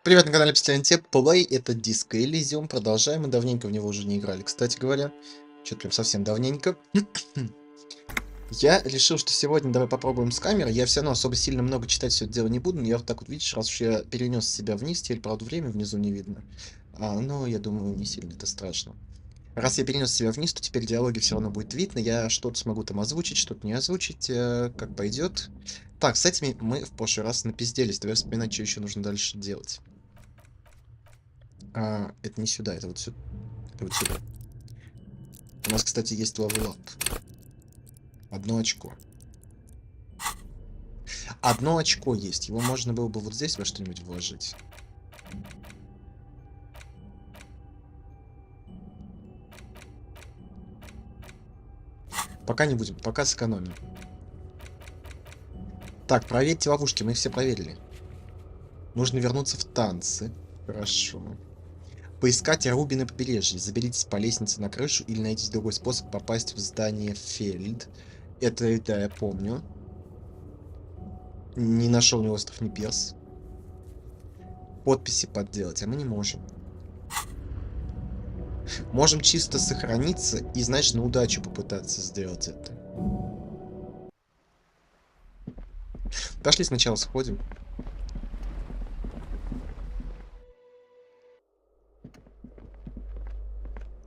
Привет на канале Пистолет, Play, это Диско Elysium, продолжаем, мы давненько в него уже не играли, кстати говоря, что-то прям совсем давненько. Я решил, что сегодня давай попробуем с камеры, я все равно особо сильно много читать все это дело не буду, но я вот так вот, видишь, раз уж я перенес себя вниз, теперь, правда, время внизу не видно, но я думаю, не сильно это страшно. Раз я перенес себя вниз, то теперь диалоги все равно будет видно, я что-то смогу там озвучить, что-то не озвучить, как пойдет. Так, с этими мы в прошлый раз напизделись, давай вспоминать, что еще нужно дальше делать. Это не сюда, это вот сюда. Это вот сюда. У нас, кстати, есть левел-ап. 1 очко. 1 очко есть. Его можно было бы вот здесь во что-нибудь вложить. Пока не будем, пока сэкономим. Так, проверьте ловушки, мы их все проверили. Нужно вернуться в танцы. Хорошо. Поискать Руби на побережье. Заберитесь по лестнице на крышу или найдите другой способ попасть в здание Фельд. Это я помню. Не нашел ни остров, ни перс. Подписи подделать, а мы не можем. Можем чисто сохраниться и, знаешь, на удачу попытаться сделать это. Пошли сначала сходим.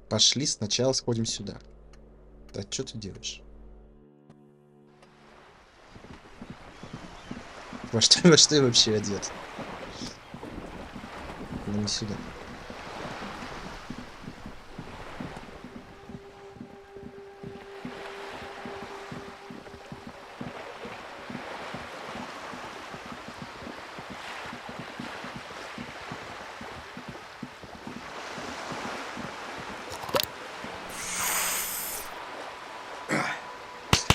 Пошли сначала сходим сюда. Да что ты делаешь? Во что я вообще одет? Ну не сюда.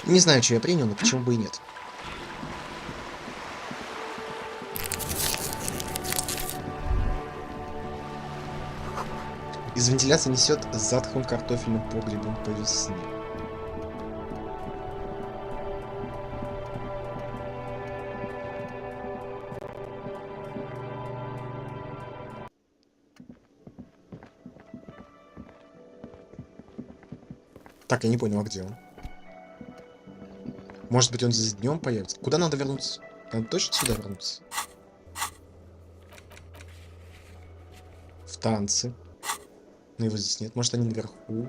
Не знаю, что я принял, но почему бы и нет. Из вентиляции несет затхлым картофельным погребом по весне. Так, я не понял, а где он? Может быть, он здесь днем появится? Куда надо вернуться? Надо точно сюда вернуться? В танцы. Но его здесь нет. Может, они наверху?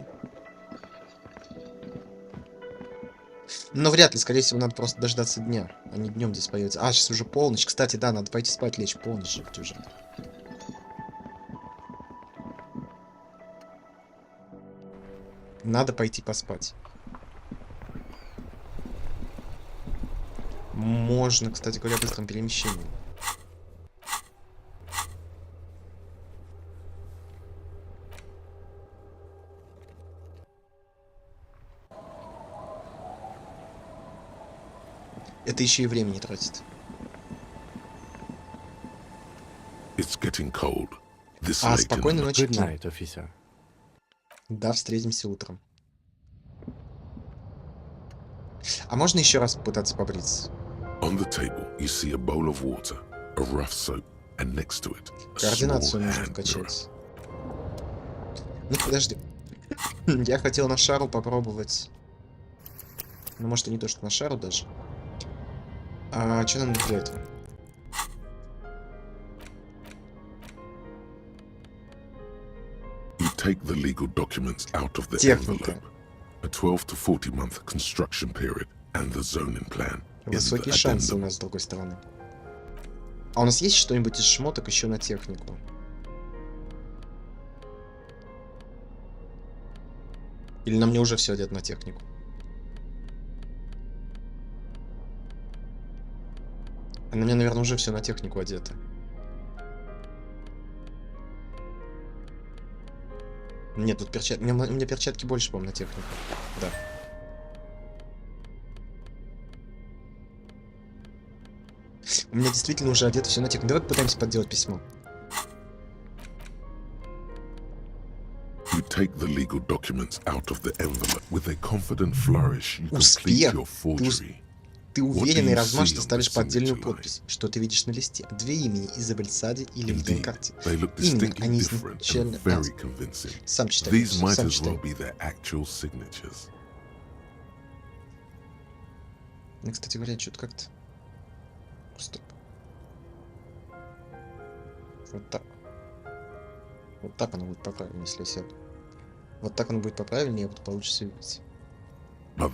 Но вряд ли, скорее всего, надо просто дождаться дня. Они днем здесь появятся. Сейчас уже полночь. Кстати, да, надо пойти спать, лечь. Полночь уже. Надо пойти поспать. Можно, кстати говоря, быстрым перемещением. Это еще и времени тратит. Спокойной ночи, Ким. Да, встретимся утром. А можно еще раз попытаться побриться? Координацию нужно вкачать. Ну, подожди. Я хотел на шару попробовать. Ну, может, и не то, что на шару даже. Что нам для этого? Техника. Высокие шансы у нас с другой стороны. А у нас есть что-нибудь из шмоток еще на технику? Или на мне уже все одет на технику? А на мне, наверное, уже все на технику одето. Нет, тут перчатки. У меня перчатки больше, по-моему, на технику. Да. У меня действительно уже одето все на технику. Давай попытаемся подделать письмо. Успех. Ты уверенно и размашисто ставишь поддельную подпись. Что ты видишь на листе? Две имени: Изабель Сади и Лилиан Карти. Именно они изначально... Сам читай. Сам читай. Ну, кстати говоря, что-то как-то... Стоп. Вот так. Вот так оно будет поправильнее, если я сяду. Вот так оно будет поправильнее, я буду получше все видеть.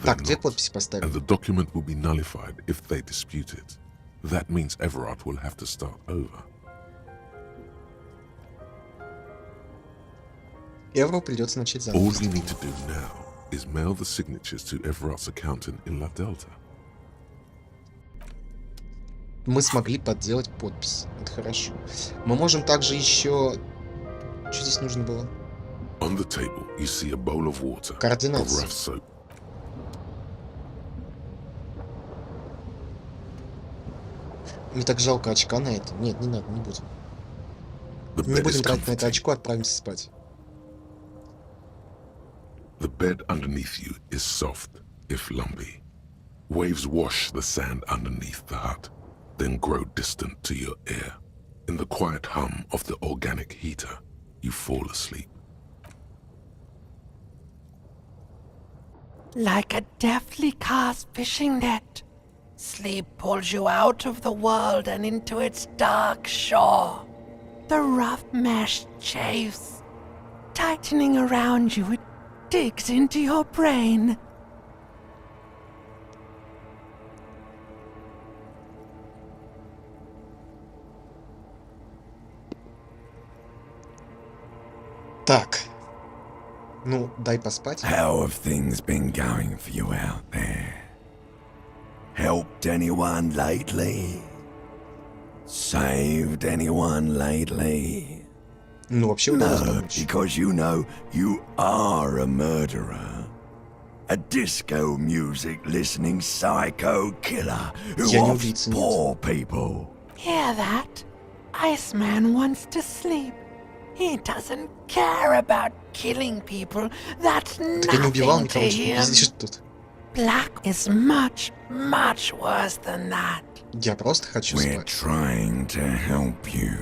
Так, две подписи поставим. And the document will be nullified if they dispute it. That means Everard will have to start over. Эвро придется начать заново. All you need to do now is mail the signatures to Everard's accountant in La Delta. Мы смогли подделать подпись. Это хорошо. Мы можем также еще... Что здесь нужно было? On the table, you see a bowl of water, a Координация. rough soap. Мне так жалко очка на это. Нет, не надо, не будем. Не будем тратить на это очко, отправимся спать. The bed underneath you is soft, if lumpy. Waves wash the sand underneath the hut, then grow distant to your ear. In the quiet hum of the organic heater, you fall asleep. Like a deftly cast fishing net, sleep pulls you out of the world and into its dark shore. The rough mesh chafes, tightening around you, it digs into your brain. Так. Ну, дай поспать. How have things been going for you out there? Helped anyone lately? Saved anyone lately? Ну, вообще удалось No, помочь. because you know you are a murderer. A disco music listening psycho killer who Я не offs убийца, нет. poor people. Hear that? Iceman wants to sleep. He doesn't care about killing people. That's Так я не убивал nothing to никого, что him. пиздишь тут. Black is much, much worse than that. Я просто хочу We're спать. trying to help you.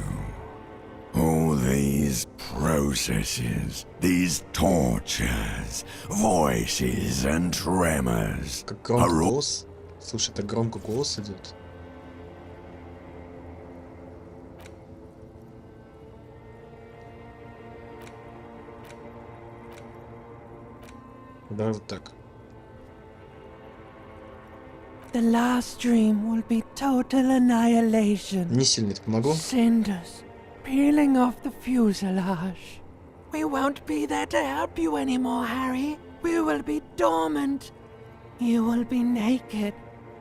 All these processes, these tortures, voices and tremors Как громко are all голос. Слушай, так громко голос идет. Давай вот так. The last dream will be total annihilation. Не сильно это помогло. Cinders peeling off the fuselage. We won't be there to help you anymore, Harry. We will be dormant. You will be naked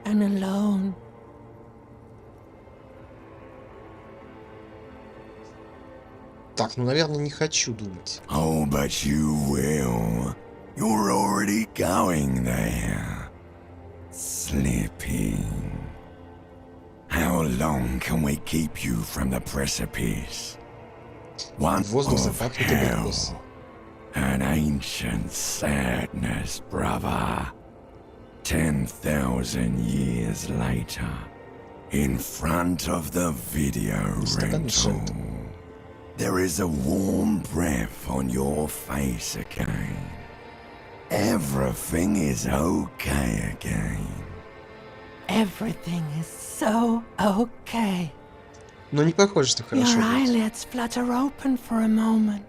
and alone. Так, ну, наверное, не хочу думать. Oh, but you will. You're already going there. Slipping. How long can we keep you from the precipice? One Воздух of запахнет hell. туберкулезом. An ancient sadness, brother. 10,000 years later, in front of the video Стакан rental, мешает. there is a warm breath on your face again. Everything is okay again. Everything is so okay. Но не похоже, что Your хорошо будет. eyelids flutter open for a moment.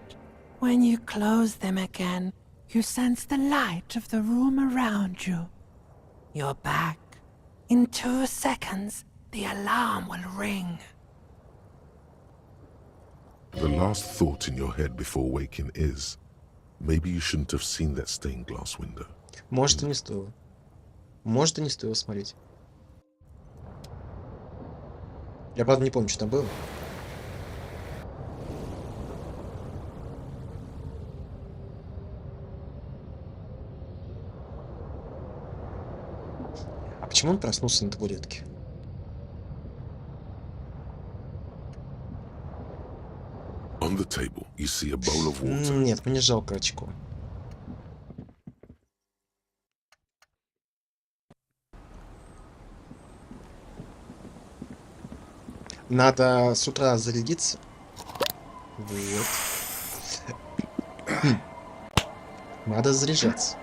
When you close them again, you sense the light of the room around you. You're back. In 2 seconds, the alarm will ring. The last thought in your head before waking is, maybe you shouldn't have seen that stained glass window. Может, и не стоило. Может, и не стоило смотреть. Я, правда, не помню, что там было. А почему он проснулся на табуретке? On the table, you see a bowl of water. Нет, мне жалко очко. Надо с утра зарядиться. Вот. Надо заряжаться.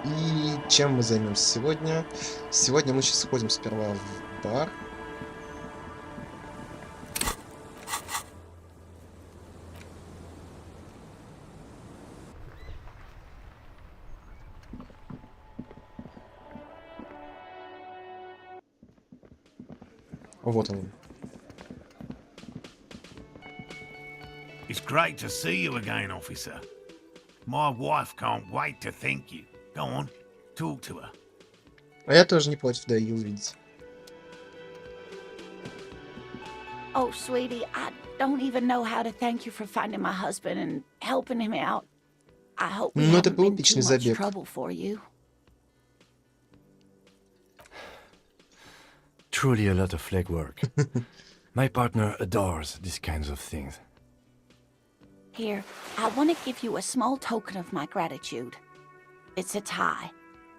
И чем мы займемся сегодня? Сегодня мы сейчас сходим сперва в бар. Вот он. It's great to see you again, officer. My wife can't wait to thank you. Go on, talk to her. А я тоже не против, да, ее увидеть. Oh, sweetie, I don't even know how to thank you for finding my husband and helping him out. I hope we Ну, это haven't был been too эпичный much забег. trouble for you. Truly a lot of legwork. My partner adores these kinds of things. Here, I want to give you a small token of my gratitude. It's a tie,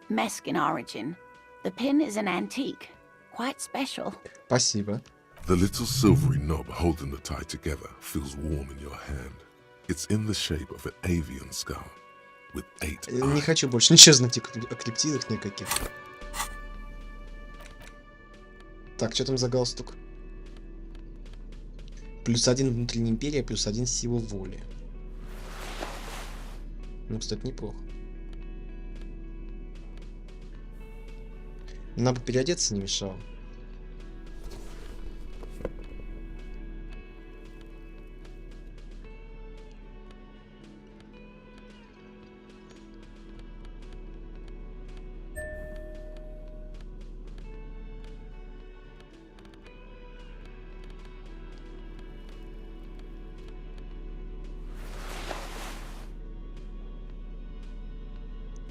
Mexican origin. The pin is an antique, quite special. Спасибо. The little silvery knob holding the tie together feels warm in your hand. It's in the shape of an avian skull with 8 Не eyes. хочу больше ничего знать о клептидах никаких. Так, что там за галстук? +1 внутренняя империя, +1 сила воли. Ну, кстати, неплохо. Надо бы переодеться, не мешало.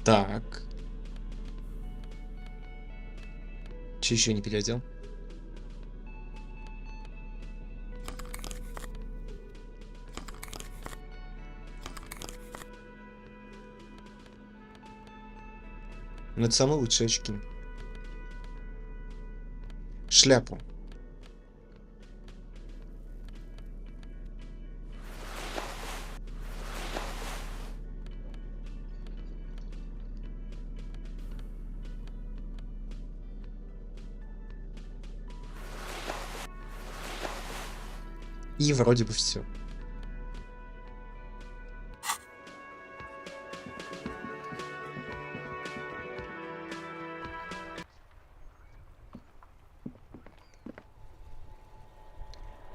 Так. Че еще не переодел? Ну, это самые лучшие очки. Шляпу. И вроде бы все.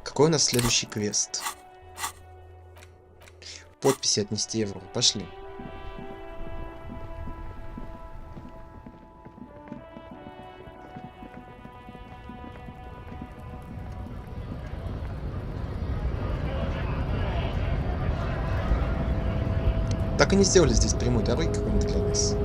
Какой у нас следующий квест? Подписи отнести евро. Пошли. Так и не сделали здесь прямой дороги какой-нибудь для нас.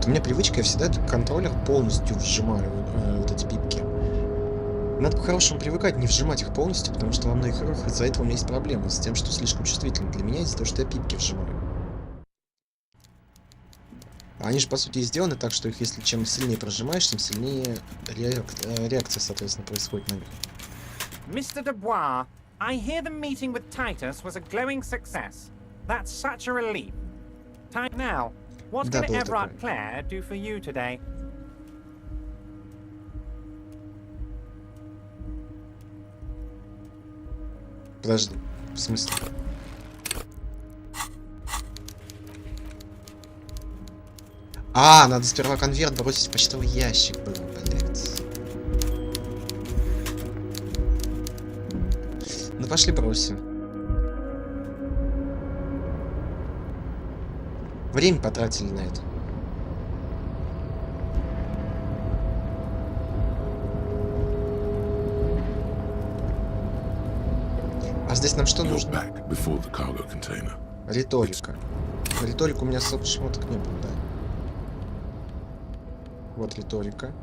У меня привычка, я всегда этот контроллер полностью вжимаю, вот эти пипки. Надо по-хорошему привыкать, не вжимать их полностью, потому что во многих играх из-за этого у меня есть проблемы с тем, что слишком чувствительно для меня из-за того, что я пипки вжимаю. Они же, по сути, и сделаны так, что их, если чем сильнее прожимаешь, тем сильнее реакция, соответственно, происходит на них. Mr. Dubois, I hear the meeting with Titus was a glowing success. That's such a relief. Time now. What Да, can было Everard такое. Clare do for you today? Подожди, в смысле? А, надо сперва конверт бросить в почтовый ящик был, блять. Ну пошли бросим. Время потратили на это. здесь нам что You're нужно? back before the cargo container. Риторика. Риторика у меня особо шмоток не было, да. Вот риторика.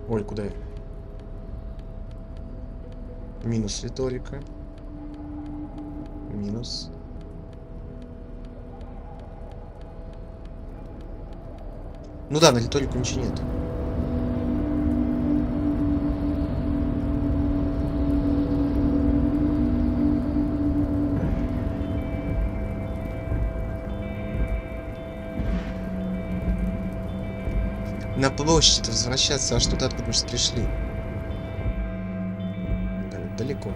Ой, куда я? Минус риторика. Минус. Ну да, на риторику ничего нет. На площадь возвращаться, аж туда, откуда мы сейчас пришли. Далеко.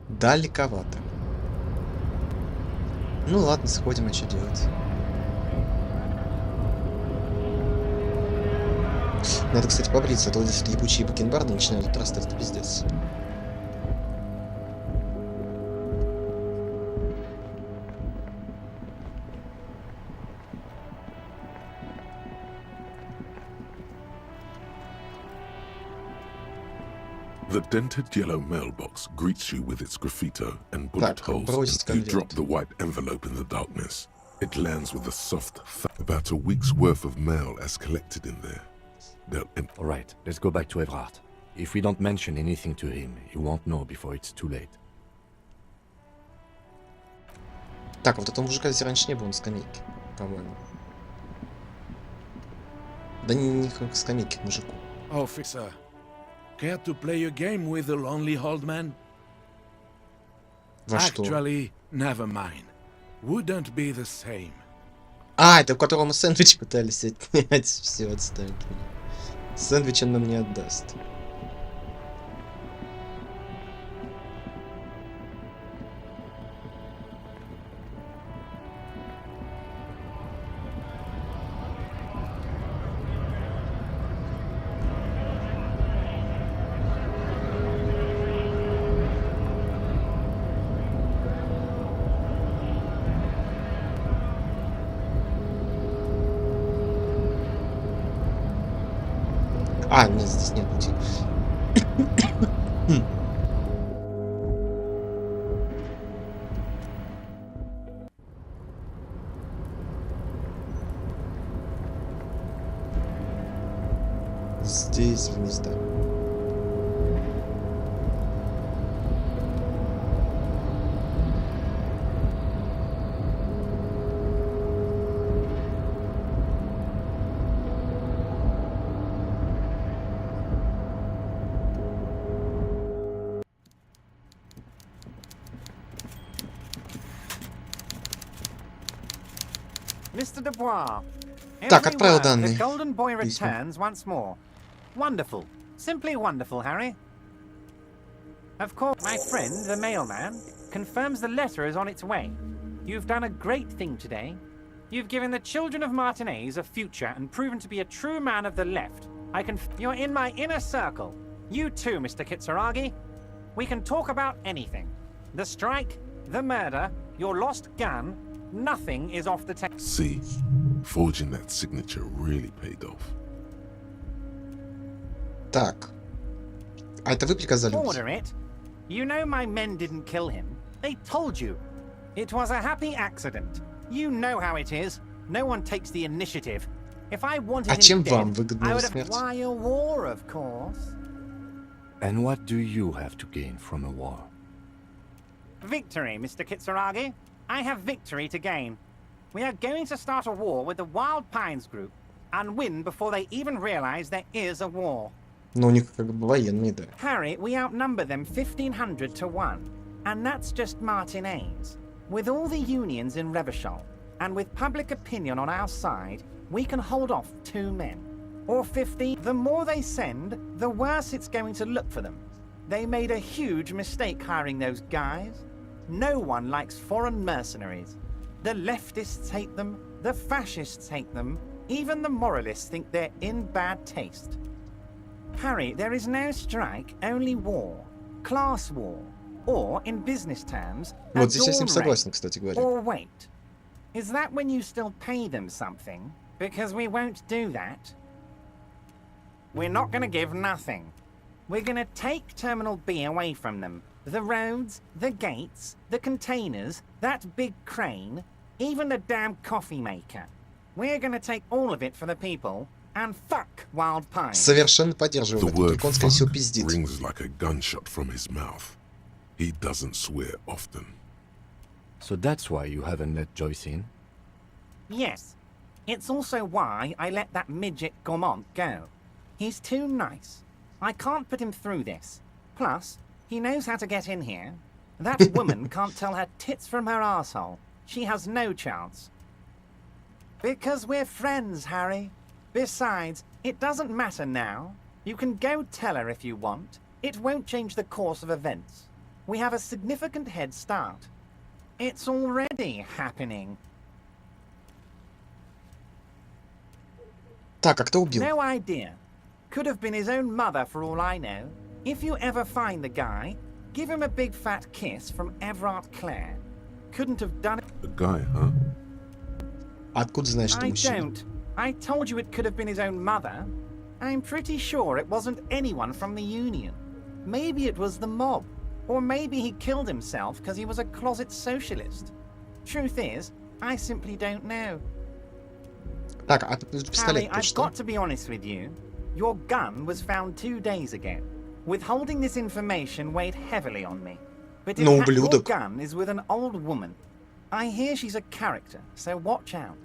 Далековато. Ну ладно, сходим, а что делать? Надо, кстати, побриться, а то здесь ебучие бакенбарды начинают отрастать, это пиздец. The dented yellow mailbox greets you with its graffito and bullet Так, holes. бросить You конверт. drop the white envelope in the darkness. It lands with a soft thud. About a week's worth of mail as collected in there. They'll All right, let's go back to Evrard. If we don't mention anything to him, he won't know before it's too late. Так, вот этого мужика здесь раньше не было на скамейке, по-моему. Да не как скамейки к мужику. Officer, care to play a game with the lonely old man? Во что? Actually, never mind. Wouldn't be the same. А, это у которого мы сэндвич пытались отнять. Все, отставить меня. Сэндвич он нам не отдаст. А, нет, здесь нет пути. Здесь вниз, да. Mr. Dubois. Так, every отправил word, данные. The golden boy Письма. returns once more. Wonderful. Simply wonderful, Harry. Of course, my friend, the mailman, confirms the letter is on its way. You've done a great thing today. You've given the children of Martinez a future and proven to be a true man of the left. You're in my inner circle. You too, Mr. Kitsuragi. We can talk about anything. The strike, the murder, your lost gun. Nothing is off the table. see, forging that signature really paid off. Так. А это вы приказали? Order it. You know my men didn't kill him. They told you. It was a happy accident. You know how it is. No one takes the initiative. If I wanted А him чем dead, вам I выгодна would have... смерть? Why a war, of course. And what do you have to gain from a war? Victory, Mr. Kitsuragi. I have victory to gain. We are going to start a war with the Wild Pines group and win before they even realize there is a war. Ну, у них как бы военные, да. Harry, we outnumber them 1,500 to 1. And that's just Martinez. With all the unions in Revachol, and with public opinion on our side, we can hold off 2 men. Or 50. The more they send, the worse it's going to look for them. They made a huge mistake hiring those guys. No one likes foreign mercenaries. The leftists hate them, the fascists hate them, even the moralists think they're in bad taste. Harry, there is no strike, only war. Class war. or in business terms, a Вот здесь я с ним dawn согласен, rate. кстати говоря. Or wait, is that when you still pay them something? Because we won't do that. We're not going to give nothing. We're going to take Terminal B away from them. The roads, the gates, the containers, that big crane, even the damn coffee maker. We're going to take all of it for the people and fuck Wild Pine. Совершенно поддерживаю. The Это word только он, скорее всего, fuck пиздит. rings like a gunshot from his mouth. He doesn't swear often. So that's why you haven't let Joyce in? Yes. It's also why I let that midget Gaumont go. He's too nice. I can't put him through this. Plus, he knows how to get in here. That woman can't tell her tits from her arsehole. She has no chance. Because we're friends, Harry. Besides, it doesn't matter now. You can go tell her if you want. It won't change the course of events. We have a significant head start. It's already happening. Так, а кто убил? No idea. Could have been his own mother for all I know. If you ever find the guy, give him a big fat kiss from Everard Clare. Couldn't have done it. The guy, huh? Откуда знаешь, что I мужчина? don't. I told you it could have been his own mother. I'm pretty sure it wasn't anyone from the Union. Maybe it was the mob. Or maybe he killed himself because he was a closet socialist. Truth is, I simply don't know. Так, а Harry, пистолет I've что? got to be honest with you. Your gun was found 2 days ago. Withholding this information weighed heavily on me. But in Ну, fact, your ублюдок. gun is with an old woman. I hear she's a character, so watch out.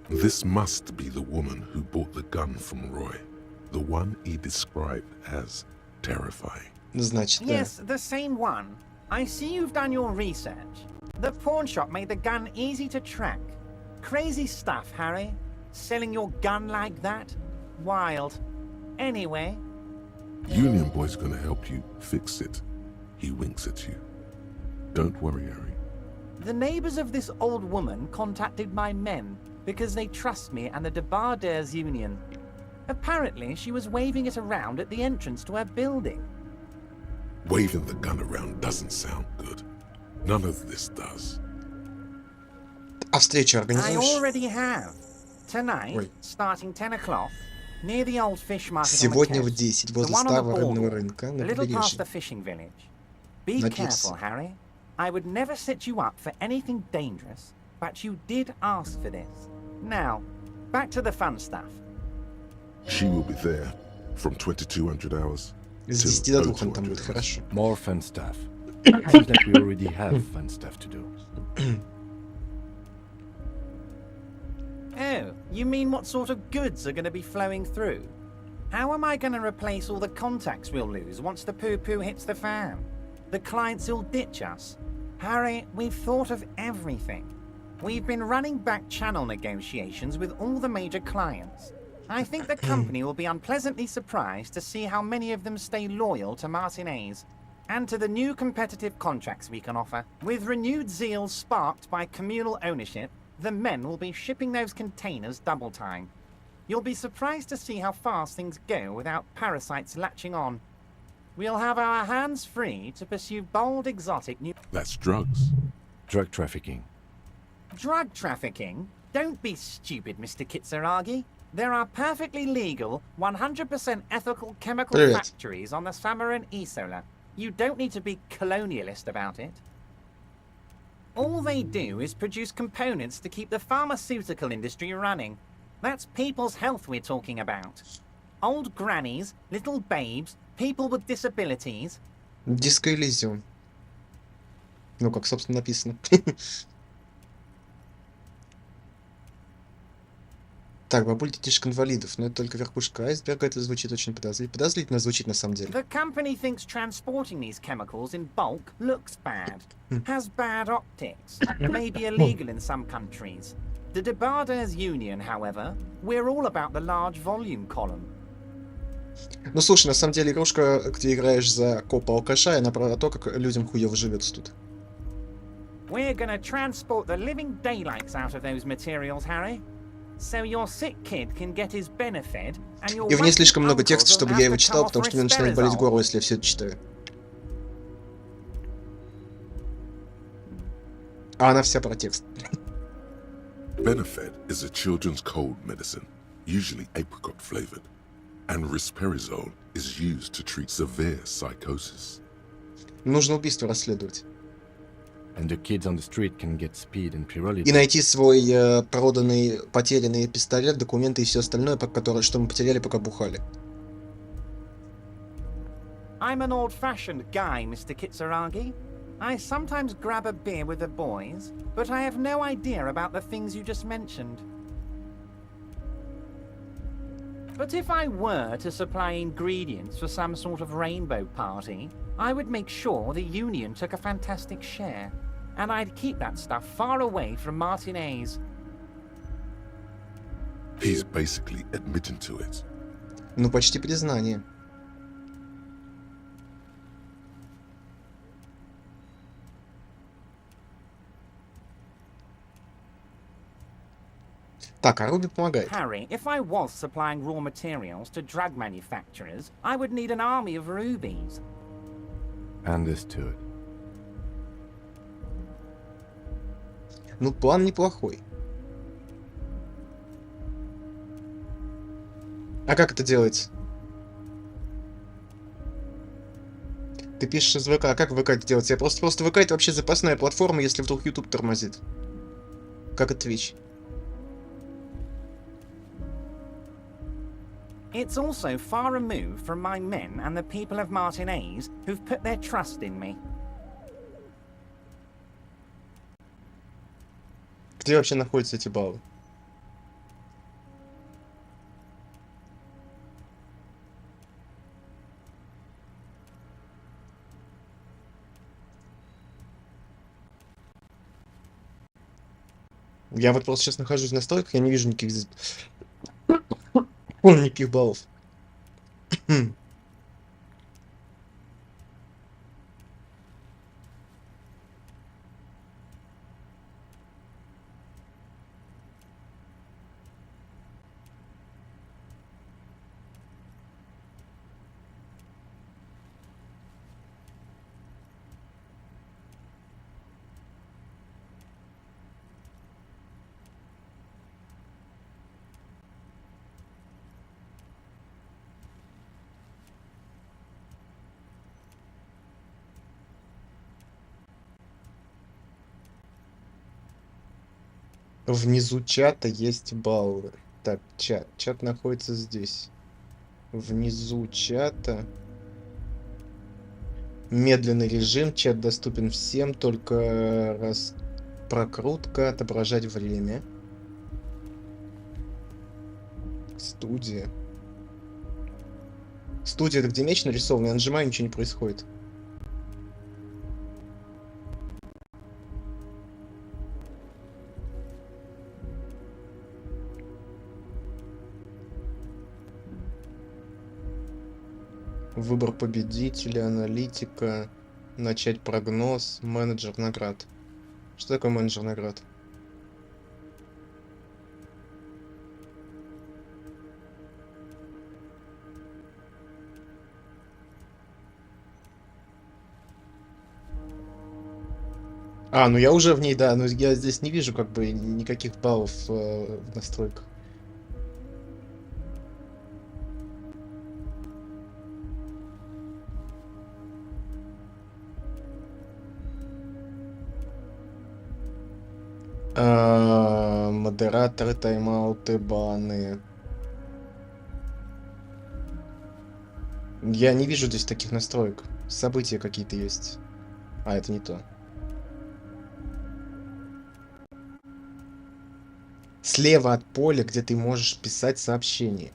This must be the woman who bought the gun from Roy. The one he described as terrifying. Значит, да. Yes, the same one. I see you've done your research. The pawn shop made the gun easy to track. Crazy stuff, Harry. Selling your gun like that? Wild. Anyway, Union Boy's gonna help you fix it. He winks at you. Don't worry, Harry. the neighbors of this old woman contacted my men because they trust me and the Debardeurs Union. Apparently, she was waving it around at the entrance to her building. Waving the gun around doesn't sound good. None of this does. А встречу I организуешь? already have. Tonight, Ой. starting 10 o'clock, near the old fish market Сегодня on в the coast, 10 the возле one on the старого рыбного boardwalk, рынка a на little past побережье. the fishing village. Be На careful, пирсе. Harry. I would never set you up for anything dangerous, but you did ask for this. Now, back to the fun stuff. She will be there from 2200 hours. С till 10 до 2 он там 0200 будет, hours. хорошо. More fun stuff. Seems like we already have fun stuff to do. Oh, you mean what sort of goods are going to be flowing through? How am I going to replace all the contacts we'll lose once the poo-poo hits the fan? The clients will ditch us. Harry, we've thought of everything. We've been running back channel negotiations with all the major clients. I think the company will be unpleasantly surprised to see how many of them stay loyal to Martinez and to the new competitive contracts we can offer. With renewed zeal sparked by communal ownership, the men will be shipping those containers double time. You'll be surprised to see how fast things go without parasites latching on. We'll have our hands free to pursue bold exotic new... That's drugs. Drug trafficking. Drug trafficking? Don't be stupid, Mr. Kitsuragi. There are perfectly legal, 100% ethical chemical Привет. factories on the Samaran Isola. You don't need to be colonialist about it. All they do is produce components to keep the pharmaceutical industry running. That's people's health we're talking about. Old grannies, little babes, people with disabilities. Диско Элизиум. Ну, как, собственно, написано. Так, бабуль детишек инвалидов, но это только верхушка айсберга, это звучит очень подозрительно звучит на самом деле. The company thinks transporting these chemicals in bulk looks bad, has bad optics, may be illegal in some countries. The Debardeurs Union, however, we're all about the large volume column. Ну, слушай, на самом деле игрушка, где играешь за копа-алкаша, и она про то, как людям хуёво живется тут. We're gonna transport the living daylights out of those materials, Harry. So your sick kid can get his benefit, and your И в ней слишком много uncles текста, will чтобы have я его to читал, come потому for что мне начинает болеть esperazole. горло, если я все это читаю. А она вся про текст. Benefed is a children's cold medicine, usually apricot flavored, and risperidone is used to treat severe psychosis. Нужно убийство расследовать. And the kids on the street can get speed and pyrolidine. И найти свой проданный, потерянный пистолет, документы и все остальное, что мы потеряли, пока бухали. I'm an old-fashioned guy, Mr. Kitsuragi. I sometimes grab a beer with the boys, but I have no idea about the things you just mentioned. But if I were to supply ingredients for some sort of rainbow party, I would make sure the Union took a fantastic share. And I'd keep that stuff far away from Martinez. He's basically admitting to it. Ну, почти признание. Так, а Руби помогает. Harry, if I was supplying raw materials to drug manufacturers, I would need an army of rubies. Understood. Ну, план неплохой. А как это делается? Ты пишешь из ВК, а как в ВК это делается? Я просто ВК это вообще запасная платформа, если вдруг YouTube тормозит. Как и Twitch. It's also far removed from my men and the people of Martinez who've put their trust in me. Где вообще находятся эти баллы? Я вот просто сейчас нахожусь в настройках, я не вижу никаких здесь... никаких баллов. Внизу чата есть баллы. Так, чат. Чат находится здесь. Внизу чата. Медленный режим. Чат доступен всем, только раз прокрутка, отображать время. Студия. Студия, это где меч нарисован, я нажимаю, ничего не происходит. Выбор победителя, аналитика, начать прогноз, менеджер наград. Что такое менеджер наград? А, ну я уже в ней, да, но я здесь не вижу как бы никаких баллов в настройках. Модераторы, тайм-ауты, баны. Я не вижу здесь таких настроек. События какие-то есть. А, это не то. Слева от поля, где ты можешь писать сообщение.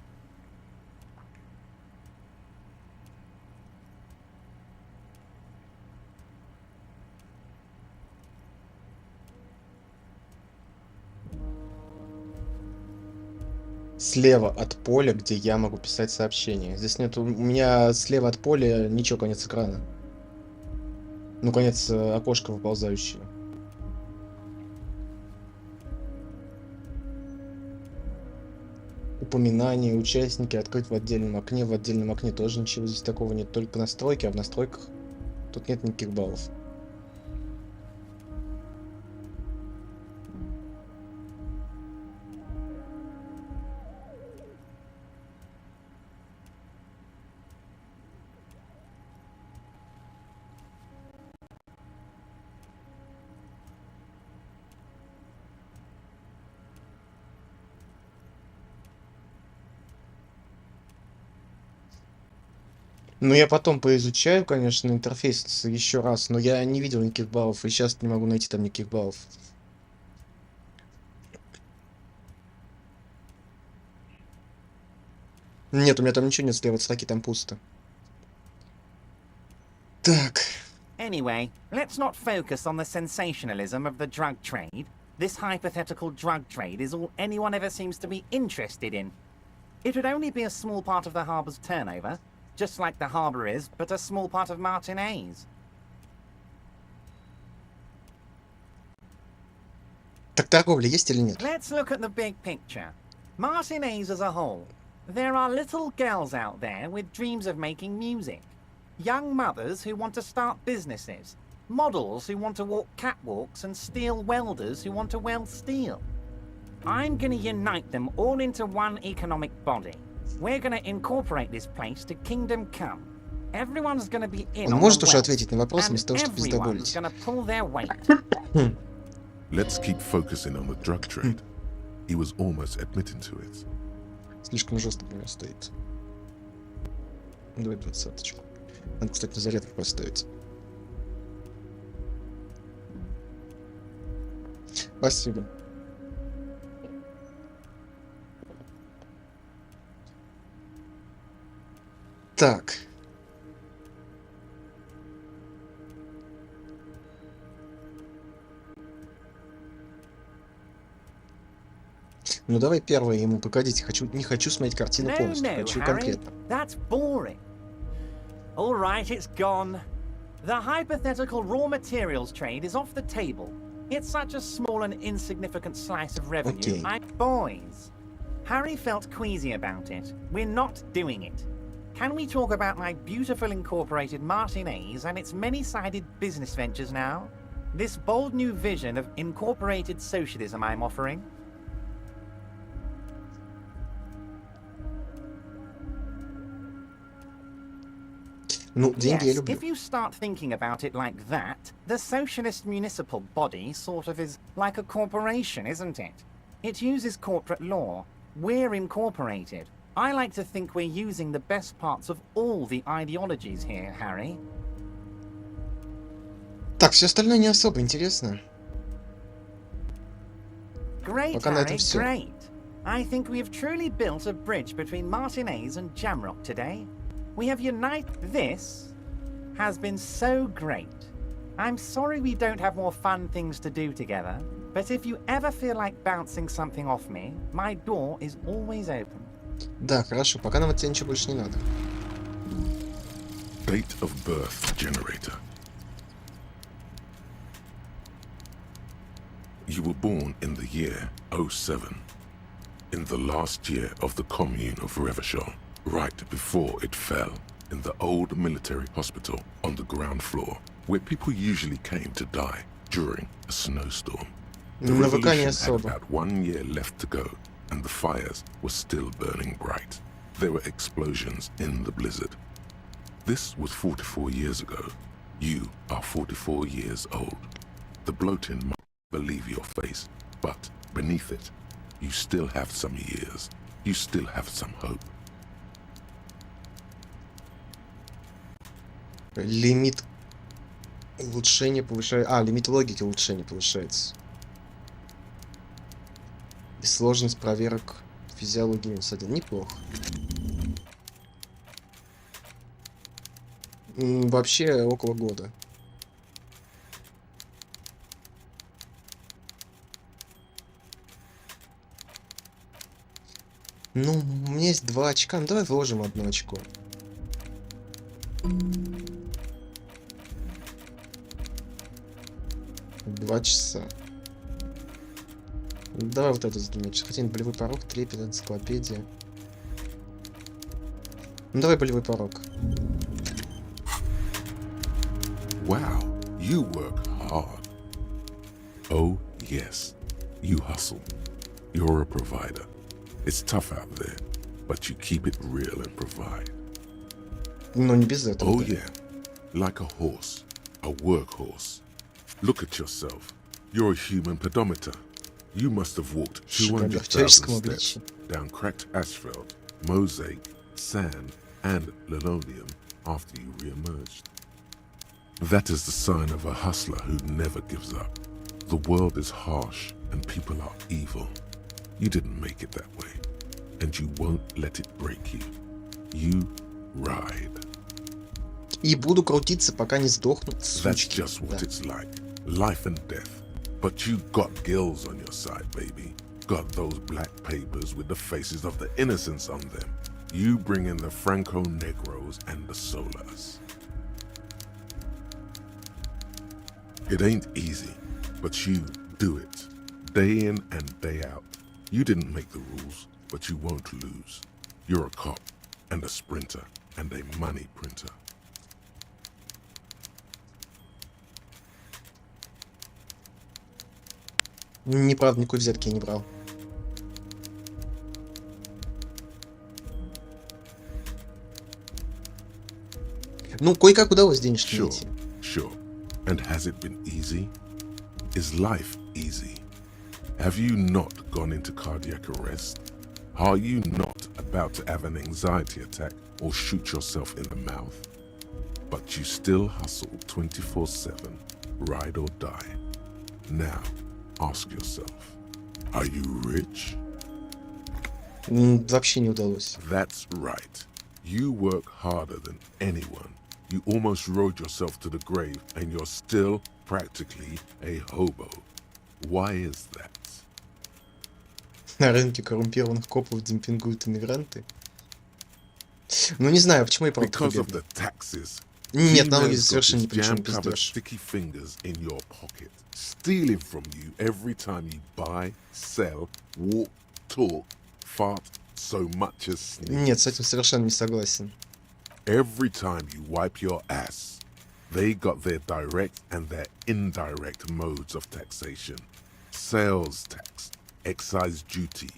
Слева от поля, где я могу писать сообщение. Здесь нет, у меня слева от поля ничего, конец экрана. Ну, конец окошка выползающего. Упоминания, участники, открыть в отдельном окне. В отдельном окне тоже ничего здесь такого нет, только настройки, а в настройках тут нет никаких баллов. Ну, я потом поизучаю, конечно, интерфейс еще раз, но я не видел никаких баллов, и сейчас не могу найти там никаких баллов. Нет, у меня там ничего нет слева от строки, там пусто. Так. Anyway, let's not focus on the sensationalism of the drug trade. This hypothetical drug trade is all anyone ever seems to be interested in. It would only be a small part of the harbour's turnover, just like the harbour is, but a small part of Martinez. Так торговля есть или нет? Let's look at the big picture. Martinez as a whole. There are little girls out there with dreams of making music. Young mothers who want to start businesses. Models who want to walk catwalks and steel welders who want to weld steel. I'm going to unite them all into one economic body. We're going to incorporate this place to Kingdom Come. Everyone's going to be in Он on может the уже wealth, ответить на вопрос and вместо того, чтобы everyone's пиздоболить? going to pull their weight. Let's keep focusing on the drug trade. He was almost admitting to it. Слишком жестко для меня стоит. Давай 20-очку. Надо, кстати, на зарядку поставить. Спасибо. Так. Ну давай первое ему, погодите, не хочу смотреть картину полностью, хочу конкретно. That's boring. All right, it's gone. The hypothetical raw materials trade is off the table. It's such a small and insignificant slice of revenue. Okay. Boys, Harry felt queasy about it. We're not doing it. Can we talk about my beautiful incorporated Martinez and its many-sided business ventures now? This bold new vision of incorporated socialism I'm offering? Ну, деньги я Yes, люблю. if you start thinking about it like that, the socialist municipal body sort of is like a corporation, isn't it? It uses corporate law. We're incorporated. I like to think we're using the best parts of all the ideologies here, Harry. Так, все остальное не особо интересно. Great, Пока на этом Harry, всё. great. I think we have truly built a bridge between Martinez and Jamrock today. We have united. This has been so great. I'm sorry we don't have more fun things to do together, but if you ever feel like bouncing something off me, my door is always open. Да, хорошо, пока нам от тебя ничего больше не надо. Date of birth generator. You were born in the year 07, in the last year of the commune of Revachol, right before it fell, in the old military hospital on the ground floor, where people usually came to die during a snowstorm. The На ВК не revolution had особо. about 1 year left to go, and the fires were still burning bright. There were explosions in the blizzard. This was 44 years ago. You are 44 years old. The bloating might believe your face, but beneath it, you still have some years. You still have some hope. Лимит улучшения повышается. А, лимит логики улучшения повышается. И сложность проверок физиологии -1. Неплохо. Вообще около года. Ну, у меня есть 2 очка. Ну, давай вложим 1 очко. Два часа. Давай вот это задумать. Хотя болевой порог, трепет, энциклопедия. Ну давай болевой порог. Wow, you work hard. Oh, yes, you hustle. You're a provider. It's tough out there, but you keep it real and provide. Но не без этого. Oh, да. yeah, like a horse, a workhorse. Look at yourself. You're a human pedometer. You must have walked Шикарно. 200,000 В человеческом steps обличии. down cracked asphalt, mosaic, sand, and linoleum after you re-emerged. That is the sign of a hustler who never gives up. The world is harsh and people are evil. You didn't make it that way, and you won't let it break you. You ride. И буду крутиться, пока не сдохну, That's сучки. just what Да. it's like. Life and death. But you got gills on your side, baby. Got those black papers with the faces of the innocents on them. You bring in the Franco Negros and the Solas. It ain't easy, but you do it. Day in and day out. You didn't make the rules, but you won't lose. You're a cop, and a sprinter, and a money printer. Неправда, никакой взятки я не брал. Ну, кое-как удалось денежки Sure, найти. sure. And has it been easy? Is life easy? Have you not gone into cardiac arrest? Are you not about to have an anxiety attack or shoot yourself in the mouth? But you still hustle 24/7, ride or die. Now, ask yourself, are you rich? Вообще не удалось. That's right. You work harder than anyone. You almost rode yourself to the grave and you're still practically a hobo. Why is that? На рынке коррумпированных копов демпингуют иммигранты. Ну, не знаю, почему я правда Because of побегал. the taxes. Нет, He налоги man's got совершенно his ни при чем, jam-covered пиздёж. sticky fingers in your pocket, stealing from you every time you buy, sell, walk, talk, fart, so much as sneeze. Нет, с этим совершенно не согласен. Every time you wipe your ass, they got their direct and their indirect modes of taxation. Sales tax, excise duty,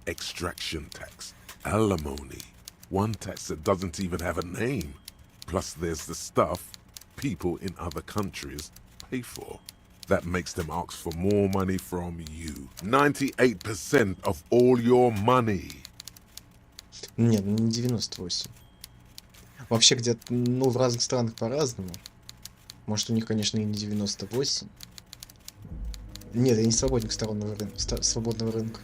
extraction tax, alimony, one tax that doesn't even have a name. Plus there's the stuff people in other countries pay for. That makes them ask for more money from you. 98% of all your money. Нет, ну не 98. Вообще где-то, ну, в разных странах по-разному. Может, у них, конечно, и не 98. Нет, я не свободник свободного рынка.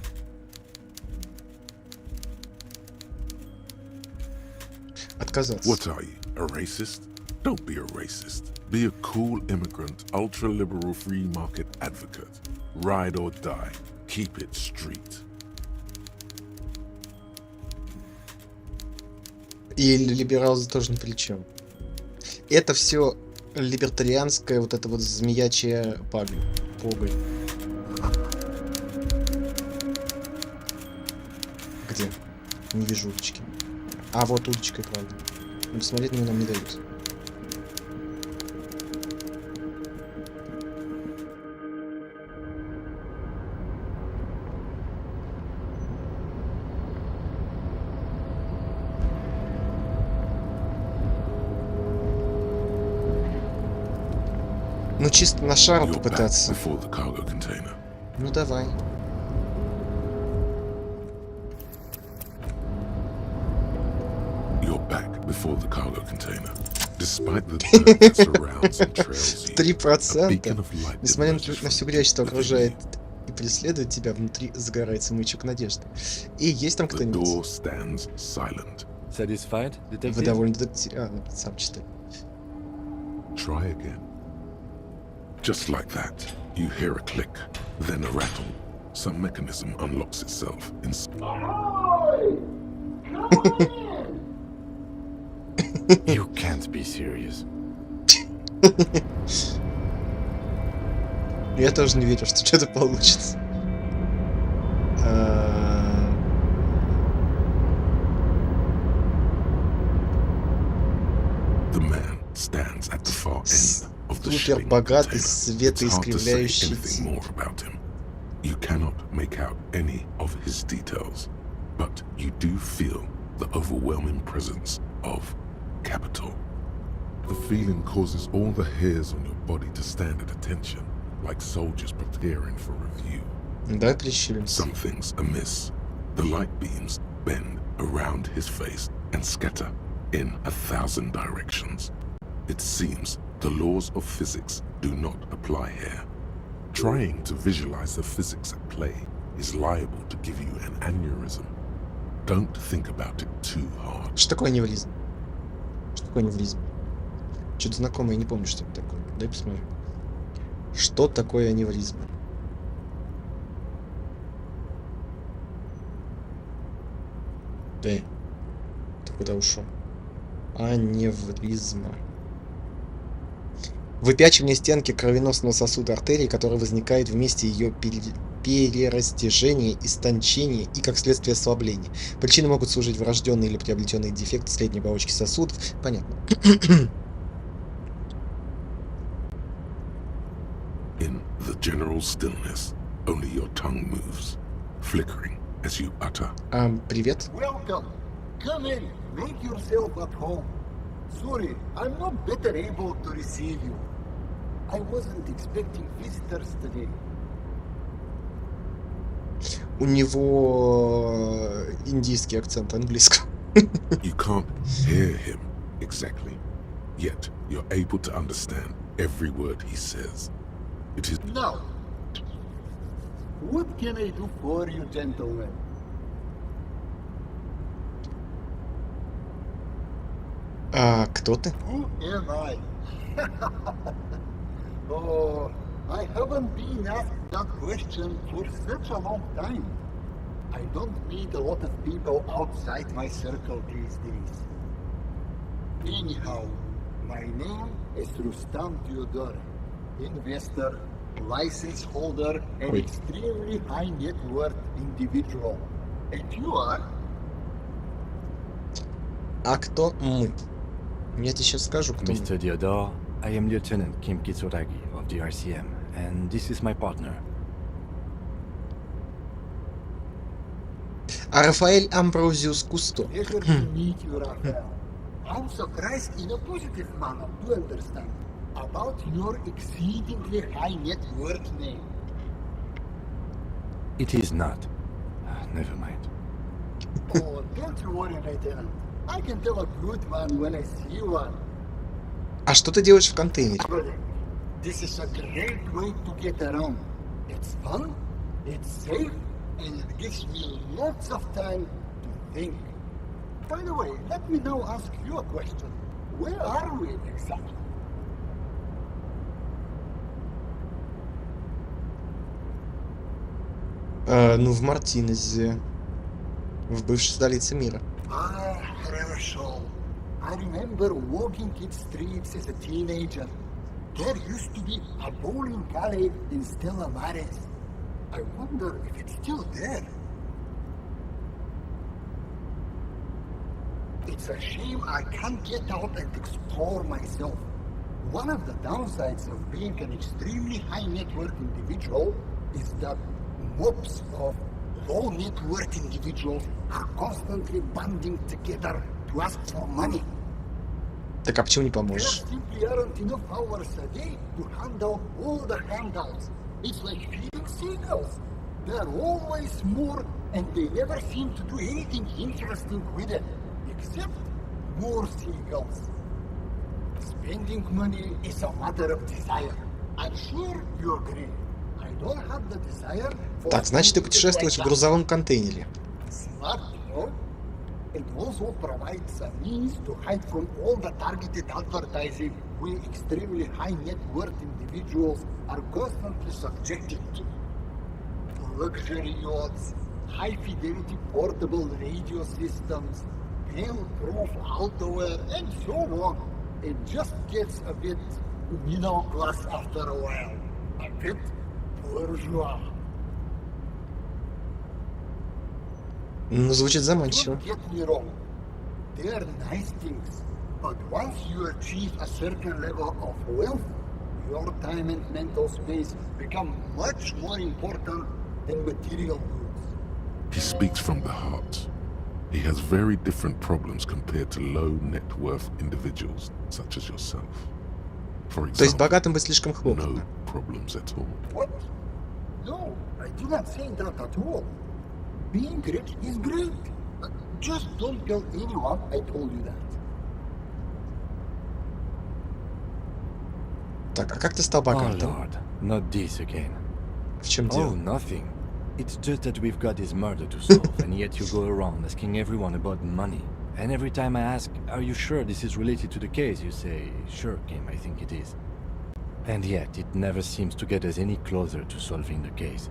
Отказаться. What are you, a racist? Don't be a racist. Be a cool immigrant, ultra-liberal free market advocate. Ride or die. Keep it street. И либерал тоже ни при чем. Это все либертарианская вот эта вот змеячья погонь. Где? Не вижу удочки. А, вот удочка, правда. Но посмотреть на нее нам не дают. Ну, чисто на шару You're back попытаться. before the cargo container. Ну, давай. You're back before the cargo container. Despite the dirt that surrounds and trails you, a 3%. beacon of light Несмотря на emerges на всю from грязь, что within окружает you. и преследует тебя, внутри загорается маячок надежды. И есть там The кто-нибудь? door stands silent. Satisfied, Вы detective? довольно сам читай. Try again. Just like that, you hear a click, then a rattle. Some mechanism unlocks itself You can't be serious. Я тоже не верю, что что-то получится. The man stands at the far end of the Супер shipping богатый, container. It's hard to say светоискривляющий anything more about him. You cannot make out any of his details, but you do feel the overwhelming presence of capital. The feeling causes all the hairs on your body to stand at attention, like soldiers preparing for review. Да, прищуримся. Something's amiss. The light beams bend around his face and scatter in 1,000 directions. It seems the laws of physics do not apply here. Trying to visualize the physics at play is liable to give you an aneurysm. Don't think about it too hard. Что такое аневризм? Что такое аневризм? Что-то знакомое, я не помню, что это такое. Дай посмотрю. Что такое аневризм? Ты куда ушел? Аневризма. Выпячивание стенки кровеносного сосуда артерии, которое возникает в месте ее перерастяжения, истончения и, как следствие, ослабления. Причиной могут служить врожденные или приобретенные дефекты средней оболочки сосудов. Понятно. In the general stillness, only your tongue moves, flickering as you utter. Привет. Welcome. Come in. Make yourself at home. Sorry, I'm not better able to receive you. I wasn't expecting visitors today. У него индийский акцент английского. You can't hear him exactly, yet you're able to understand every word he says. It is Now, what can I do for you, gentlemen? Кто ты? Who am I? Oh, I haven't been asked that question for such a long time. I don't meet a lot of people outside my circle these days. Anyhow, my name is Rustam Theodore, investor, license holder, and extremely high net worth individual. And you are? А кто мы? Я тебе сейчас скажу, кто мы. Mr. Theodore, I am Lieutenant Kim Kitsuragi of the RCM, and this is my partner. Рафаэль Амброзиус Кусто. Pleasure to meet you, Raphael. I'm surprised in a positive manner to understand about your exceedingly high net worth name. It is not. Never mind. Oh, don't you worry, Lieutenant. I can tell a good one when I see one. А что ты делаешь в контейнере? Brother, this is a great way to get around. It's fun, it's safe, and it gives me lots of time to think. By the way, let me now ask you a question. Where are we exactly? Ну, в Мартинезе. В бывшей столице мира. Ah, Revachol. I remember walking its streets as a teenager. There used to be a bowling alley in Stella Maris. I wonder if it's still there. It's a shame I can't get out and explore myself. One of the downsides of being an extremely high net worth individual is that mobs of low net worth individuals are constantly banding together to ask for money. Так а почему не There поможешь? simply aren't enough hours a day to handle all the handouts. It's like feeding seagulls. There are always more, and they never seem to do anything interesting with it, except more seagulls. Spending money is a matter of desire. I'm sure you agree. I don't have the desire for Так, значит, ты something путешествуешь в like that. грузовом контейнере. Smart, no? It also provides a means to hide from all the targeted advertising we extremely high net worth individuals are constantly subjected to. Luxury yachts, high fidelity portable radio systems, pen-proof outerwear, and so on. It just gets a bit middle class after a while. A bit bourgeois. Ну, звучит заманчиво. Don't get me wrong. They are nice things. But once you achieve a certain level of wealth, your time and mental space become much more important than material goods. He speaks from the heart. He has very different problems compared to low net worth individuals such as yourself. For То есть example, богатым быть слишком no хлопотно. problems at all. What? No, I did not say that at all. Being rich is great. Just don't tell anyone I told you that. Так, а как ты стал Oh богатым? lord, not this again. В чем Oh, дело? nothing. It's just that we've got this murder to solve, and yet you go around asking everyone about money. And every time I ask, are you sure this is related to the case, you say, sure, Kim, I think it is. And yet, it never seems to get us any closer to solving the case.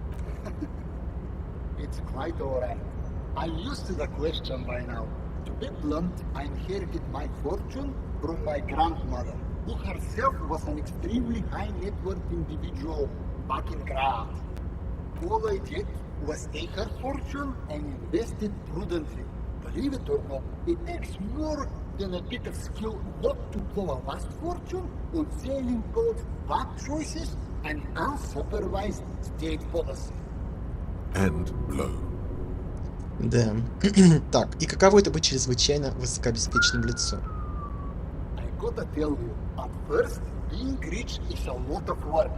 It's quite alright. I'm used to the question by now. To be blunt, I inherited my fortune from my grandmother, who herself was an extremely high net worth individual back in Grad. All I did was take her fortune and invest it prudently. Believe it or not, it takes more than a bit of skill not to blow a vast fortune on selling both bad choices and unsupervised state policy. And blow. Да. Так, и каково это быть чрезвычайно высокообеспеченным лицом? I gotta tell you, at first, being rich is a lot of work.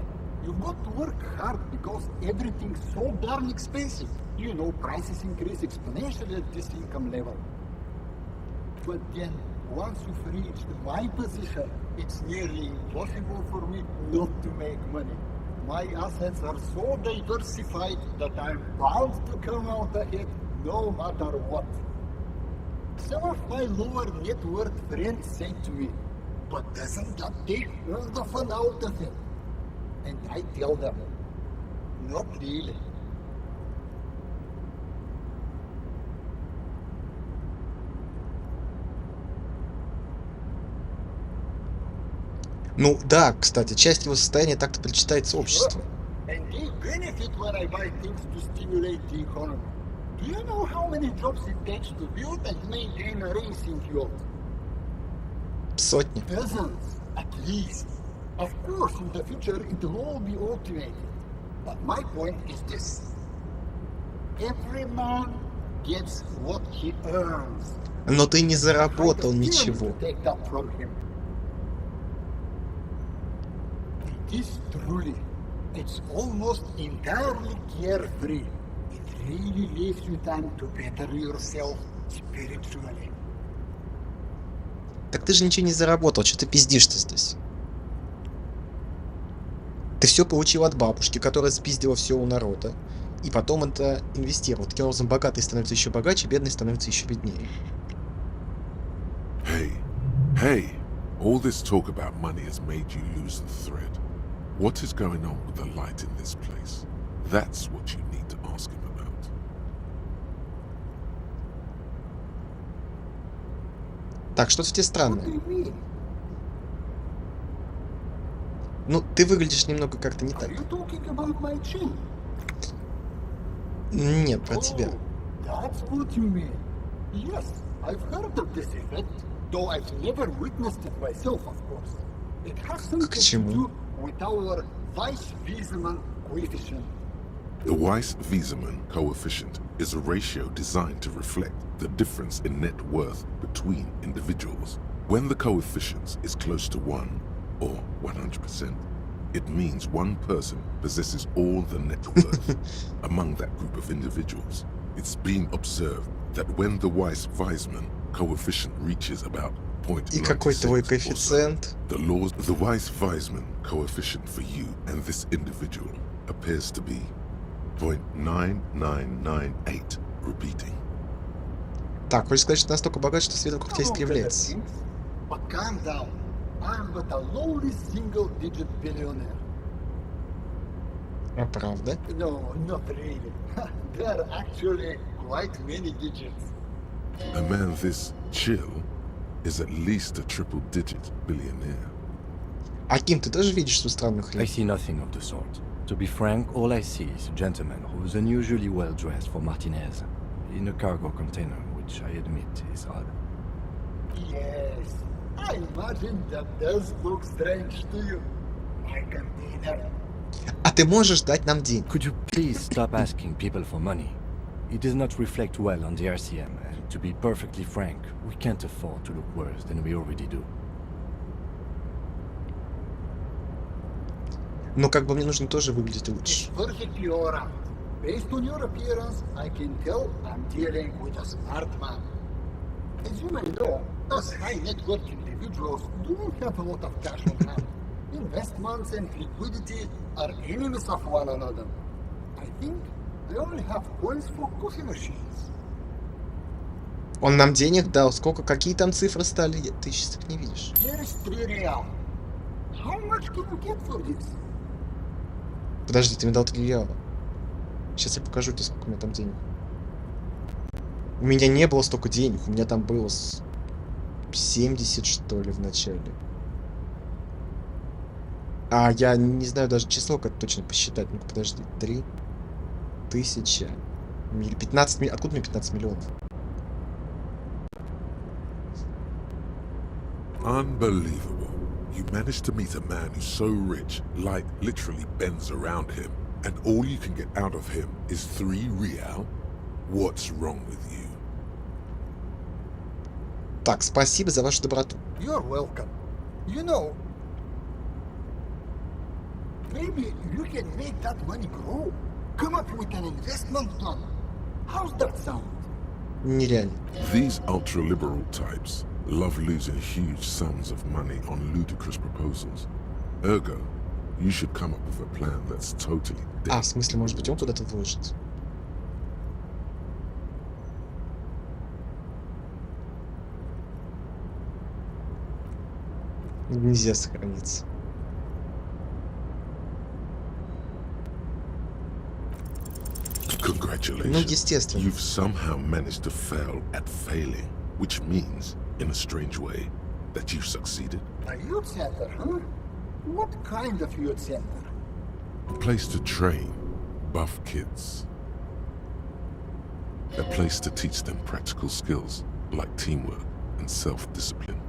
You've got to work hard because everything's so darn expensive. You know, prices increase exponentially at this income level. But then, once you've reached my position, it's nearly impossible for me not to make money. My assets are so diversified that I'm bound to come out ahead no matter what. Some of my lower net worth friends say to me, but doesn't that take all the fun out of it? And I tell them, not really. Ну да, кстати, часть его состояния так-то причитается обществу. And they benefit when I buy things to stimulate the economy. Do you know how many jobs it takes to build and maintain a racing yacht? Сотни. Dozens, at least. Of course, in the future, it will all be automated. But my point is this. Every man gets what he earns. Но ты не заработал I don't ничего. to take that from him. It is truly, it's almost entirely carefree. It really leaves you time to better yourself spiritually. Так ты же ничего не заработал, что ты пиздишь-то здесь? Ты все получил от бабушки, которая спиздила все у народа, и потом это инвестировал. Таким образом, богатый становится еще богаче, бедный становится еще беднее. Hey, all this talk about money has made you lose the thread. What is going on with the light in this place? That's what you need to ask him about. Так, что-то в тебе What do странное. you mean? Ну, ты выглядишь немного как-то не Are так. you talking about my chin? Нет, про тебя. Oh, that's what you mean. Yes, I've heard of this effect, though I've never witnessed it myself, of course. It has something to чему? do with our Weiss-Wiesemann coefficient. The Weiss-Wiesemann coefficient is a ratio designed to reflect the difference in net worth between individuals. When the coefficient is close to 1, or 100%, it means one person possesses all the net worth among that group of individuals. It's been observed that when the Weiss-Wiesemann coefficient reaches about И какой твой 0.96 or so, коэффициент? the Weiss-Wiesemann coefficient for you and this individual appears to be 0.9998, repeating. Так, хочешь сказать, что ты настолько богат, что свет вокруг тебя Hello, искривляется? Philippines. But calm down. I'm but a lowly single-digit billionaire. А правда? No, not really. There are actually quite many digits. A man this chill is at least a triple-digit billionaire. Аким, ты тоже видишь ту странную I хрень? see nothing of the sort. To be frank, all I see is a gentleman who's unusually well dressed for Martinez, in a cargo container, which I admit is odd. Yes, I imagine that does look strange to you. My container. А ты можешь дать нам деньги? Could you please stop asking people for money? It does not reflect well on the RCM, and to be perfectly frank, we can't afford to look worse than we already do. Но как бы мне нужно тоже выглядеть лучше. It's perfectly alright. Based on your appearance, I can tell I'm dealing with a smart man. As you may know, us high net worth individuals do not have a lot of cash on hand. Investments and liquidity are enemies of one another. I think I only have coins for coffee machines. Он нам денег дал. Сколько? Какие там цифры стали? Ты сейчас их не видишь. Here is 3 real. How much can you get for this? Подожди, ты мне дал 3 реала. Сейчас я покажу тебе, сколько у меня там денег. У меня не было столько денег. У меня там было 70, что ли, в начале. А, я не знаю даже число, как точно посчитать. Ну-ка, подожди. 3000. 15 миллионов. Откуда мне 15 миллионов? Unbelievable. You managed to meet a man who's so rich, light literally bends around him, and all you can get out of him is 3 real? What's wrong with you? Так, спасибо за вашу доброту. You're welcome. You know, maybe you can make that money grow. Come up with an investment plan. How's that sound? Нереально. These ultra-liberal types love losing huge sums of money on ludicrous proposals. Ergo, you should come up with a plan that's totally А, dead. в смысле, может быть, он куда-то вложит? Нельзя сохраниться. Congratulations. Ну, естественно. You've somehow managed to fail at failing, which means, in a strange way, that you've succeeded. A youth center, huh? What kind of youth center? A place to train buff kids. A place to teach them practical skills like teamwork and self-discipline.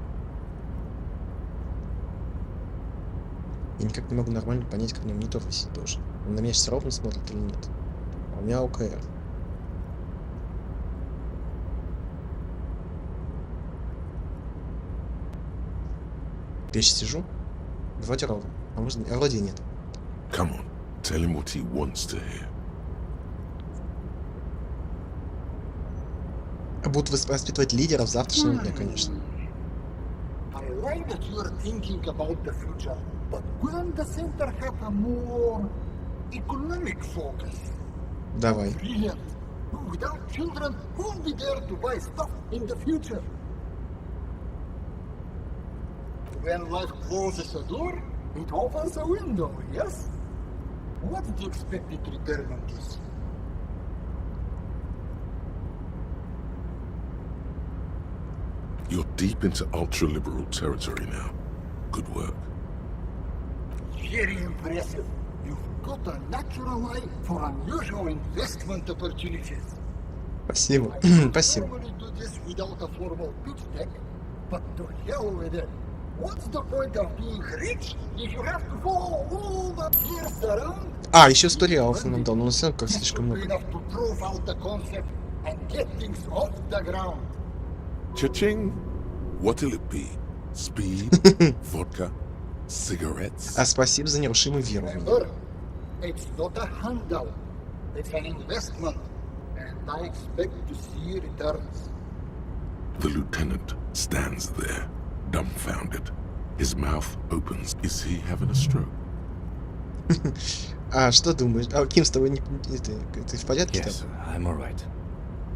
Я никак не могу нормально понять, как мне монитор висит тоже. Он на меня сейчас ровно смотрит или нет? А у меня ОКР. Я сейчас сижу. Вроде ровно. А может, а вроде и нет. Come on, tell him what he wants to hear. Будут воспитывать лидеров завтрашнего дня, конечно. I like that you are thinking about the future, but couldn't the center have a more economic focus? Давай. Brilliant. Without children, who will be there to buy stuff in the future? When life closes a door, it opens a window, yes? What's the expected return on this? You're deep into ultra-liberal territory now. Good work. Very impressive. You've got a natural eye for unusual investment opportunities. Спасибо. I Спасибо. normally do this without a formal pitch deck, but to hell with it. What's the point of being rich if you have to follow all the peers around? А, еще 100 реалов он нам дал, но все равно как слишком много. Enough to prove out the concept and get things off the ground. Cha-ching! What'll it be? Speed? Vodka? Cigarettes? А спасибо за нерушимый верование. Remember, it's not a handout. It's an investment, and I expect to see returns. The lieutenant stands there, dumbfounded. His mouth opens. Is he having a stroke? А что думаешь? А Ким, с тобой не... Ты в порядке Yes, там? I'm alright.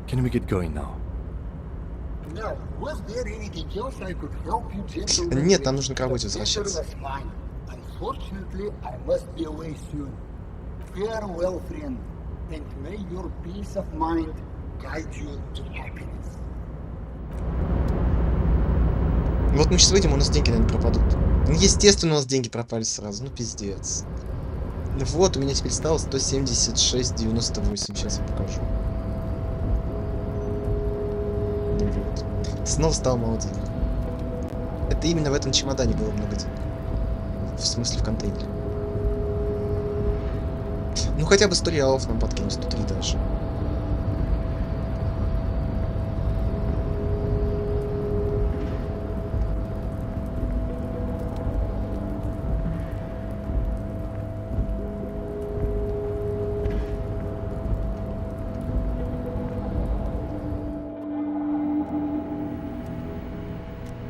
Can we get going now? Now, was there anything else I could help you gentlemen Нет, with? нам нужно к работе The возвращаться. pleasure was mine. Unfortunately, I must be away soon. Farewell, friend, and may your peace of mind guide you to happiness. Вот мы сейчас выйдем, у нас деньги, наверное, пропадут. Ну, естественно, у нас деньги пропали сразу. Ну, пиздец. Вот, у меня теперь стало 176,98. Сейчас я покажу. Вот. Снова стало мало денег. Это именно в этом чемодане было много денег. В смысле, в контейнере. Ну, хотя бы 100 реалов нам подкинуть, 103 даже.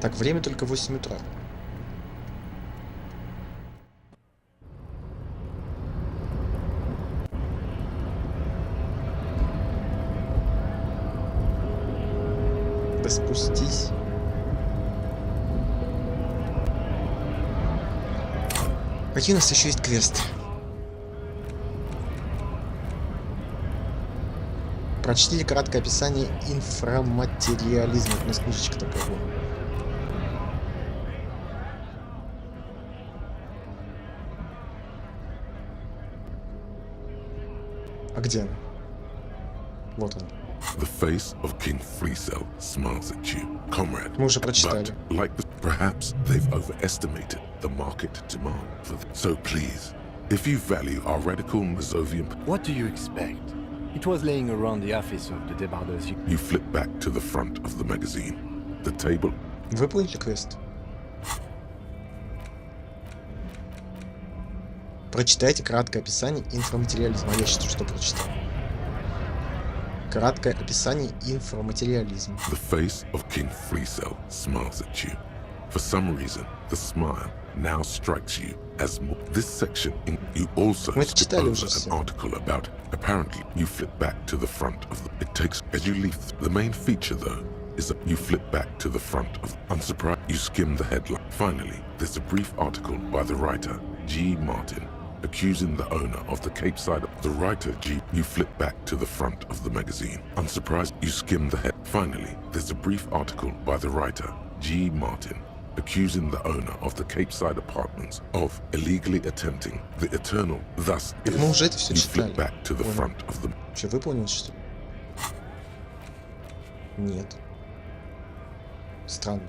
Так, время только 8 утра. как-то спустись. Какие у нас еще есть квесты? Прочтите краткое описание инфраматериализма. У нас книжечка такая была. А где она? Вот он. The face of King Freecell smiles at you, comrade. Мы уже прочитали. But, like perhaps they've overestimated the market demand for so please, if you value our radical Mazovian... What do you expect? It was laying around the office of the debarders. You flip back to the front of the magazine. The table... Выполнили квест? Прочитайте краткое описание инфраматериализма. Я считаю, что прочитал. Краткое описание инфраматериализма. The face of King Freecell smiles at you. For some reason, the smile now strikes you as more. This section, you also skip over an article about. Apparently, you flip back to the front of the. It takes as you leave. The main feature, though, is that you flip back to the front of. Unsurprised, you skim the headline. Finally, there's a brief article by the writer G. Martin, accusing the owner of the Cape Side. The writer G. You flip back to the front of the magazine. Unsurprised, you skim the head. Finally, there's a brief article by the writer G. Martin, accusing the owner of the Cape Side apartments of illegally attempting the eternal. Thus, Мы уже это все you читали. flip back to the front of the. Что, выполнил, что ли? Нет. Странно.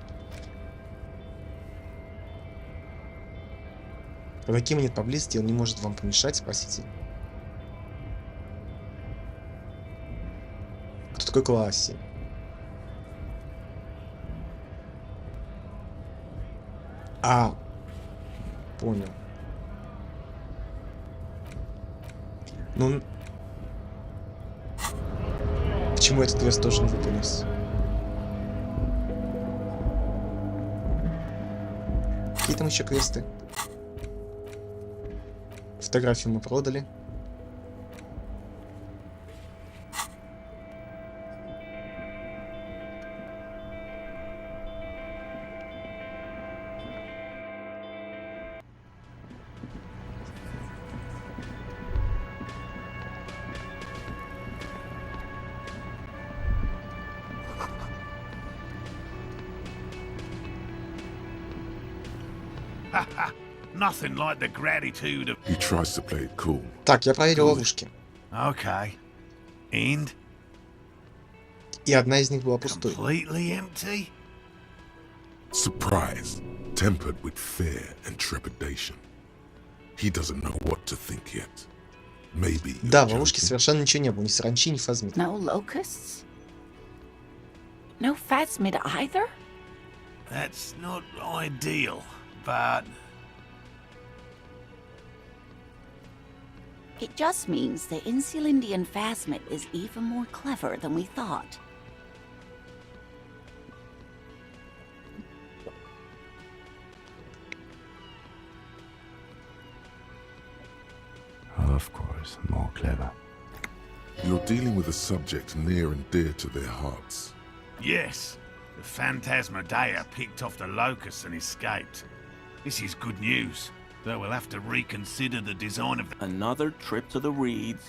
Когда Кима нет поблизости, он не может вам помешать, спросите. Кто такой Класси? А, понял. Ну, почему этот квест тоже не выполнился? Какие там еще квесты? Фотографию мы продали. Nothing like the gratitude of... He tries to play it cool. Так, я проверил ловушки. Okay. And? И одна из них была пустой. Completely empty? Surprise, tempered with fear and trepidation. He doesn't know what to think yet. Maybe. Да, в ловушке совершенно ничего не было, ни саранчи, ни фазмит. No locusts? No phasmid either? That's not ideal, but... It just means the Insulindian phasmid is even more clever than we thought. Of course, more clever. You're dealing with a subject near and dear to their hearts. Yes, the Phantasmadeia picked off the locusts and escaped. This is good news, though we'll have to reconsider the design of... Another trip to the reeds.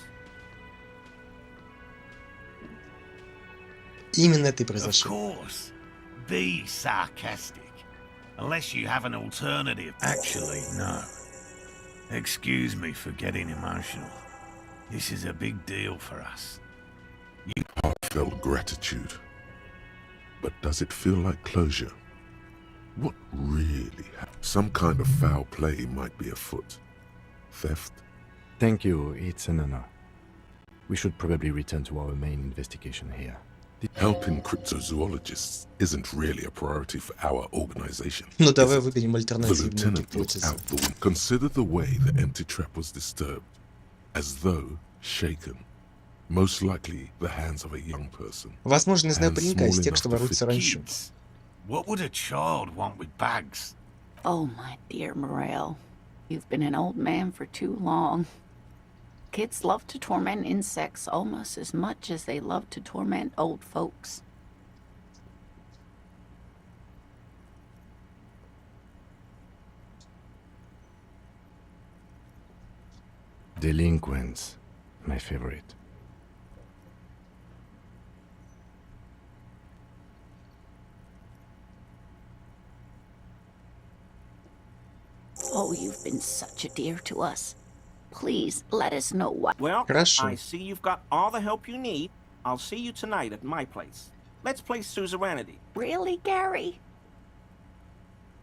Именно это и Of произошло. course. Be sarcastic. Unless you have an alternative. Actually, no. Excuse me for getting emotional. This is a big deal for us. Heartfelt gratitude. But does it feel like closure? What really happened? Some kind of foul play might be afoot. Theft? Thank you, it's an honor. We should probably return to our main investigation here. Helping cryptozoologists isn't really a priority for our organization. Ну давай выберем The альтернативную lieutenant looks гипотезу. out the window. Consider the way the empty trap was disturbed, as though shaken. Most likely the hands of a young person. Возможно, я знаю And паренька из small тех, enough что to воруют fit саранчу. Kids. What would a child want with bags? Oh, my dear Morel. You've been an old man for too long. Kids love to torment insects almost as much as they love to torment old folks. Delinquents, my favorite. Oh, you've been such a dear to us. Please let us know what. Well, Хорошо. I see you've got all the help you need. I'll see you tonight at my place. Let's play Suzerainty. Really, Gary?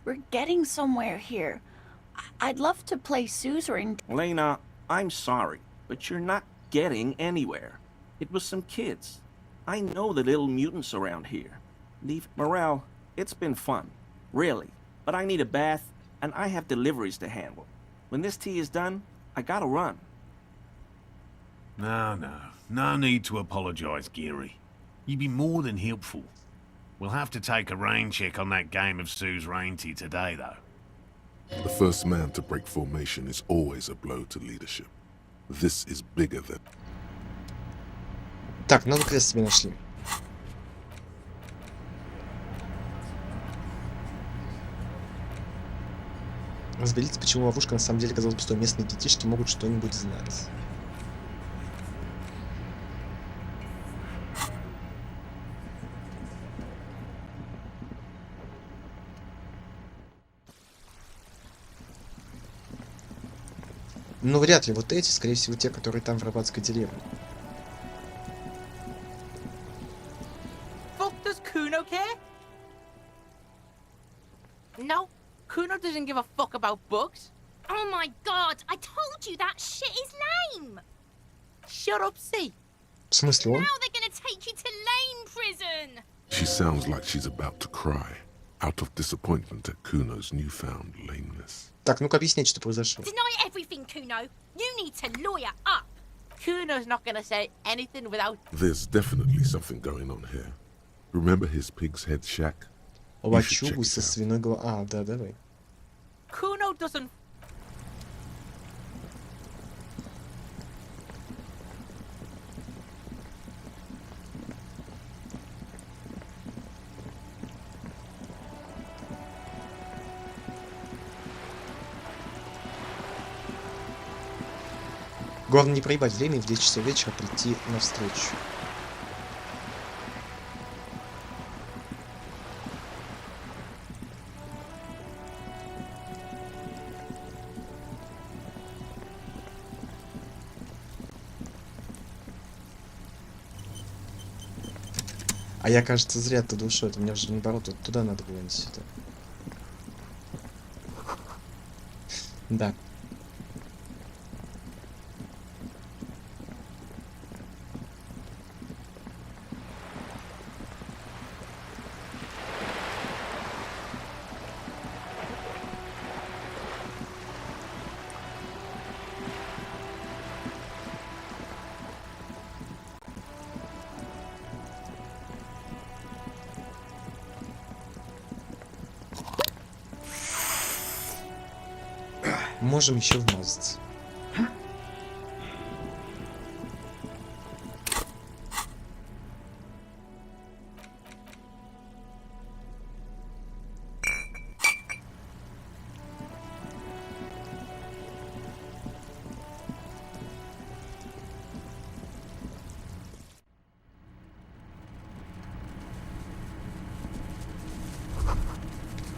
We're getting somewhere here. I'd love to play Suzerain. Lena, I'm sorry, but you're not getting anywhere. It was some kids. I know the little mutants around here. Morel, it's been fun. Really. But I need a bath, and I have deliveries to handle. When this tea is done, I gotta run. No need to apologize, Geary. You'd be more than helpful. We'll have to take a rain check on that game of Suzerainty today, though. The first man to break formation is always a blow to leadership. This is bigger than... Так, новый квест себе нашли. Разберитесь, почему ловушка на самом деле казалась пустой. Местные детишки могут что-нибудь знать. Ну, вряд ли вот эти, скорее всего, те, которые там в рыбацкой деревне. Fuck, does Kuno care? No, Kuno doesn't give a fuck about books. Oh my god, I told you that shit is lame! Shut up, see. В смысле он? Now they're gonna take you to lame prison! She sounds like she's about to cry, out of disappointment at Kuno's newfound lameness. Так, ну-ка объяснить, что произошло. Deny everything, Kuno. You need to lawyer up. Kuno's not gonna say anything without... There's definitely something going on here. Remember his pig's head shack? You should check Лачугу it со out. свиной головой. А, да, давай. Kuno doesn't... Главное не проебать время и в 10 часов вечера прийти на встречу. А я, кажется, зря туда ушел. Это мне уже наоборот, вот туда надо было, не сюда. Да. Можем еще вмазаться.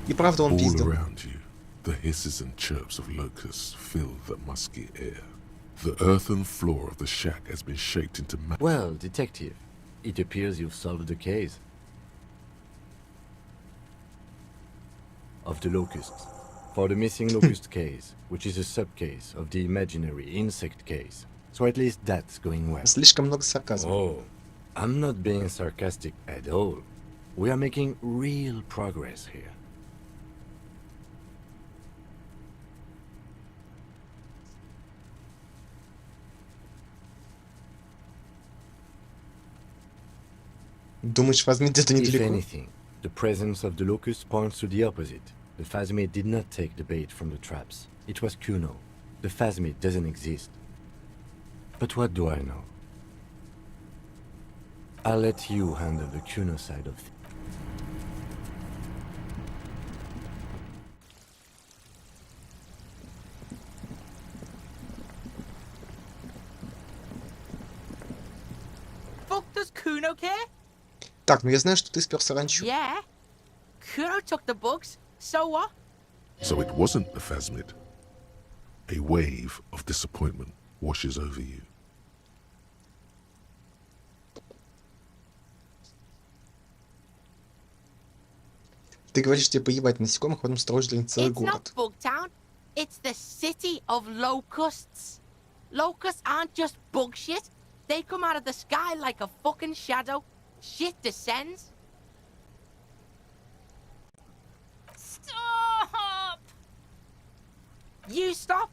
И правда он All пиздил. around you, the hisses and chirps of locusts fill the musky air. The earthen floor of the shack has been shaped into Well, detective, it appears you've solved the case. Of the locusts. For the missing locust case, which is a sub-case of the imaginary insect case. So at least that's going well. Слишком много сарказма. Oh, I'm not being sarcastic at all. We are making real progress here. Думаешь, возьмет где-то If недалеко? anything, the presence of the locust points to the opposite. The phasmid did not take the bait from the traps. It was Kuno. The phasmid doesn't exist. But what do I know? I'll let you handle the Kuno side of things. Kuno care? Так, ну я знаю, что ты спер саранчу. Yeah. Kuno took the bugs. So what? So it wasn't the phasmid. A wave of disappointment washes over you. Ты говоришь, тебе поебать насекомых, потом строишь для них целый It's not город. Bugtown. It's the city of locusts. Locusts aren't just bug shit. They come out of the sky like a fucking shadow. Shit descends. Stop! You stop.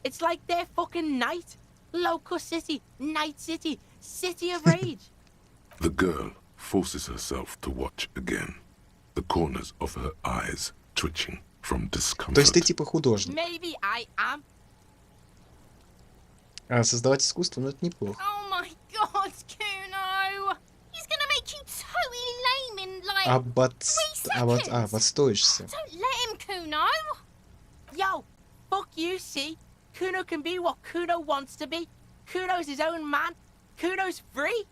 It's like their fucking night. Locust City, Night City, City of Rage. The girl forces herself to watch again, the corners of her eyes twitching from discomfort. То есть ты типа художник. Maybe I am. А создавать искусство, ну это неплохо. Oh my god, Kuno! He's gonna make you totally lame in like 3 seconds. Подстоишься. Don't let him, Kuno! Yo, fuck you, see? Kuno can be what Kuno wants to be. Kuno's his own man. Kuno's free.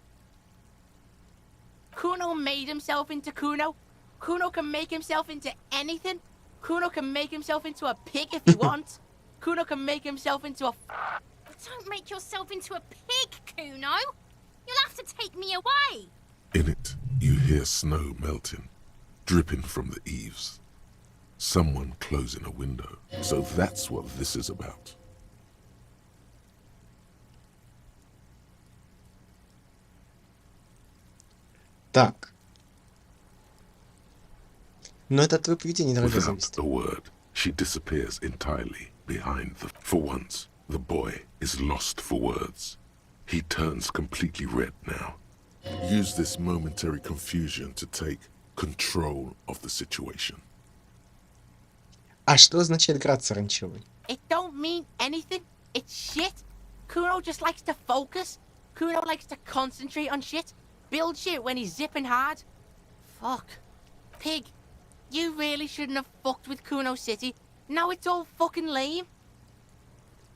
Kuno made himself into Kuno. Kuno can make himself into anything. Kuno can make himself into a pig if he wants. Kuno can make himself into a... Don't make yourself into a pig, Kuno! You'll have to take me away! In it, you hear snow melting, dripping from the eaves. Someone closing a window. So that's what this is about. Так. Но это от твоего поведения, дорогой, Without зависит. a word, she disappears entirely behind the... For once, the boy is lost for words. He turns completely red now. Use this momentary confusion to take control of the situation. А что означает град саранчевый? It don't mean anything. It's shit. Kuno just likes to focus. Kuno likes to concentrate on shit. Build shit when he's zipping hard. Fuck. Pig. You really shouldn't have fucked with Kuno City. Now it's all fucking lame.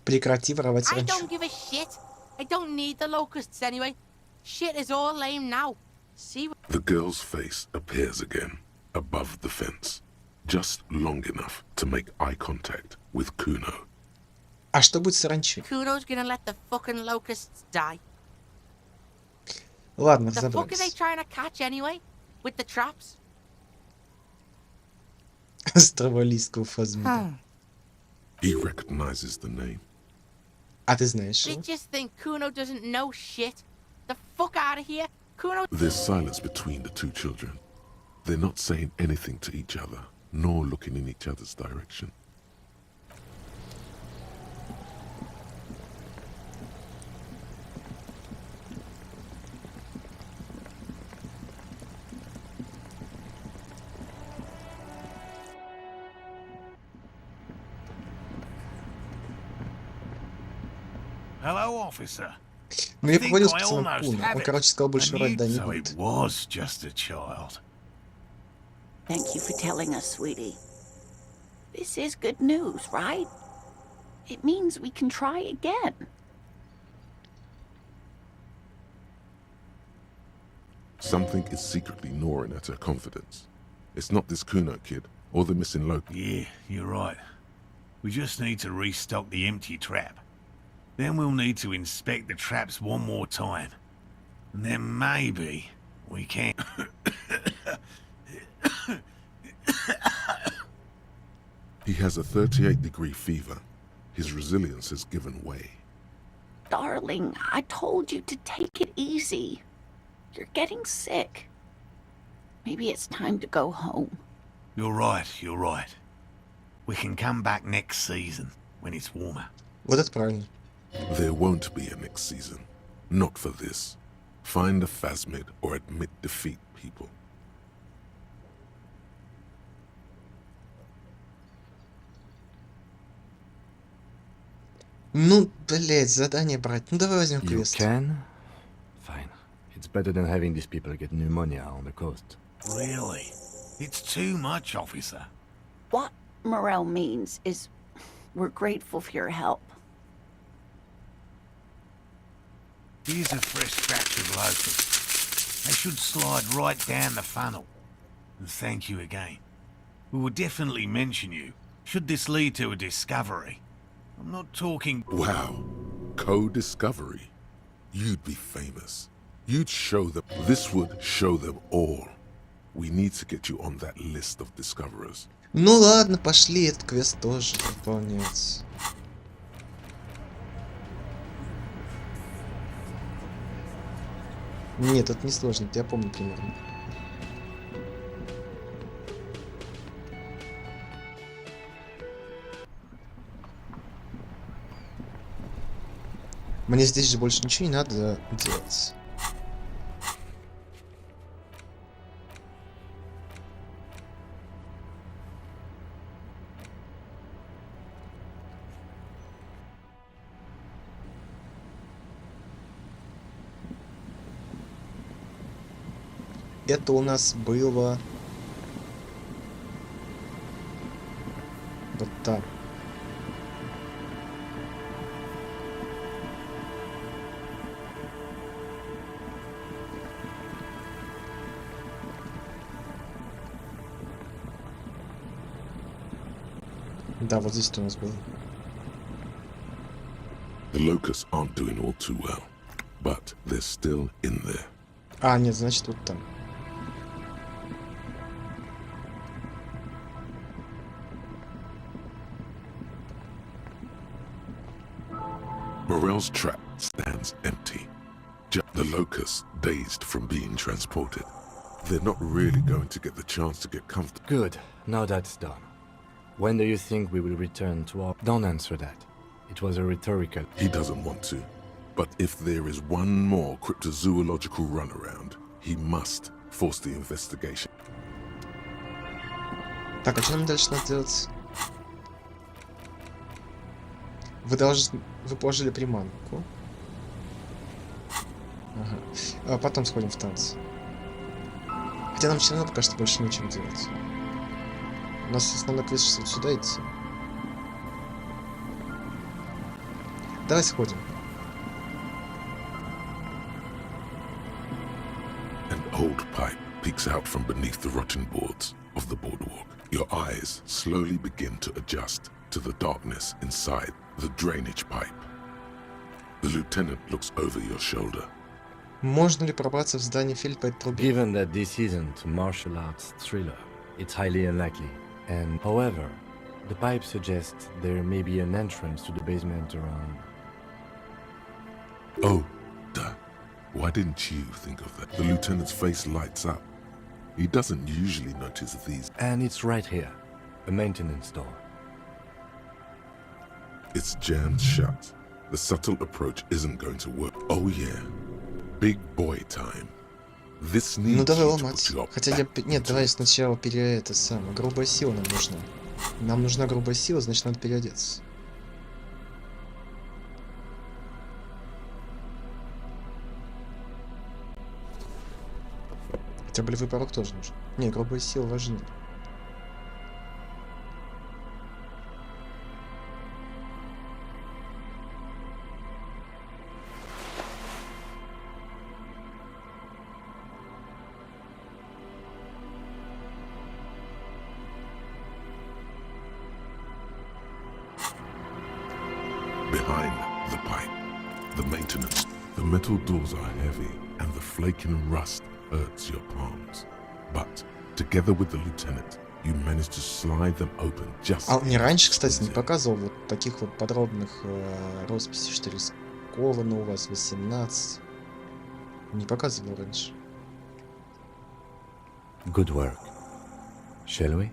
Прекрати воровать I саранчу. don't give a shit. I don't need the locusts anyway. Shit is all lame now. See? The girl's face appears again, above the fence, just long enough to make eye contact with Kuno. А что будет с саранчой? Kuno's gonna let the fucking locusts die. Ладно, The fuck are they разобрались. trying to catch anyway? With the traps? Астровалийского фазмида. He recognizes the name. А ты знаешь They его? just think Kuno doesn't know shit. The fuck out of here. Kuno... There's silence between the two children. They're not saying anything to each other, nor looking in each other's direction. Hello, officer. Ну я Think поговорил с I пацаном almost Куна. have Он, it. короче, сказал, больше I врать knew да не so будет. it was just a child. Thank you for telling us, sweetie. This is good news, right? It means we can try again. Something is secretly gnawing at her confidence. It's not this Kuno kid, or the missing Loki. Yeah, you're right. We just need to restock the empty trap. Then we'll need to inspect the traps one more time. And then maybe we can... He has a 38-degree fever. His resilience has given way. Darling, I told you to take it easy. You're getting sick. Maybe it's time to go home. You're right, you're right. We can come back next season, when it's warmer. Вот это правильно. There won't be a next season. Not for this. Find a phasmid or admit defeat, people. Ну, блять, задание брать. Ну давай возьмем You квест. can? Fine. It's better than having these people get pneumonia on the coast. Really? It's too much, officer. What Morel means is we're grateful for your help. Here's a fresh batch of locusts. They should slide right down the funnel. And thank you again. We will definitely mention you, should this lead to a discovery. I'm not talking... Wow. Co-discovery. You'd be famous. You'd show them. This would show them all. We need to get you on that list of discoverers. Ну ладно, пошли, этот квест тоже выполняется. Нет, это не сложно, я помню примерно. Мне здесь же больше ничего не надо делать. Это у нас было вот так. Да, вот здесь у нас было. The locusts aren't doing all too well, but they're still in there. А, нет, значит вот там. Morel's trap stands empty. The locusts dazed from being transported. They're not really going to get the chance to get comfortable. Good. Now that's done. When do you think we will return to our... Don't answer that. It was a rhetorical... He doesn't want to. But if there is one more cryptozoological runaround, he must force the investigation. Так, а что нам дальше надо делать? Вы положили приманку. Ага. А потом сходим в танцы. Хотя нам все равно пока что больше нечем делать. У нас основной квест сейчас вот сюда идти. Давай сходим. An old pipe peeks out from beneath the rotten boards of the boardwalk. Your eyes slowly begin to adjust to the darkness inside the drainage pipe. The lieutenant looks over your shoulder. Можно ли пробраться в здание фельд по этой трубе? Given that this isn't a martial arts thriller, it's highly unlikely. And however, the pipe suggests there may be an entrance to the basement around... Oh, duh. Why didn't you think of that? The lieutenant's face lights up. He doesn't usually notice these. And it's right here. A maintenance door. It's jammed shut. The subtle approach isn't going to work. Oh yeah. Big boy time. This needs Ну давай you to ломать. put your Хотя я... back Нет, into давай it. сначала это самое. Грубая сила нам нужна. Нам нужна грубая сила, значит надо переодеться. Хотя болевой порог тоже нужен. Не, грубая сила важнее. Behind the pipe, the maintenance. The metal doors are heavy and the flaking rust hurts your palms. But together with the lieutenant, you manage to slide them open just... А мне раньше, кстати, не показывал вот таких вот подробных росписей, что рискованно у вас 18. Не показывал раньше. Good work. Shall we?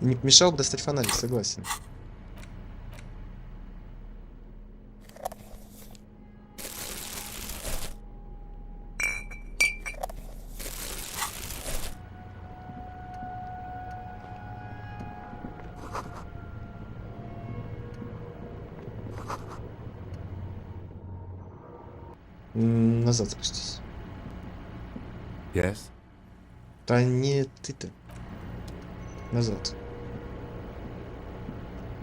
Не помешал бы достать фонарик, согласен. Назад спустись. Yes? Да не ты-то. Назад.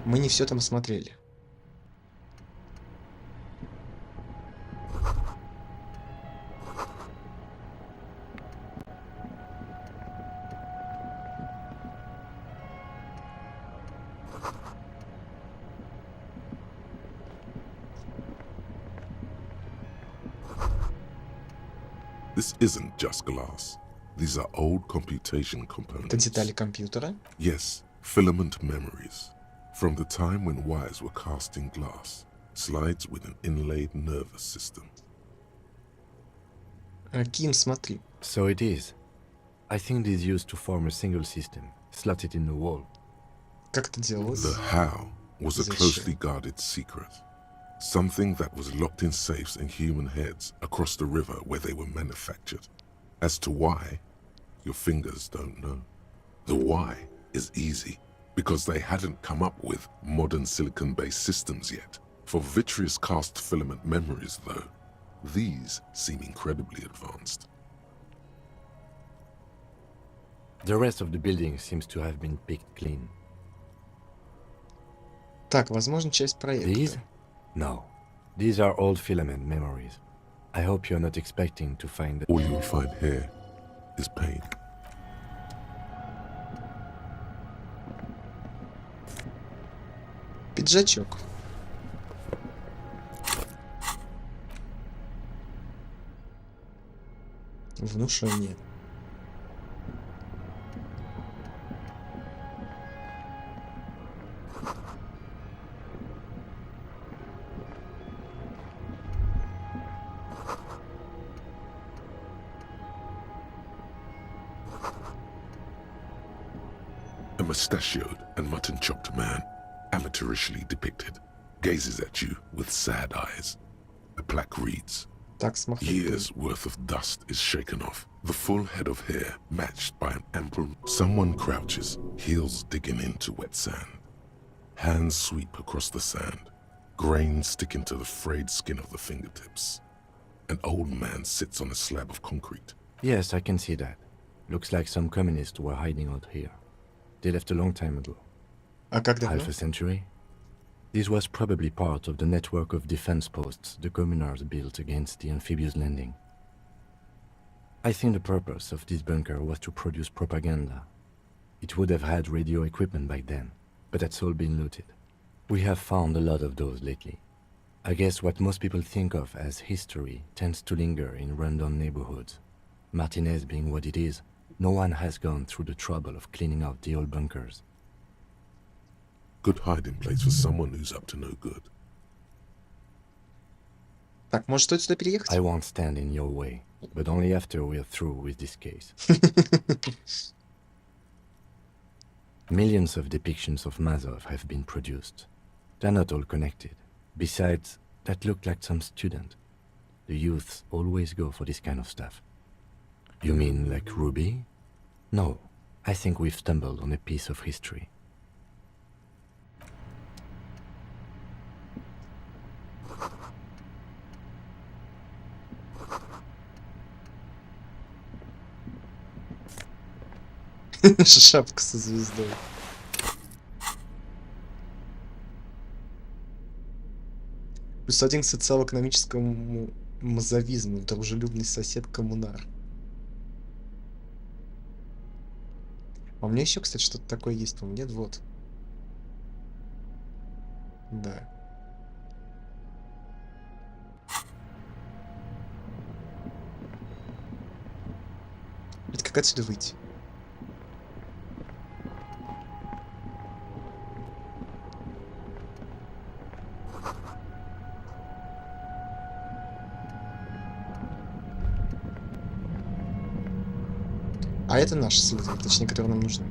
Мы не все там осмотрели. This isn't just glass. These are old computation Это components. детали компьютера. Yes, filament memories. From the time when wires were cast in glass, slides with an inlaid nervous system. Ким, смотри. So it is. I think it is used to form a single system, slotted in the wall. Как это делалось? The how was a Зачем? closely guarded secret. Something that was locked in safes in human heads across the river where they were manufactured. As to why, your fingers don't know. The why is easy, because they hadn't come up with modern silicon-based systems yet. For vitreous cast filament memories, though, these seem incredibly advanced. The rest of the building seems to have been picked clean. Так, возможно, часть проекта. These? No. These are old filament memories. I hope you're not expecting to find... All you'll find here is pain. Пиджачок. Внушение. A mustachioed and mutton-chopped man, amateurishly depicted, gazes at you with sad eyes. The plaque reads, Так, смотри. years worth of dust is shaken off, the full head of hair matched by an ample... Someone crouches, heels digging into wet sand. Hands sweep across the sand, grains sticking to the frayed skin of the fingertips. An old man sits on a slab of concrete. Yes, I can see that. Looks like some communists were hiding out here. They left a long time ago. А как давно? Half a century? This was probably part of the network of defense posts the communards built against the amphibious landing. I think the purpose of this bunker was to produce propaganda. It would have had radio equipment back then, but that's all been looted. We have found a lot of those lately. I guess what most people think of as history tends to linger in rundown neighborhoods. Martinez being what it is, no one has gone through the trouble of cleaning out the old bunkers. Good hiding place for someone who's up to no good. Так, может, стоит сюда переехать? I won't stand in your way, but only after we're through with this case. Millions of depictions of Mazov have been produced. They're not all connected. Besides, that looked like some student. The youths always go for this kind of stuff. You mean like Ruby? No, I think we've stumbled on a piece of history. Шапка со звездой. +1 к социал-экономическому мазовизму. Дружелюбный сосед коммунар. А у меня еще, кстати, что-то такое есть, по-моему, нет? Вот. Да. Это как отсюда выйти? А это наши следы, точнее, которые нам нужны.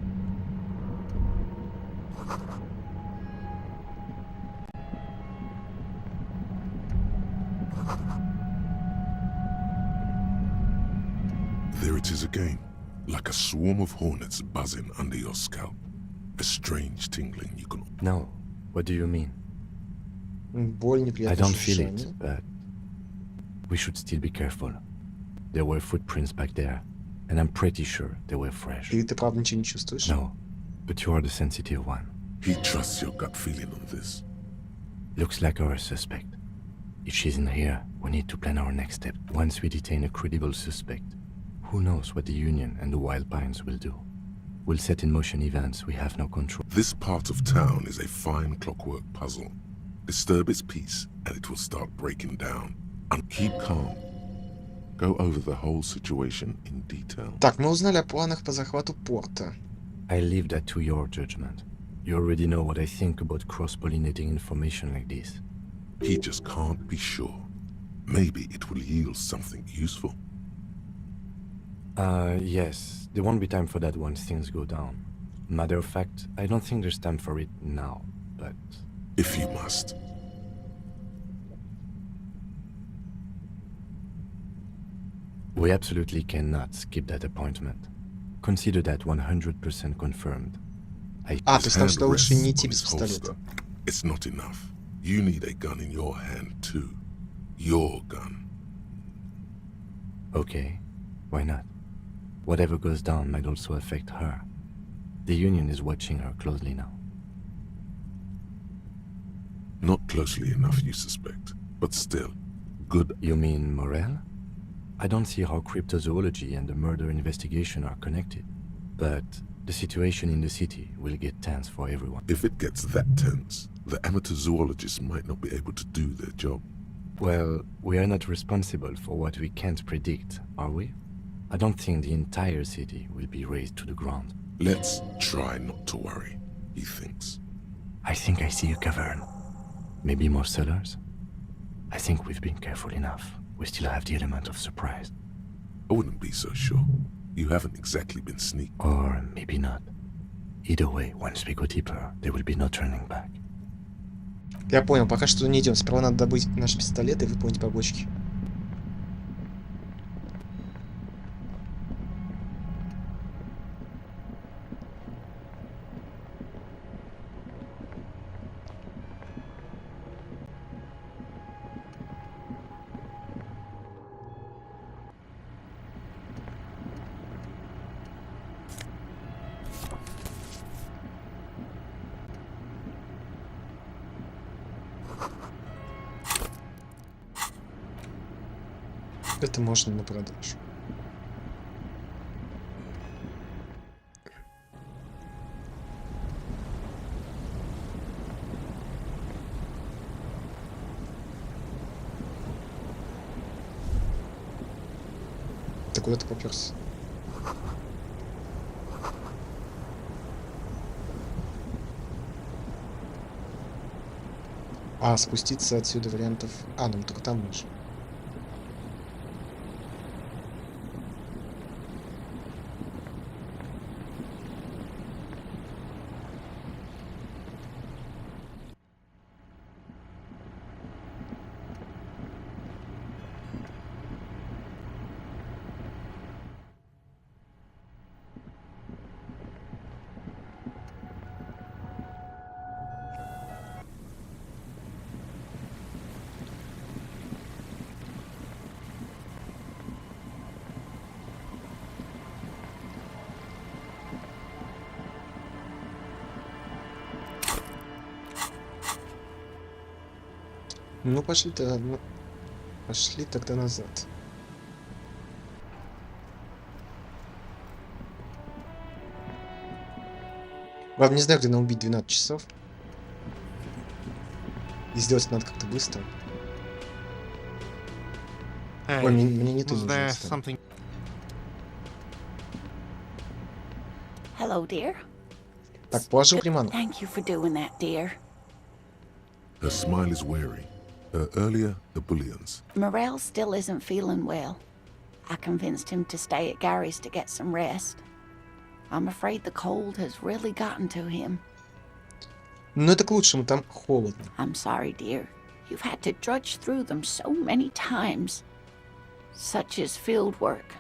There it is again, like a swarm of hornets buzzing under your scalp. A strange tingling you can... No, what do you mean? Боль, I неприятное don't feel it, ощущение. but we should still be careful. There were footprints back there. and I'm pretty sure they were fresh. Ты правда ничего не чувствуешь? No, but you are the sensitive one. He trusts your gut feeling on this. Looks like our suspect. If she's in here, we need to plan our next step. Once we detain a credible suspect, who knows what the Union and the Wild Pines will do? We'll set in motion events we have no control. This part of town is a fine clockwork puzzle. Disturb its peace, and it will start breaking down. And keep calm. Go over the whole situation in detail. Так, мы узнали о планах по захвату порта. I leave that to your judgment. You already know what I think about cross-pollinating information like this. He just can't be sure. Maybe it will yield something useful. Yes. There won't be time for that once things go down. Matter of fact, I don't think there's time for it now, but... If you must. We absolutely cannot skip that appointment. Consider that 100% confirmed. То есть нам сюда лучше не идти без пистолета. It's not enough. You need a gun in your hand too. Your gun. Okay, why not? Whatever goes down might also affect her. The Union is watching her closely now. Not closely enough, you suspect, but still, good. You mean Morel? I don't see how cryptozoology and the murder investigation are connected, but the situation in the city will get tense for everyone. If it gets that tense, the amateur zoologists might not be able to do their job. Well, we are not responsible for what we can't predict, are we? I don't think the entire city will be razed to the ground. Let's try not to worry, he thinks. I think I see a cavern. Maybe more cellars? I think we've been careful enough. We still have the element of surprise. I wouldn't be so sure. You haven't exactly been sneaky. Or maybe not. Either way, once we go deeper, there will be no turning back. Я понял, пока что не идем. Сперва надо добыть наш пистолет и выполнить побочки. Это можно на продажу. Ты куда ты попёрся? Спуститься отсюда вариантов... ну только там можно. Ну пошли тогда назад. Ладно, не знаю, где нам убить 12 часов. И сделать надо как-то быстро. Ой, мне не ты нужен. Hello, dear. Так, положил приманку. Thank you for doing that, dear. Her smile is wary. Her earlier ebullience. Morel still isn't feeling well. I convinced him to stay at Gary's to get some rest. I'm afraid the cold has really gotten to him. Но это к лучшему, там холодно. I'm sorry, dear. You've had to drudge through them so many times. Such is field work.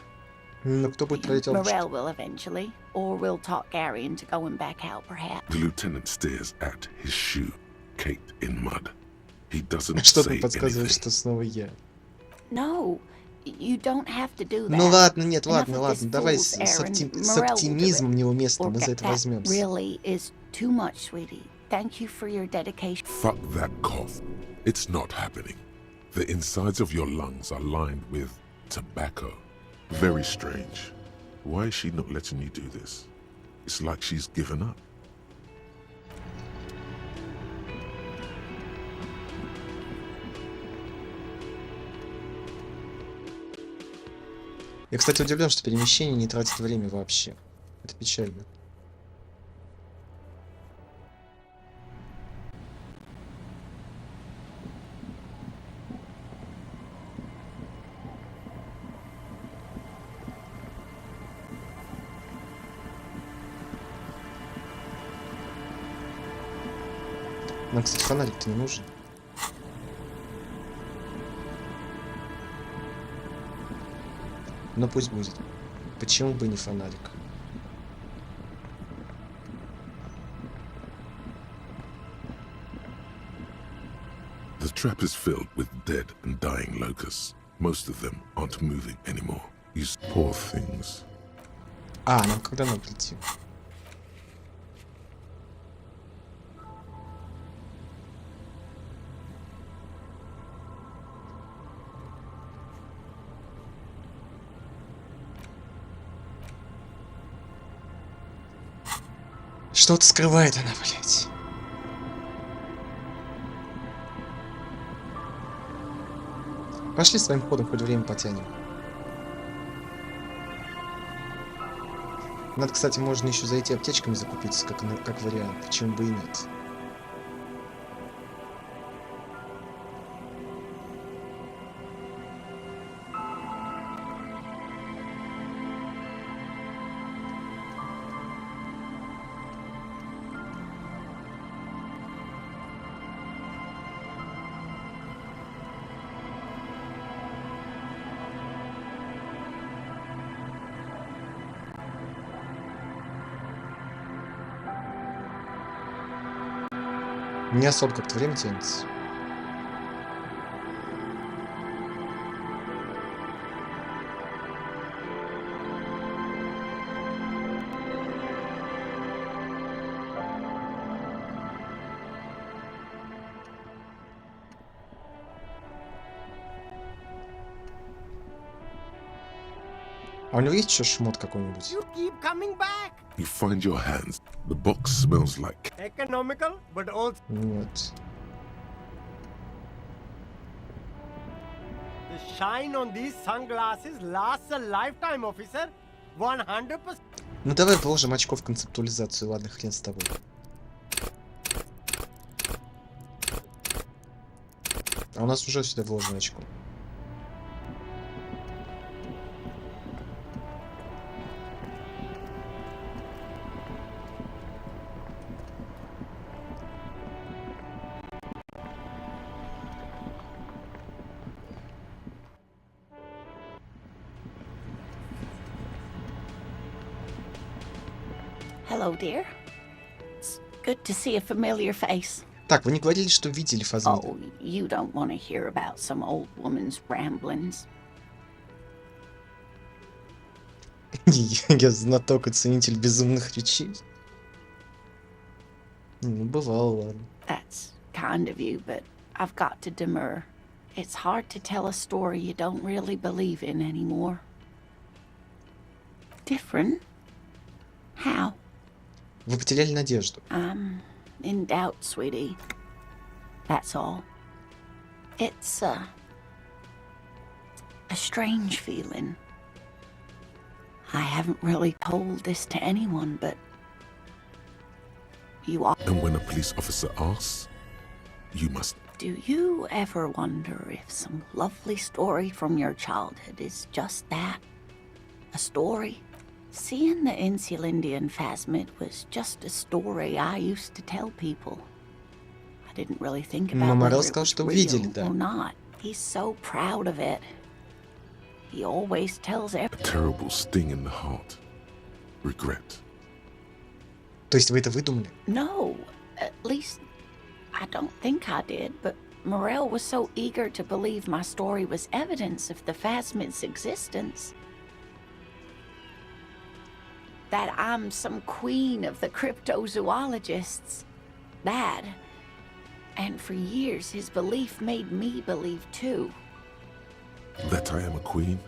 Но кто будет проверять Morel will eventually, or we'll talk Gary into going back out, perhaps. The lieutenant stares at his shoe, caked in mud. He doesn't Что-то say подсказывает, anything. что снова я. No, You don't have to do that. Ну ладно, нет, Enough ладно, of ладно, this давай fool's с errand. с Morel will do оптимизмом it. неуместным мы за это That возьмемся. really is too much, sweetie. Thank you for your dedication. Fuck that cough. It's not happening. The insides of your lungs are lined with tobacco. Very strange. Why is she not letting you do this? It's like she's given up. Я, кстати, удивлен, что перемещение не тратит время вообще. Это печально. Нам, кстати, фонарик-то не нужен. Но пусть будет. Почему бы не фонарик? The trap is filled with dead and dying locusts. Most of them aren't moving anymore. These poor things. А, нам когда надо прийти? Что-то скрывает она, блядь. Пошли своим ходом, хоть время потянем. Надо, кстати, можно еще зайти аптечками закупиться, как вариант. Почему бы и нет. Не особо как-то время тянется. А у него есть еще шмот какой-нибудь? You find your hands. The box smells like... Economical, but also... Нет. The shine on these sunglasses lasts a lifetime, officer. 100%. Ну давай вложим очко в концептуализацию, ладно, хрен с тобой. А у нас уже сюда вложено очко. Hello, dear. It's good to see a familiar face. Так, вы не говорили, что видели Фазмида? Oh, you don't want to hear about some old woman's ramblings. Я знаток и ценитель безумных речей. Ну, бывало, ладно. That's kind of you, but I've got to demur. It's hard to tell a story you don't really believe in anymore. Different? How? Вы потеряли надежду. I'm in doubt, sweetie. That's all. It's a strange feeling. I haven't really told this to anyone, but you are. And when a police officer asks, you must... Do you ever wonder if some lovely story from your childhood is just that? A story? Seeing the Insulindian Phasmid was just a story I used to tell people. I didn't really think about whether it was real or not. He's so proud of it. He always tells everyone. A terrible sting in the heart. Regret. То есть вы это выдумали? No, at least I don't think I did, but Morel was so eager to believe my story was evidence of the Phasmid's existence that I'm some queen of the cryptozoologists. That, and for years his belief made me believe too. That I am a queen,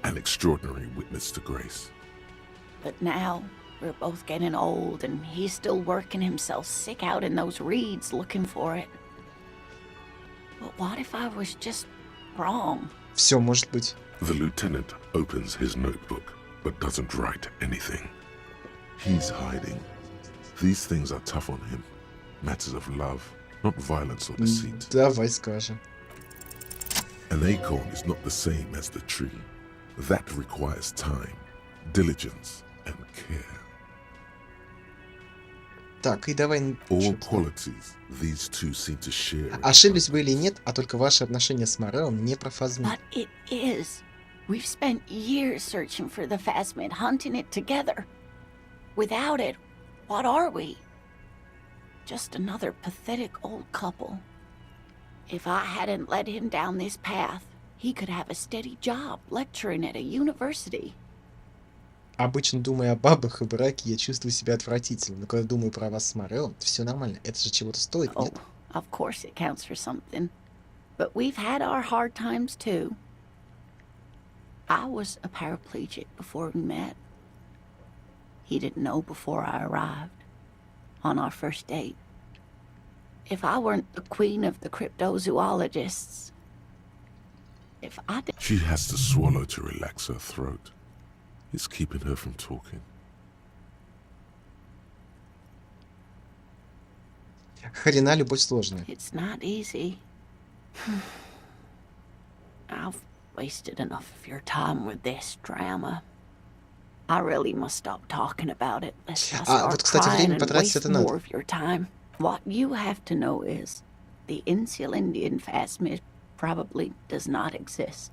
an extraordinary witness to grace. But now, we're both getting old and he's still working himself sick out in those reeds looking for it. But what if I was just wrong? Все может быть. The lieutenant opens his notebook, but doesn't write anything. He's hiding. These things are tough on him. Matters of love, not violence or deceit. Давай скажем. An acorn is not the same as the tree. That requires time, diligence, and care. Так, и давай... All qualities these two seem to share. Ошиблись вы или нет, а только ваши отношения с Морелом не про Фазмид. But it is. We've spent years searching for the Phasmid, hunting it together. Without it, what are we? Just another pathetic old couple. If I hadn't led him down this path, he could have a steady job lecturing at a university. Обычно, думая о бабах и браке, я чувствую себя отвратительно, но когда думаю про вас с Морелом, все нормально. Это же чего-то стоит, нет? Of course it counts for something. But we've had our hard times too. I was a paraplegic before we met. He didn't know before I arrived. On our first date. If I weren't the queen of the cryptozoologists, if I did... She has to swallow to relax her throat. It's keeping her from talking. Хрена любовь сложная. It's not easy. I've wasted enough of your time with this drama. I really must stop talking about it. Let's just start crying and waste more of your time. What you have to know is the Insulindian Phasmid probably does not exist.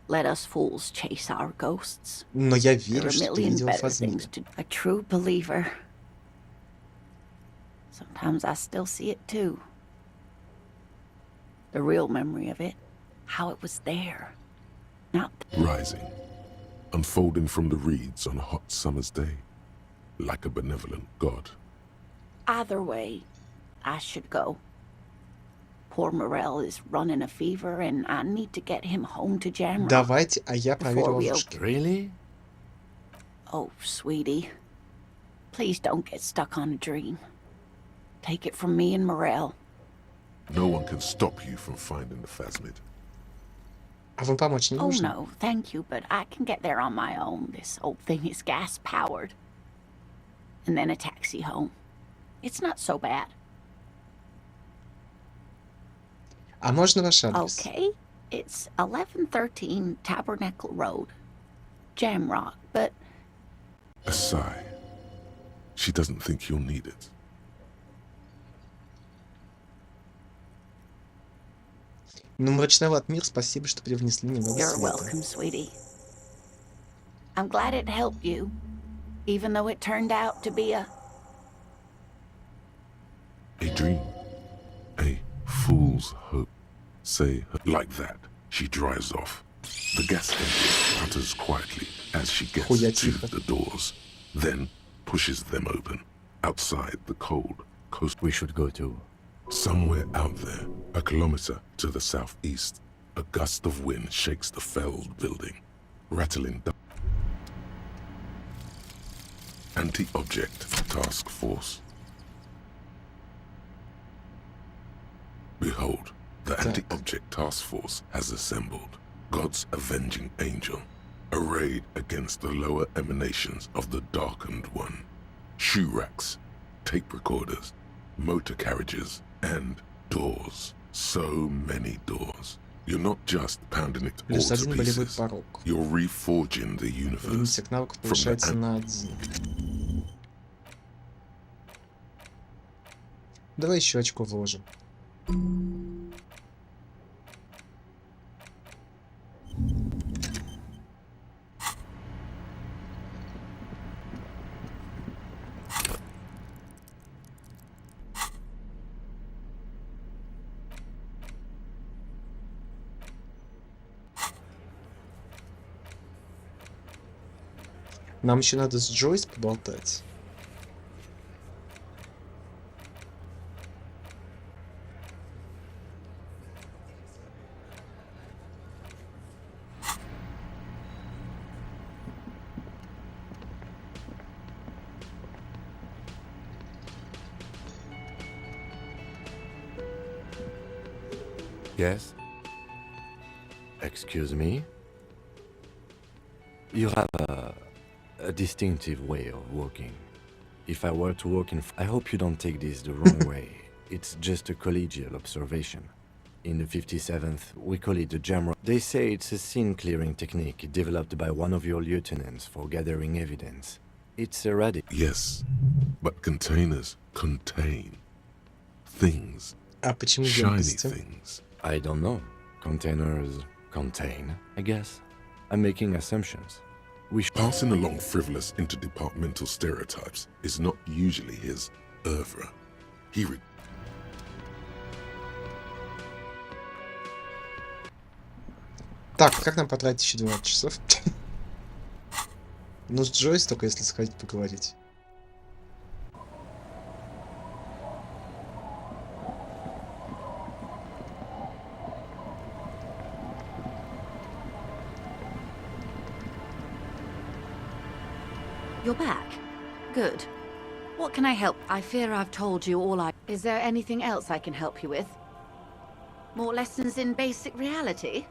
Let us fools chase our ghosts. Но я There верю, are a что ты million видела better Фазмида. things to a true believer. Sometimes I still see it too. The real memory of it, how it was there. Not Rising, unfolding from the reeds on a hot summer's day, like a benevolent god. either way, I should go. Poor Morel is running a fever, and I need to get him home to Jamrock. Давайте, а я проверю ловушки. Really? Oh, sweetie. Please don't get stuck on a dream. Take it from me and Morel. No one can stop you from finding the Phasmid. А вам помочь не Oh нужно? no, thank you, but I can get there on my own. This old thing is gas-powered. And then a taxi home. It's not so bad. А можно ваш адрес? Okay, it's 1113 Tabernacle Road, Jamrock, but... A sigh. She doesn't think you'll need it. Ну, мрачноват мир, спасибо, что привнесли немного You're света. welcome, sweetie. I'm glad it helped you, even though it turned out to be a dream. A fool's hope. Say, like that, she drives off. The gas engine putters quietly as she gets to the doors, then pushes them open. Outside the cold coast. We should go to... Somewhere out there, a kilometer to the southeast, a gust of wind shakes the felled building, rattling down. Anti-object task force. Behold, the anti-object task force has assembled. God's avenging angel, arrayed against the lower emanations of the darkened one. Shoe racks, tape recorders, motor carriages, and doors. So many doors. You're not just pounding it all Плюс to один болевой pieces. порог. You're reforging the universe. Лимитик навыков повышается на 1. Давай еще очко вложим. Нам еще надо с Джойс поболтать. Yes? Excuse me? You have a distinctive way of walking. If I were to walk in... I hope you don't take this the wrong way. It's just a collegial observation. In the 57th, we call it the jamrock. They say it's a scene-clearing technique developed by one of your lieutenants for gathering evidence. It's erratic. Yes, but containers contain things. А почему Shiny емкости? things. I don't know. Containers contain, I guess. I'm making assumptions. Passing along frivolous interdepartmental stereotypes is not usually his oeuvre. Так, как нам потратить еще 12 часов? Ну, с Джойс только если сходить поговорить. You're back. Good. What can I help? I fear I've told you all I... Is there anything else I can help you with? More lessons in basic reality?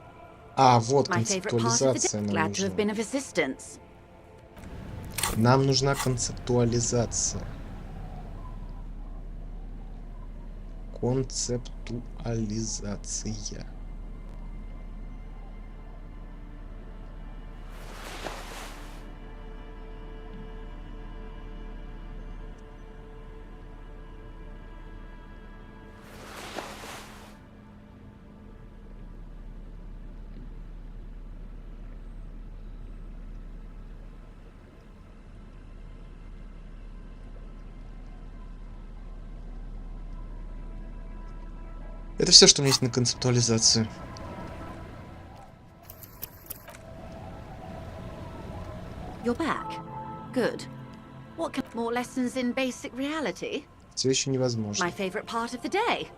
А, вот My favorite part of the концептуализация day. нам Glad to have нужна. been of assistance. Нам нужна концептуализация. Концептуализация. Это все, что у меня есть на концептуализацию. You're back. Good. What can... More lessons in basic reality? Все еще невозможно. My favorite part of the day.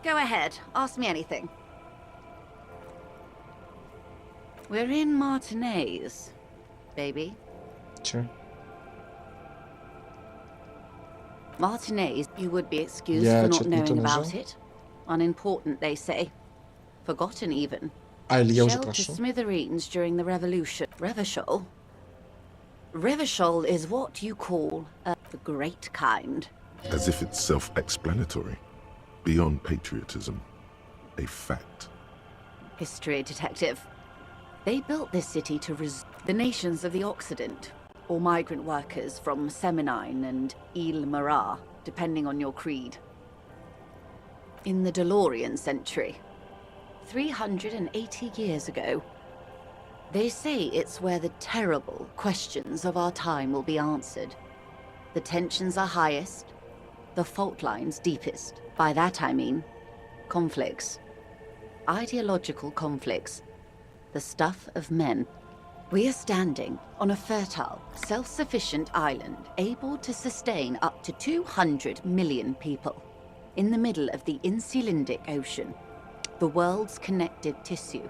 Go ahead. Ask me anything. We're in Martinez, baby. Че? Martinez, you would be excused Я for not что-то не то knowing about нажал. it. Unimportant, they say. Forgotten even. А, или я уже Shelled to прошел? smithereens during the revolution. Revachol? Revachol is what you call the great kind. As if it's self-explanatory. Beyond patriotism. A fact. History detective. They built this city to the nations of the Occident, or migrant workers from Seminine and Ile Marat, depending on your creed. In the DeLorean century, 380 years ago, they say it's where the terrible questions of our time will be answered. The tensions are highest, the fault lines deepest. By that I mean conflicts. Ideological conflicts. The stuff of men. We are standing on a fertile, self-sufficient island able to sustain up to 200 million people. In the middle of the Insulindic Ocean, the world's connective tissue.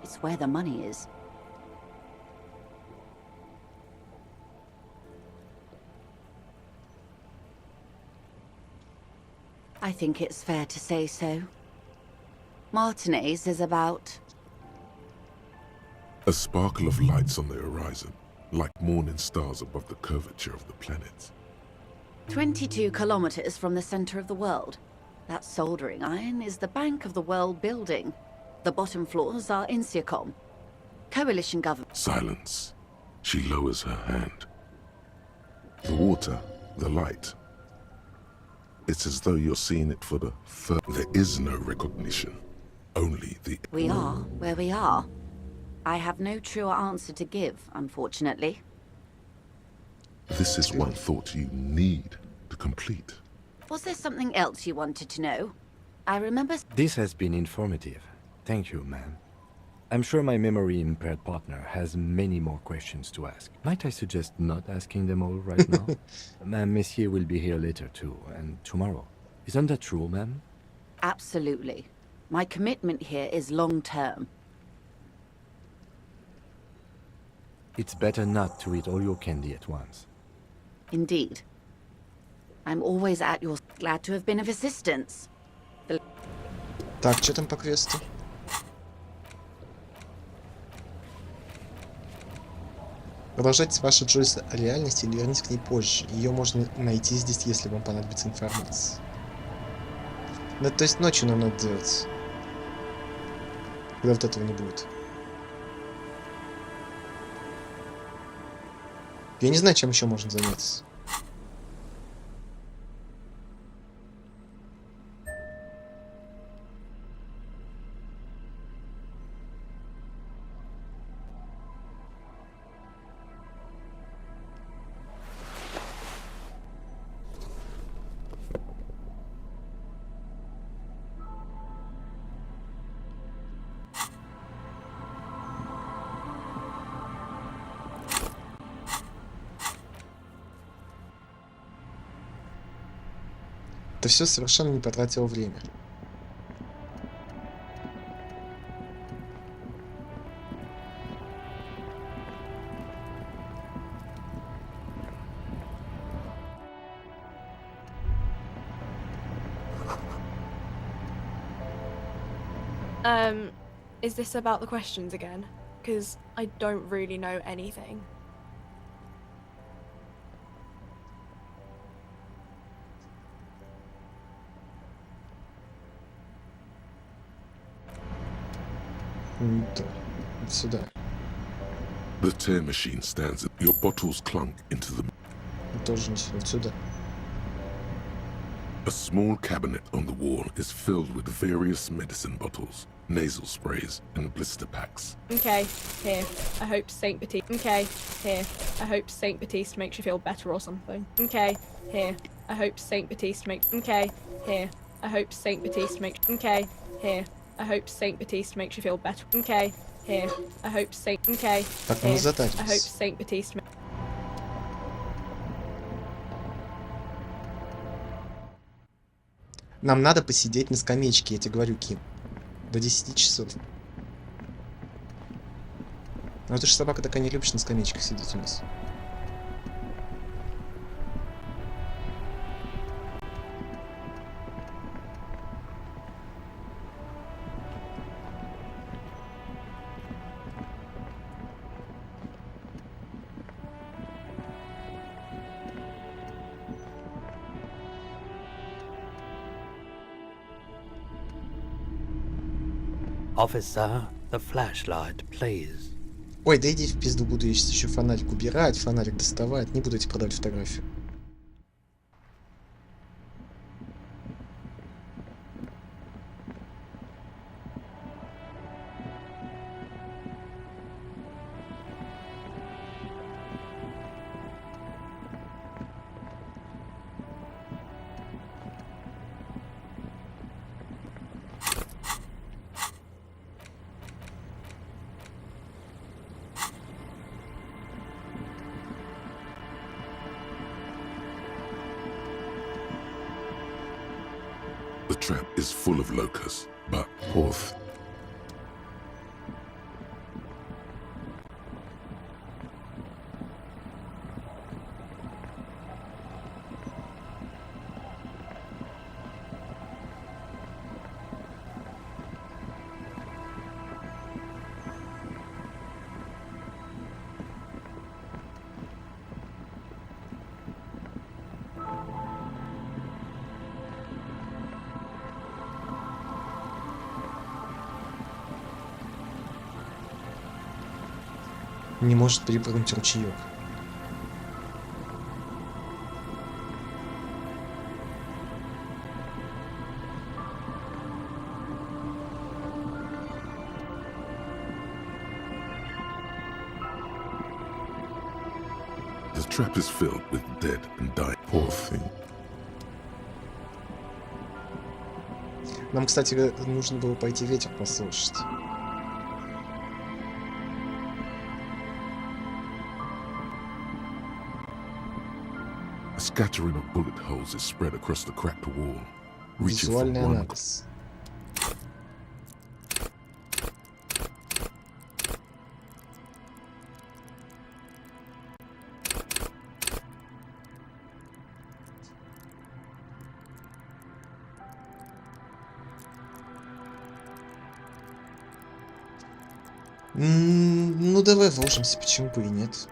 It's where the money is. I think it's fair to say so. Martinez is about... A sparkle of lights on the horizon, like morning stars above the curvature of the planets. 22 kilometers from the center of the world. That soldering iron is the bank of the world building. The bottom floors are Insiacom. Coalition government. Silence. She lowers her hand. The water, the light. It's as though you're seeing it for the first. There is no recognition. Only the... We are where we are. I have no truer answer to give, unfortunately. This is one thought you need to complete. Was there something else you wanted to know? I remember... This has been informative. Thank you, ma'am. I'm sure my memory-impaired partner has many more questions to ask. Might I suggest not asking them all right now? Ma'am, Messier will be here later too, and tomorrow. Isn't that true, ma'am? Absolutely. My commitment here is long-term. It's better not to eat all your candy at once. Indeed. I'm always at your... Glad to have been of assistance. Так, что там по квесту? Продолжайте вашу Джойс реальности или вернитесь к ней позже. Ее можно найти здесь, если вам понадобится информация. Ну, то есть ночью нам надо делать. Когда вот этого не будет. Я не знаю, чем еще можно заняться. Это все совершенно не потратило время. Is this about the questions again? Because I don't really know anything. Да, сюда. The tear machine stands at your bottles clunk into the... Тоже не сюда, сюда. A small cabinet on the wall is filled with various medicine bottles, nasal sprays, and blister packs. Okay, here. I hope Saint Baptiste. Okay, here. I hope Saint Baptiste makes you feel better or something. Okay, here. I hope Saint Baptiste makes. Okay, here. I hope Saint Baptiste makes. Okay, here. I hope Saint Baptiste makes you feel better. Okay, here. I hope Saint. Okay, here. I hope Saint Baptiste. Нам надо посидеть на скамеечке, я тебе говорю, Ким. До 10 часов. Ну ты же собака такая не любишь на скамеечках сидеть у нас. Officer, the flashlight, please. Ой, да иди в пизду, буду я сейчас еще фонарик убирать, фонарик доставать, не буду тебе продавать фотографию. The trap is full of locusts, but poor Не может перепрыгнуть ручеек. The trap is filled with dead and dying. Poor thing. Нам, кстати, нужно было пойти ветер послушать. scattering of bullet holes is spread across the cracked wall, reaching from Визуальный one. анализ. Ну давай вложимся, почему бы и нет.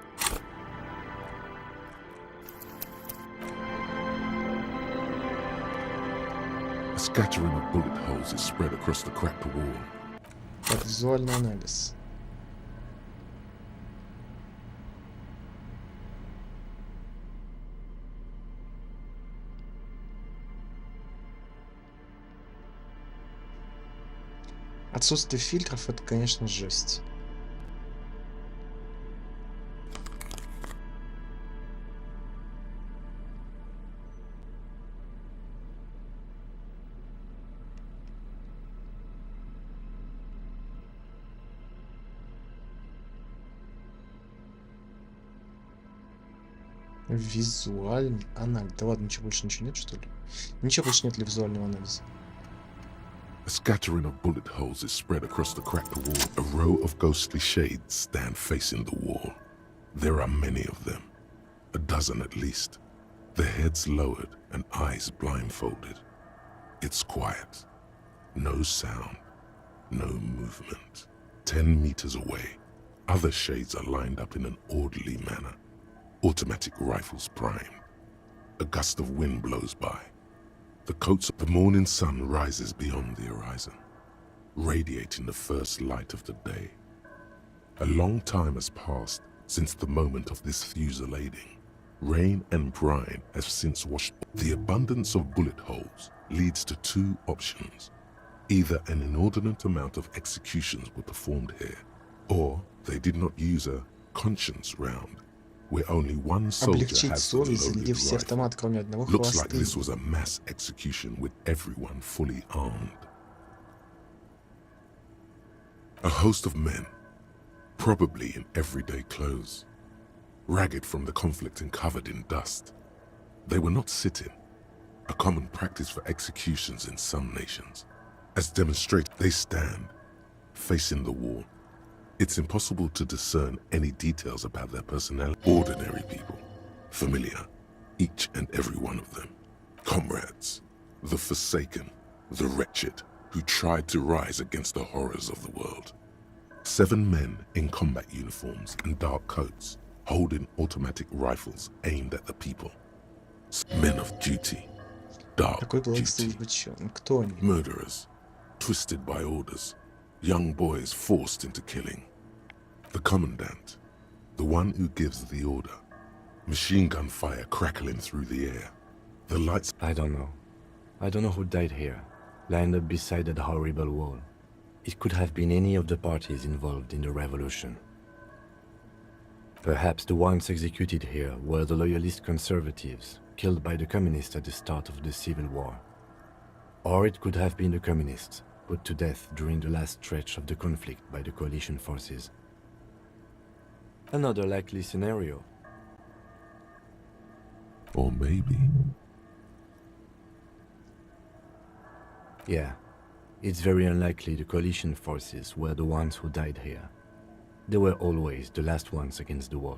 A scattering of bullet holes is spread across the cracked wall. Так, визуальный анализ. Отсутствие фильтров — это, конечно, жесть. Визуальный анализ. Да ладно, ничего больше нет, что ли? Ничего больше нет для визуального анализа. A scattering of bullet holes is spread across the cracked wall. A row of ghostly shades stand facing the wall. There are many of them, a dozen at least, their heads lowered and eyes blindfolded. It's quiet. No sound, no movement. 10 meters away, other shades are lined up in an orderly manner. Automatic rifles primed. A gust of wind blows by. The coats of the morning sun rises beyond the horizon, radiating the first light of the day. A long time has passed since the moment of this fusillading. Rain and brine have since washed. The abundance of bullet holes leads to two options. Either an inordinate amount of executions were performed here, or they did not use a conscience round, where only one soldier Облегчить has the совесть, loaded зарядив все rifle. автоматы, кроме одного Looks like хвосты. this was a mass execution with everyone fully armed. A host of men, probably in everyday clothes, ragged from the conflict and covered in dust. They were not sitting, a common practice for executions in some nations. As demonstrated, they stand, facing the wall. It's impossible to discern any details about their personality. Ordinary people, familiar, each and every one of them. Comrades, the forsaken, the wretched, who tried to rise against the horrors of the world. 7 men in combat uniforms and dark coats, holding automatic rifles aimed at the people. Men of duty, dark Какой был их duty. заключен? Кто они? Murderers, twisted by orders, young boys forced into killing. The commandant, the one who gives the order. Machine gun fire crackling through the air. The lights. I don't know. I don't know who died here, lined up beside that horrible wall. It could have been any of the parties involved in the revolution. Perhaps the ones executed here were the loyalist conservatives, killed by the communists at the start of the Civil War. Or it could have been the communists, put to death during the last stretch of the conflict by the coalition forces. Another likely scenario. Or maybe. Yeah, it's very unlikely the coalition forces were the ones who died here. They were always the last ones against the wall.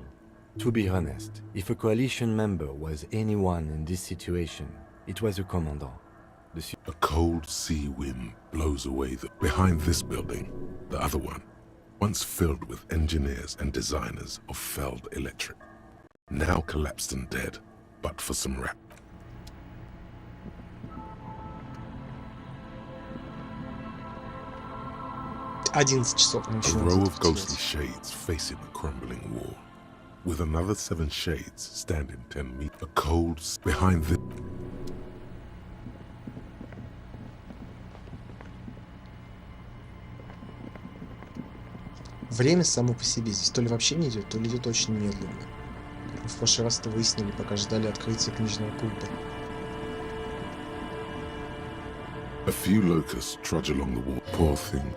To be honest, if a coalition member was anyone in this situation, it was a commandant. A cold sea wind blows away behind this building, the other one, once filled with engineers and designers of Feld Electric, now collapsed and dead, but for some rap. A row of ghostly shades facing a crumbling wall, with another 7 shades standing 10 meters. A cold behind the. Время само по себе здесь то ли вообще не идет, то ли идет очень медленно. Как мы в прошлый раз-то выяснили, пока ждали открытия книжного клуба. A few locusts trudge along the wall. Poor thing.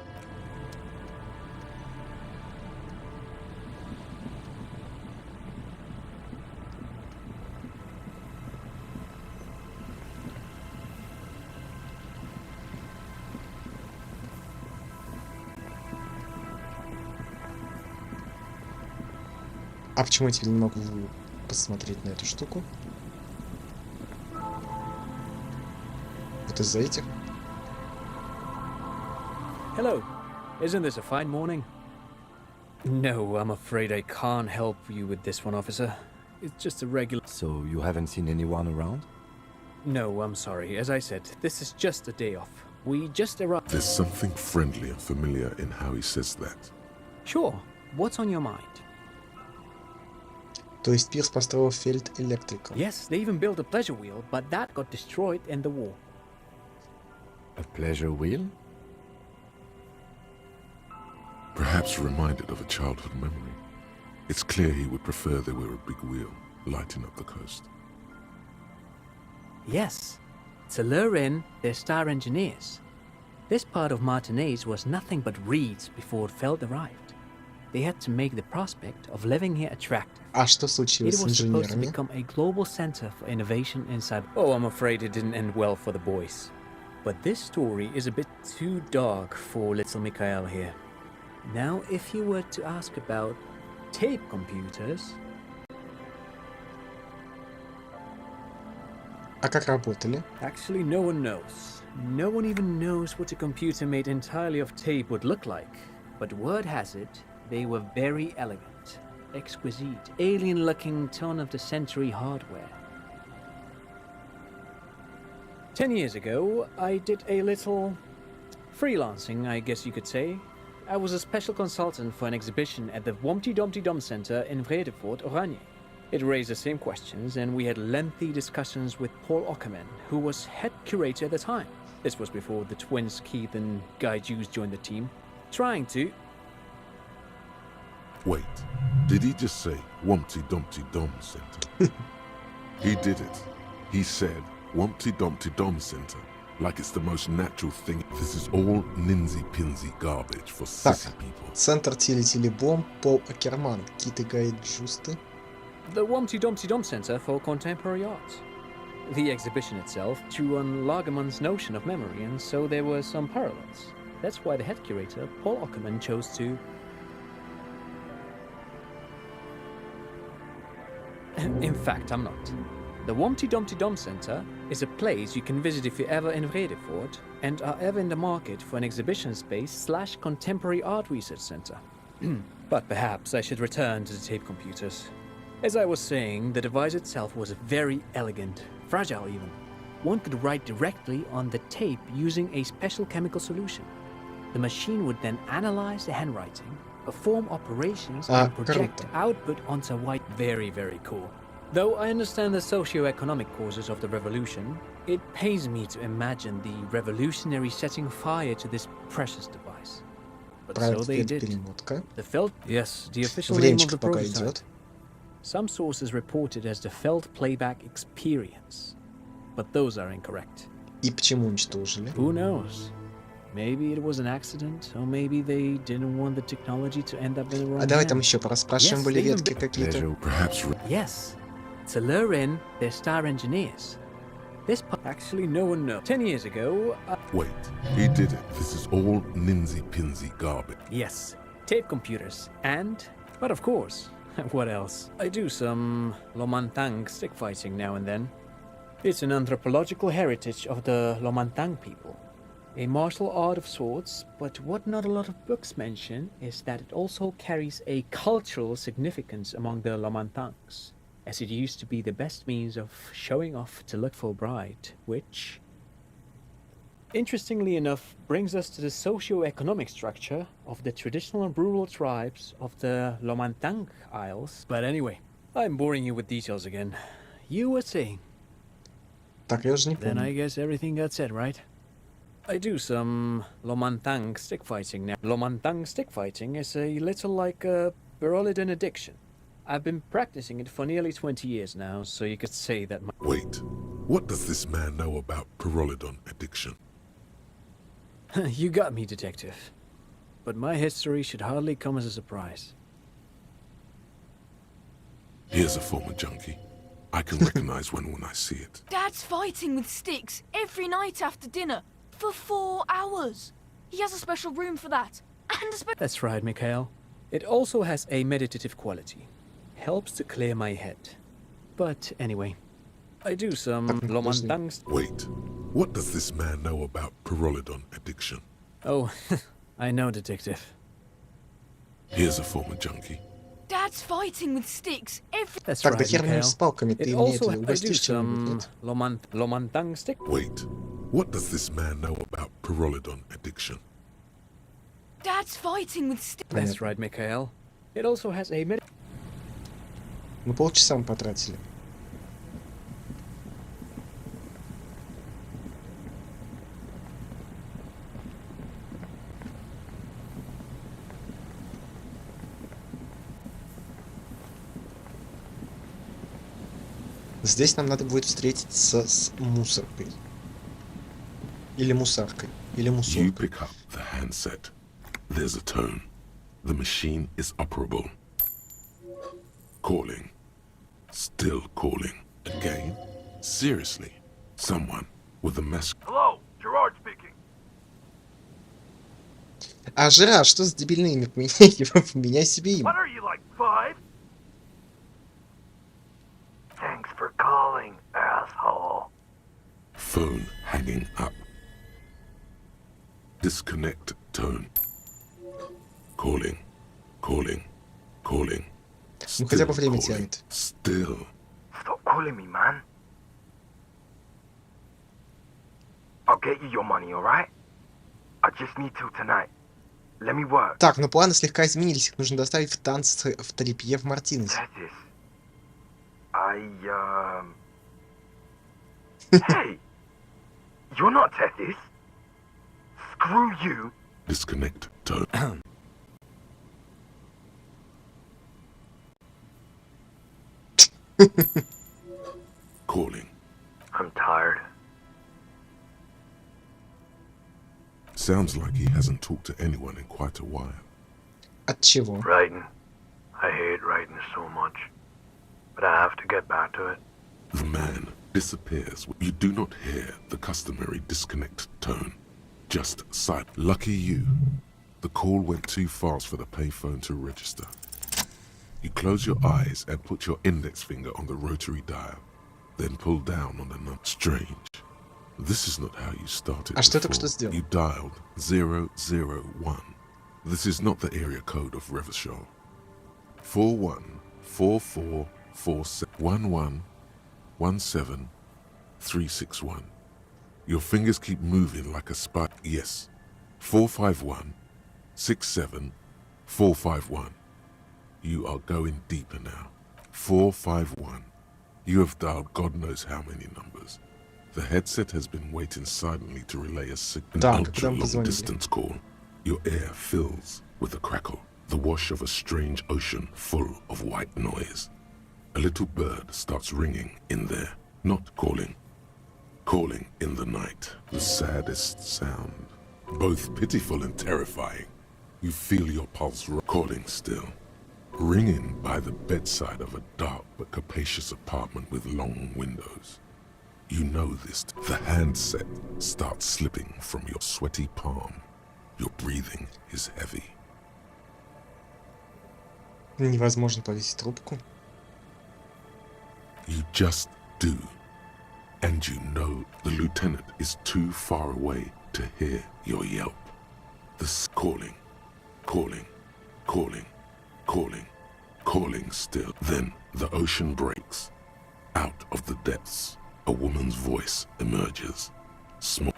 А почему я теперь не могу посмотреть на эту штуку? Вот из-за этих. Hello. Isn't this a fine morning? No, I'm afraid I can't help you with this one, officer. It's just a regular... So you haven't seen anyone around? No, I'm sorry. As I said, this is just a day off. We just arrived... There's something friendly and familiar in how he says that. Sure. What's on your mind? То есть Пирс построил фельд электрика. Yes, they even built a pleasure wheel, but that got destroyed in the war. A pleasure wheel? Perhaps reminded of a childhood memory. It's clear he would prefer there were a big wheel lighting up the coast. Yes. To lure in their star engineers. This part of Martinaise was nothing but reeds before Feld arrived. They had to make the prospect of living here attractive. А что случилось It с was supposed to инженерами? become a global center for innovation inside... Oh, I'm afraid it didn't end well for the boys. But this story is a bit too dark for little Mikhail here. Now, if you were to ask about tape computers... А как работали? Actually, no one knows. No one even knows what a computer made entirely of tape would look like. But word has it, they were very elegant, exquisite, alien-looking turn-of-the-century hardware. 10 years ago, I did a little freelancing, I guess you could say. I was a special consultant for an exhibition at the Womty Dumpty Dum Center in Vredefort, Oranje. It raised the same questions, and we had lengthy discussions with Paul Ockerman, who was head curator at the time. This was before the twins Keith and Guy Hughes joined the team, trying to... Wait, did he just say Wumpty Dumpty Dum Center? He did it. He said Wumpty Dumpty Dum Center, like it's the most natural thing. This is all ninsy-pinsy garbage for sissy people. Центр Тили-Тили-Бом, Пол Акерман, Кит и Гай Джусты. The Wumpty Dumpty Dum Center for Contemporary Art. The exhibition itself drew on Lagerman's notion of memory, and so there were some parallels. That's why the head curator, Paul Ockerman, chose to... In fact, I'm not. The Wumpty Dumpty Dum Center is a place you can visit if you're ever in Vredefort and are ever in the market for an exhibition space / contemporary art research center. But perhaps I should return to the tape computers. As I was saying, the device itself was very elegant, fragile even. One could write directly on the tape using a special chemical solution. The machine would then analyze the handwriting, perform operations, and project output onto white. Very, very cool. Though I understand the socio-economic causes of the revolution, it pains me to imagine the revolutionary setting fire to this precious device. But so they did. The Feld... Yes, the official name of the prototype. Some sources report it as the Feld Playback Experience, but those are incorrect. И почему уничтожили? Who knows? Maybe it was an accident, or maybe they didn't want the technology to end up in the wrong А давай hands. там еще пораспрашиваем, были ветки какие-то. Yes, to lure in their star engineers. This actually no one knows. 10 years ago... Wait, he did it. This is all ninsy-pinsy garbage. Yes, tape computers, and... But of course, what else? I do some Lomantang stick fighting now and then. It's an anthropological heritage of the Lomantang people. A martial art of sorts, but what not a lot of books mention is that it also carries a cultural significance among the Lomantangs, as it used to be the best means of showing off to look for a bride, which, interestingly enough, brings us to the socio-economic structure of the traditional rural tribes of the Lomantang Isles. But anyway, I'm boring you with details again. You were saying? Так, я уже не Then I помню. guess everything got said, right? I do some Lomantang stick fighting now. Lomantang stick fighting is a little like a Berolidin addiction. I've been practicing it for nearly 20 years now, so you could say that my... Wait, what does this man know about Pyrrolidon addiction? You got me, detective. But my history should hardly come as a surprise. Here's a former junkie. I can recognize one when I see it. Dad's fighting with sticks every night after dinner for 4 hours. He has a special room for that. And a That's right, Mikhail. It also has a meditative quality. helps to clear my head. But anyway, I do some lomandang. Wait, what does this man know about pyrrolidon addiction? Oh, I know, detective. Here's a former junkie. Dad's fighting with sticks every... That's Так, да right, хер мне с Mikhail. палками, It ты мне also, это I do угостишь чем-нибудь, some нет? lomandang stick. Wait, what does this man know about pyrrolidon addiction? Dad's fighting with sticks. That's right, Mikhail. It also has a med... Мы полчаса мы потратили. Здесь нам надо будет встретиться с мусоркой. Или мусаркой. Или You мусоркой. pick up the handset. There's a tone. The machine is operable. Calling. Still calling. Again? Seriously? Someone with a mask. Hello, Gerard speaking. А Жира, что за дебильное имя? Поменяй себе имя. What are you, like 5? Thanks for calling, asshole. Phone hanging up. Disconnect tone. Calling. Calling. Calling. Ну хотя бы Still время calling. тянет. Still. Stop calling me, man. I'll get you your money, alright? I just need till tonight. Let me work. Так, но планы слегка изменились. Их нужно доставить в танцы в Трипье в Мартинесе. Tethys. Hey! You're not Tethys. Screw you. Disconnect tone. Calling. I'm tired. Sounds like he hasn't talked to anyone in quite a while. От чего? Writing. I hate writing so much. But I have to get back to it. The man disappears. You do not hear the customary disconnect tone. Just sight. Lucky you. The call went too fast for the payphone to register. You close your eyes and put your index finger on the rotary dial. Then pull down on the number. Strange. This is not how you started. А что я только что сделал? You dialed 001. This is not the area code of Revachol. 4144471117 Your fingers keep moving like a spike. Yes. 45167451. You are going deeper now. 451. You have dialed God knows how many numbers. The headset has been waiting silently to relay a ultra-long distance call. Your ear fills with a crackle, the wash of a strange ocean full of white noise. A little bird starts ringing in there, not calling. Calling in the night, the saddest sound, both pitiful and terrifying. You feel your pulse calling still, ringing by the bedside of a dark but capacious apartment with long windows. You know this. The handset starts slipping from your sweaty palm. Your breathing is heavy. Невозможно повесить трубку. You just do. And you know the lieutenant is too far away to hear your yelp. The calling, calling, calling, calling, calling still. Then the ocean breaks. Out of the depths, a woman's voice emerges. Small.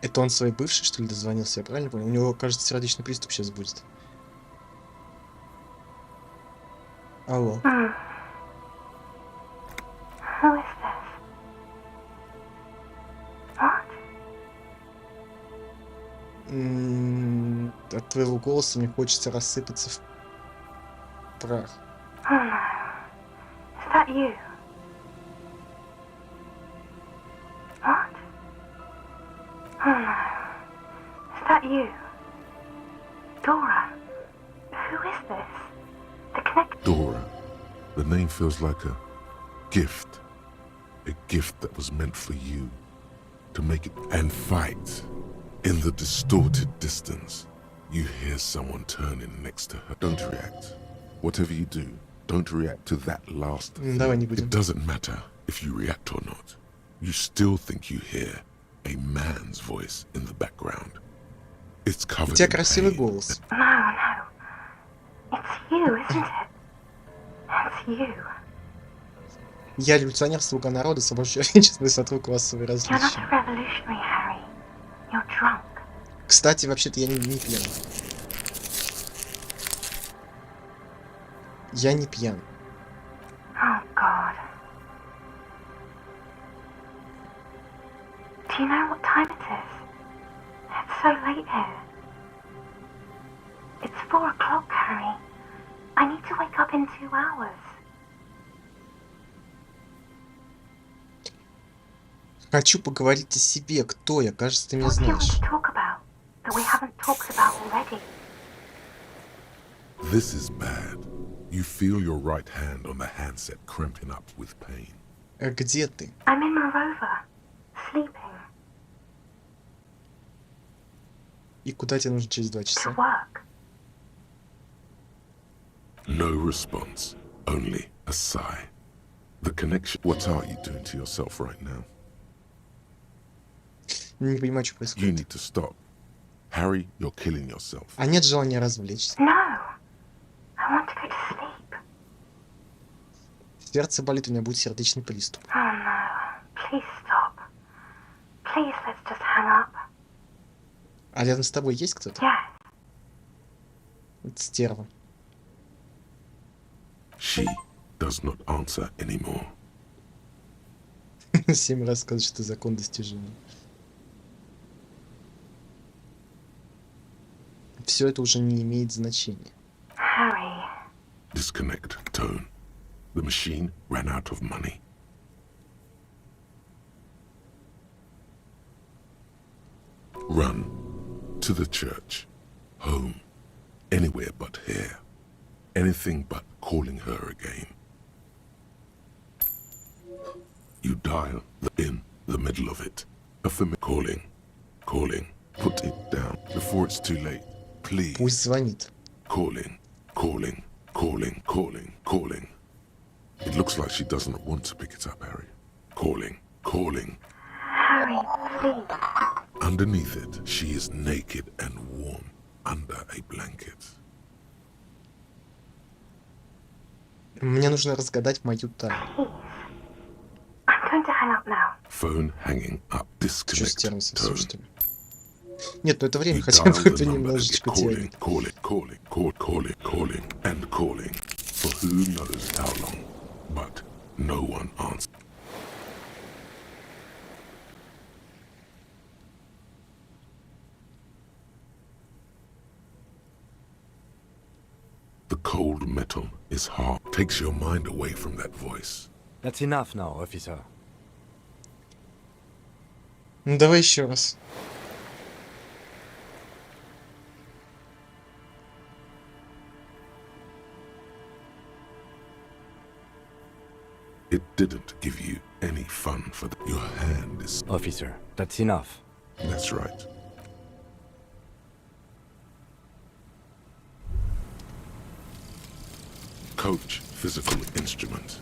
Это он своей бывшей, что ли, дозвонился? Я правильно понял? У него, кажется, сердечный приступ сейчас будет. Алло. Who is this? What? От твоего голоса мне хочется рассыпаться в прах. Oh no. Is that you? What? Oh no. Is that you? Dora? Who is this? The connect. Dora. The name feels like a gift. A gift that was meant for you. To make it and fight. In the distorted distance, You hear someone turning next to her. Don't react. Whatever you do, don't react to that last thing. Давай не будем. It doesn't matter if you react or not. You still think you hear a man's voice in the background. It's covered У тебя in красивый pain. голос. No, no. It's you, isn't it? It's you. Я революционер, слуга народа, свобождаю отечество и сотру классовые You're not различия. a revolutionary, Harry. You're drunk. Кстати, вообще-то я не пьян. Я не пьян. Oh, God. Do you know what time it is? It's so late here. It's 4 o'clock, Harry. I need to wake up in 2 hours. Хочу поговорить о себе. Кто я? Кажется, ты меня What do you want знаешь. to talk about that we haven't talked about already? This is bad. You feel your right hand on the handset cramping up with pain. Где ты? I'm in Morova, sleeping, И куда тебе нужно через 2 to часа? work. No response, only a sigh. The connection. What are you doing to yourself right now? Не понимаю, что You происходит. need to stop. Harry, you're killing yourself. А нет желания развлечься. No, I want to go to sleep. Сердце болит, у меня будет сердечный приступ. Oh no, please stop. Please, let's just hang up. А рядом с тобой есть кто-то? Yes, Это стерва. She does not answer anymore. 7 раз сказать, что закон достижения. Все это уже не имеет значения. Harry. Disconnect tone. The machine ran out of money. Run to the church, home, anywhere but here. Anything but calling her again. You dial in the middle of it. A familiar calling. Put it down before it's too late. Please. Пусть звонит. Calling. It looks like she doesn't want to pick it up, Harry. Calling. Harry, please. Underneath it, she is naked and warm under a blanket. Мне нужно разгадать мою тайну. Please. I'm going to hang up now. Phone hanging up. Что, Disconnect стервился, tone. слушайте. Нет, ну это время, You хотя dial бы the это number немножечко again. теряет. Calling, and calling. For who knows how long. But no one answers. The cold metal is hard. Takes your mind away from that voice. That's enough now, officer. Ну давай еще раз. It didn't give you any fun for your hand is... Officer, that's enough. That's right. Coach, physical instrument.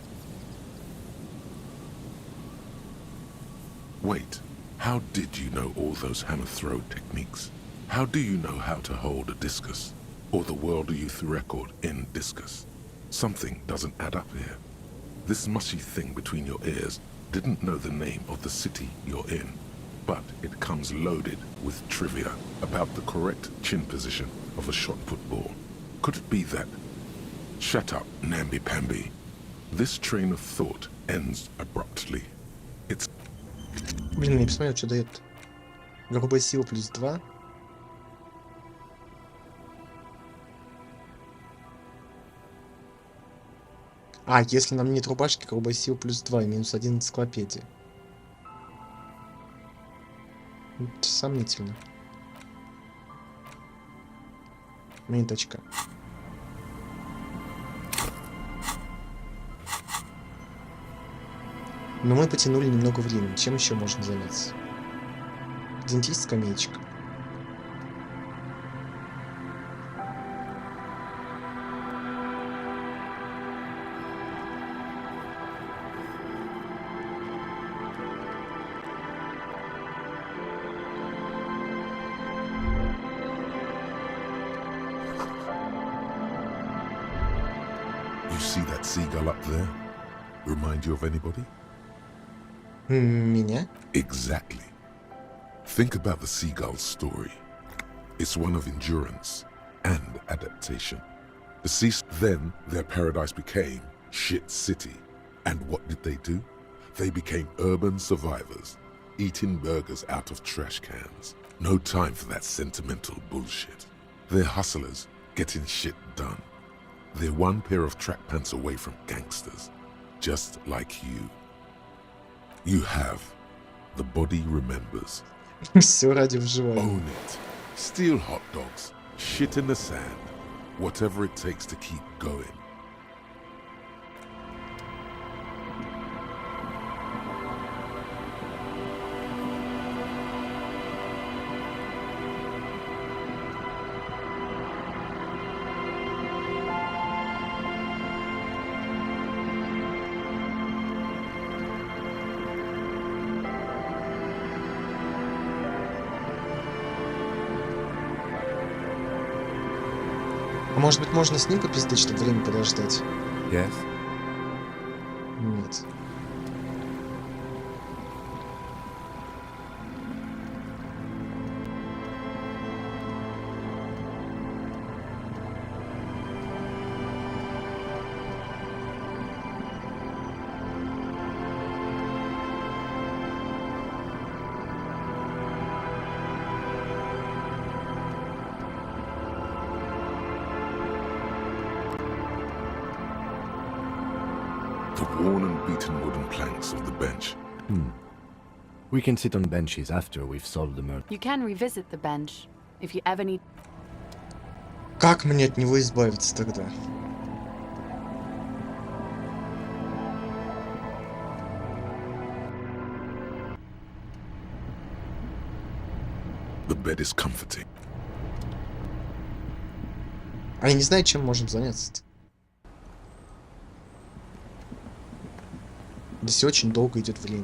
Wait, how did you know all those hammer throw techniques? How do you know how to hold a discus? Or the world youth record in discus? Something doesn't add up here. This mushy thing between your ears didn't know the name of the city you're in, but it comes loaded with trivia about the correct chin position of a shot-put ball. Could it be that? Shut up, namby-pamby. This train of thought ends abruptly. It's... Блин, я не посмотрел, что дает. Грубая сила плюс 2. А, если нам нет рубашки, грубая сила плюс 2 и минус 1 энциклопедия. Это сомнительно. Минуточка. Но мы потянули немного времени. Чем еще можно заняться? Где-нибудь есть скамеечка? see that seagull up there? Remind you of anybody? Меня? Exactly. Think about the seagull's story. It's one of endurance and adaptation. Deceased then, their paradise became Shit City. And what did they do? They became urban survivors, eating burgers out of trash cans. No time for that sentimental bullshit. They're hustlers, getting shit done. They're one pair of track pants away from gangsters, just like you. You have. The body remembers. Все ради выживания. Own it. Steal hot dogs, shit in the sand, whatever it takes to keep going. А может быть, можно с ним попиздеть, чтобы время подождать? Yes. Нет. The worn and beaten wooden planks of the bench. We can sit on benches after we've solved the murder. You can revisit the bench if you ever need. Как мне от него избавиться тогда? The bed is comforting. А я не знаю, чем можем заняться-то. Здесь очень долго идет время.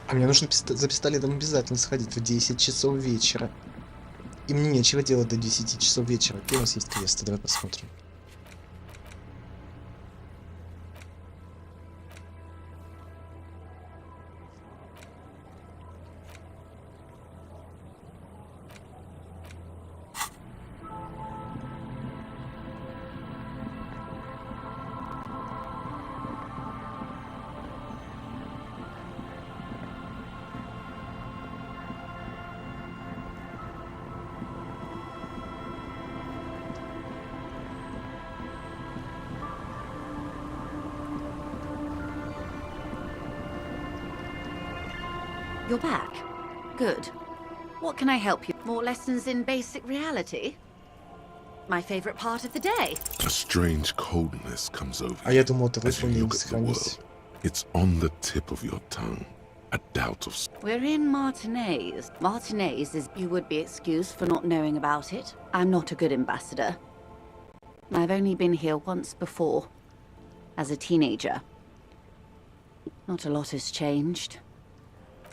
А мне нужно за пистолетом обязательно сходить в 10 часов вечера. И мне нечего делать до 10 часов вечера. Какие у нас есть квесты? Давай посмотрим. You're back. Good. What can I help you? More lessons in basic reality? My favorite part of the day. A strange coldness comes over А я думал, you ты as you выполнил look at the world. It's on the tip of your tongue. A doubt of... We're in Martinez. Martinez is... You would be excused for not knowing about it. I'm not a good ambassador. I've only been here once before. As a teenager. Not a lot has changed.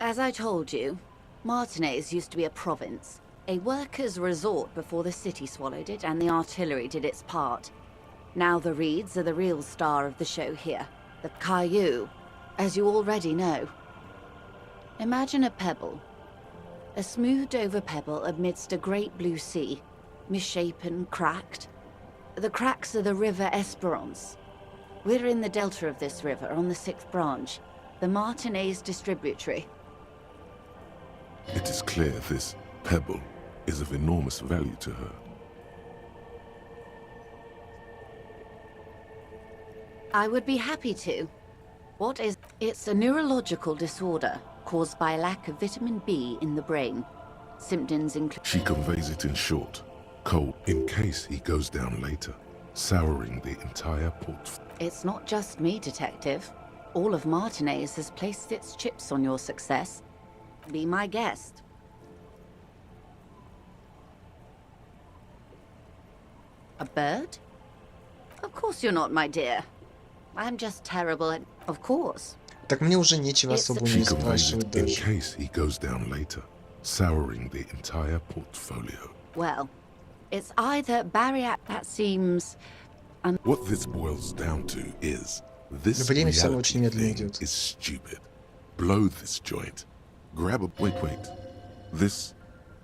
As I told you, Martinez used to be a province. A workers' resort before the city swallowed it and the artillery did its part. Now the Reeds are the real star of the show here. The Caillou, as you already know. Imagine a pebble. A smoothed-over pebble amidst a great blue sea. Misshapen, cracked. The cracks are the River Esperance. We're in the delta of this river, on the 6th branch. The Martinez distributary. It is clear this pebble is of enormous value to her. I would be happy to. What is... It's a neurological disorder caused by lack of vitamin B in the brain. Symptoms include... She conveys it in short, cold, in case he goes down later, souring the entire portfolio. It's not just me, Detective. All of Martinez has placed its chips on your success. Be my guest. A bird? Of course you're not, my dear. I'm just terrible at... Of course. Так мне уже нечего особо не спрашивать in даже. case he goes down later, souring the entire portfolio. Well, it's either bariatric that seems... What this boils down to is, this Время все равно reality очень медленно thing идет. is stupid. Blow this joint. Grab a... Wait. This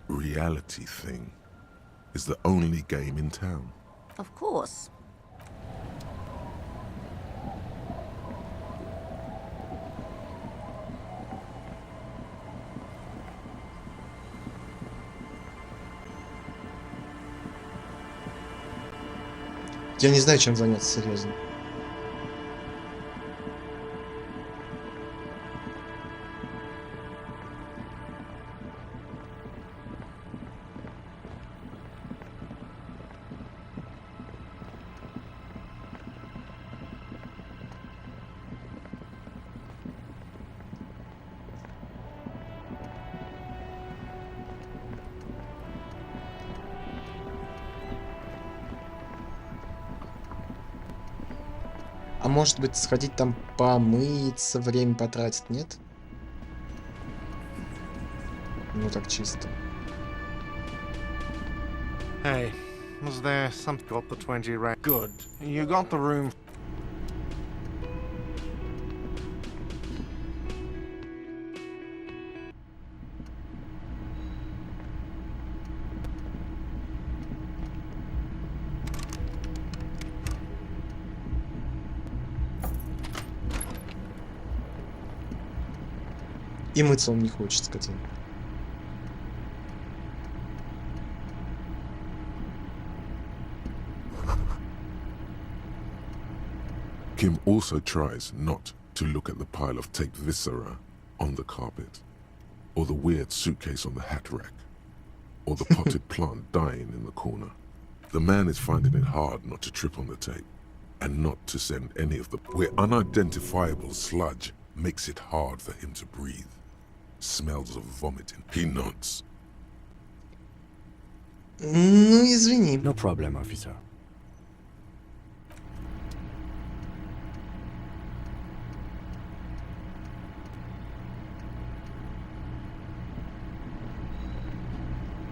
reality thing is the only game in town. Of course. Я не знаю, чем заняться, серьезно. А может быть, сходить там помыться, время потратить, нет? Ну так чисто. Hey, was there some got the 20 rand? Good. You got the room. И мыться он не хочет, скотина. Kim also tries not to look at the pile of taped viscera on the carpet, or the weird suitcase on the hat rack, or the potted plant dying in the corner. The man is finding it hard not to trip on the tape, and not to send any of the... where unidentifiable sludge makes it hard for him to breathe. Smells of vomiting. He nods. Ну, извини. No problem, officer.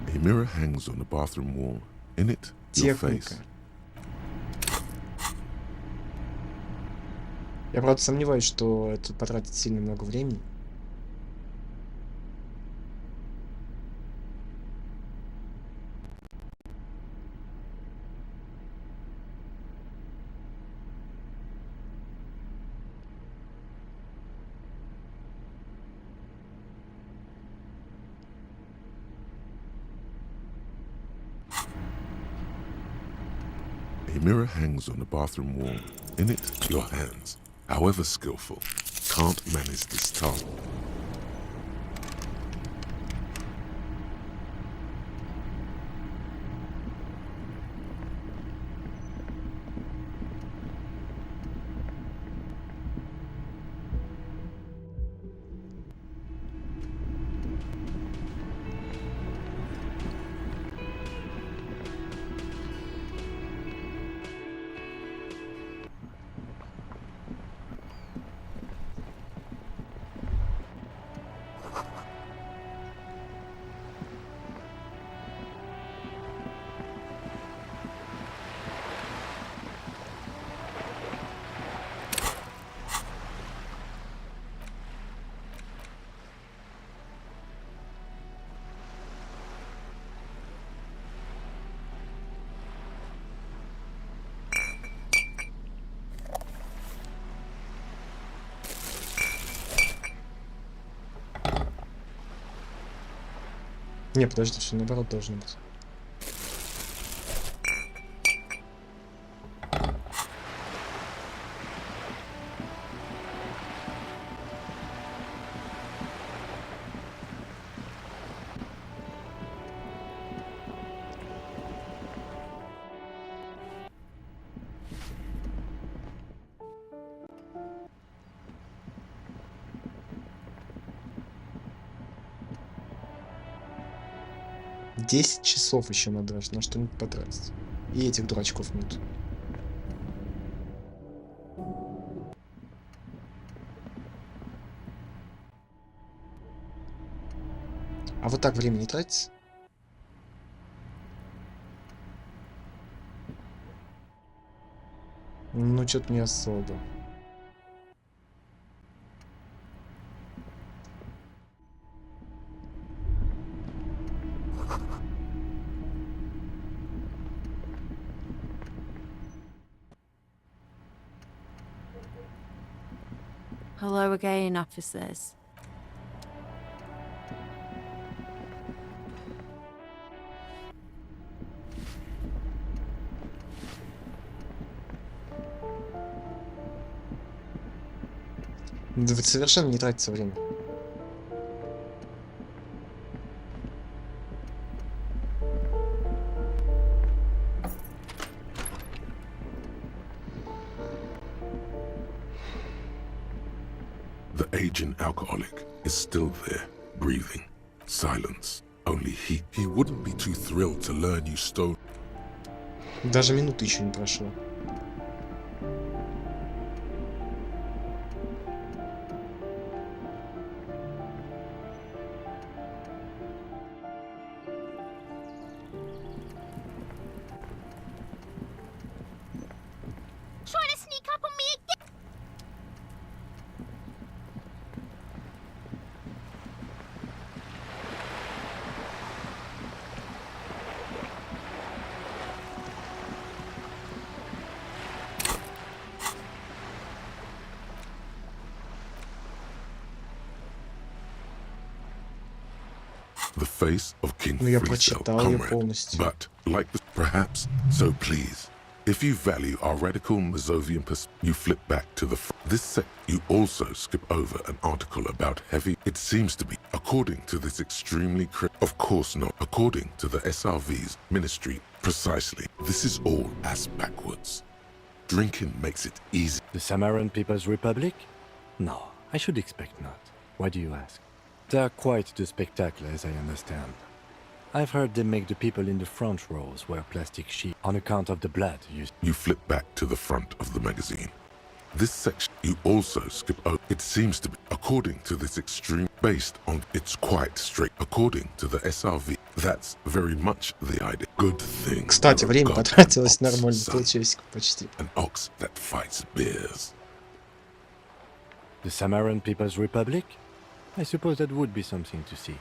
A mirror hangs on the bathroom wall. In it, your face. Техника. Я, правда, сомневаюсь, что это потратит сильно много времени. A mirror hangs on the bathroom wall. In it, your hands, however skillful, can't manage this task. Не, подожди, все наоборот должно быть. Десять часов еще надо на что-нибудь потратить. И этих дурачков мют. А вот так время не тратится? Ну, что-то не особо. Hello again, officers. Да ведь совершенно не тратится время. The aging alcoholic is still there, breathing. Silence, only heat. He wouldn't be too thrilled to learn you stole. Даже минуты еще не прошло. Trying to sneak up on me again. The face of King Ну, я Freecell, прочитал ее comrade. полностью. But, like this, perhaps, so please, if you value our radical Mazovian you flip back to the this sect. You also skip over an article about heavy. It seems to be, according to this extremely of course not, according to the SRV's ministry, precisely. This is all ass backwards. Drinking makes it easy. The Samaran People's Republic? No, I should expect not. Why do you ask? They're quite the spectacle, as I understand. I've heard they make the people in the front rows wear plastic sheets on account of the blood used. You flip back to the front of the magazine. This section you also skip over. It seems to be, according to this extreme, based on it's quite straight. According to the SRV, that's very much the idea. Good thing. Кстати, время потратилось нормально, полчасика почти. An ox that fights bears. The Samaran People's Republic? I suppose that would be something to see.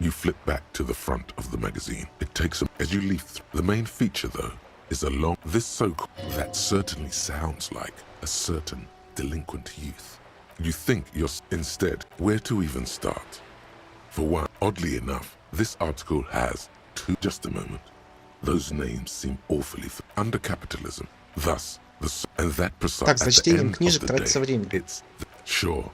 You flip back to the front of the magazine. It takes a as you leaf through. The main feature, though, is a long this so-called that certainly sounds like a certain delinquent youth. You think you're instead where to even start. For one, oddly enough, this article has two. Just a moment. Those names seem awfully under capitalism. Thus, and that precise. Так, за чтением книжек тратится время. It's sure.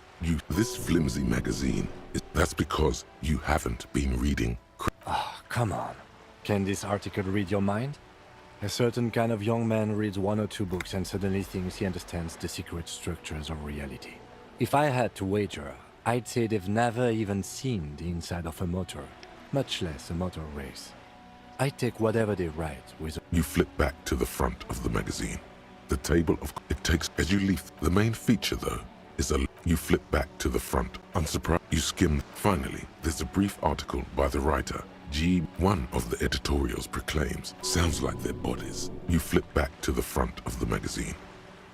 This flimsy magazine, that's because you haven't been reading. Ah, come on. Can this article read your mind? A certain kind of young man reads one or two books and suddenly thinks he understands the secret structures of reality. If I had to wager, I'd say they've never even seen the inside of a motor, much less a motor race. I take whatever they write with. You flip back to the front of the magazine. The table of it takes as you leaf. The main feature, though, is a you flip back to the front. Unsurprised, you skim. Finally, there's a brief article by the writer. One of the editorials proclaims, sounds like their bodies. You flip back to the front of the magazine.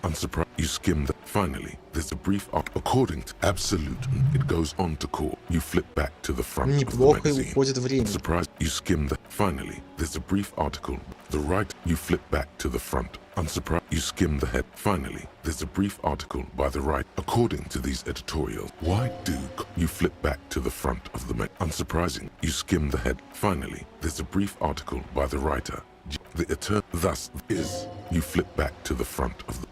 Unsurprised, you skim that. Finally, there's a brief according to absolute. It goes on to call. You flip back to the front of the magazine. Surprised, you skim that. Finally, there's a brief article. The right, you flip back to the front. Unsurprised, you skim the head. Finally, there's a brief article by the right. According to these editorials, why do you flip back to the front of the unsurprising, you skim the head. Finally, there's a brief article by the writer. The eternal thus is you flip back to the front of the.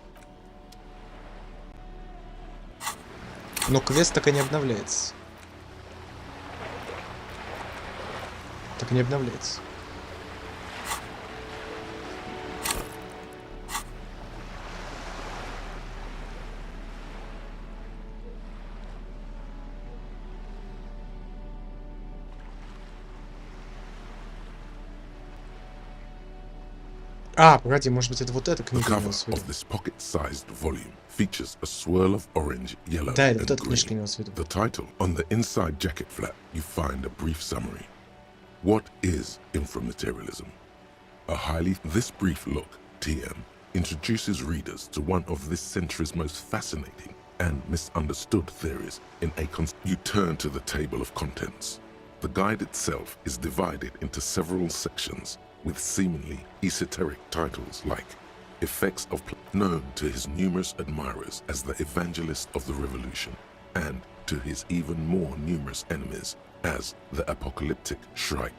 Но квест так и не обновляется. Так и не обновляется. А, погоди, может быть, это вот эта The книга cover имелась в виду. of this pocket-sized volume features a swirl of orange, yellow, Да, это and вот эта книжка green. имелась в виду. The title. On the inside jacket flap, you find a brief summary. What is inframaterialism? This brief look, TM, introduces readers to one of this century's most fascinating and misunderstood theories in a You turn to the table of contents. The guide itself is divided into several sections with seemingly esoteric titles like Effects of known to his numerous admirers as the evangelist of the revolution, and to his even more numerous enemies as the apocalyptic Shrike.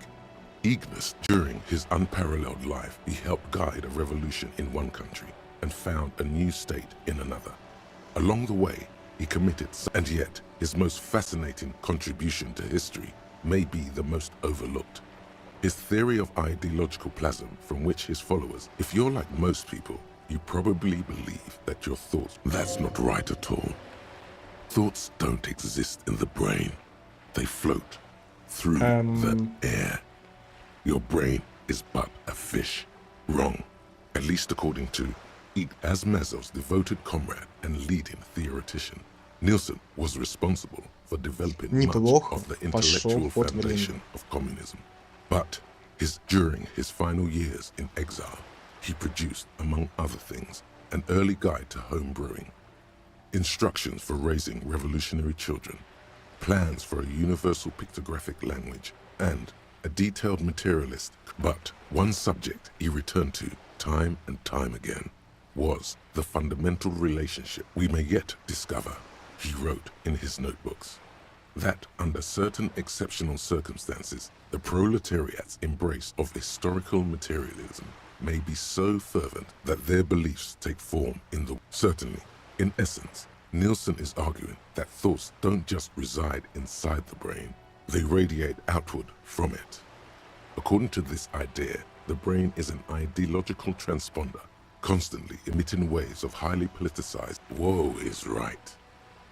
Eagerness. During his unparalleled life, he helped guide a revolution in one country and found a new state in another. Along the way, he committed, and yet his most fascinating contribution to history may be the most overlooked. His theory of ideological plasm, from which his followers, if you're like most people, you probably believe that your thoughts. That's not right at all. Thoughts don't exist in the brain. They float through the air. Your brain is but a fish. Wrong. At least according to as Mazov's devoted comrade and leading theoretician. Nielsen was responsible for developing much of the intellectual foundation of communism. But during his final years in exile, he produced, among other things, an early guide to home brewing, instructions for raising revolutionary children, plans for a universal pictographic language, and a detailed materialist. But one subject he returned to time and time again was the fundamental relationship we may yet discover. He wrote in his notebooks that under certain exceptional circumstances, the proletariat's embrace of historical materialism may be so fervent that their beliefs take form in the... Certainly, in essence, Nielsen is arguing that thoughts don't just reside inside the brain, they radiate outward from it. According to this idea, the brain is an ideological transponder, constantly emitting waves of highly politicized... Woe is right.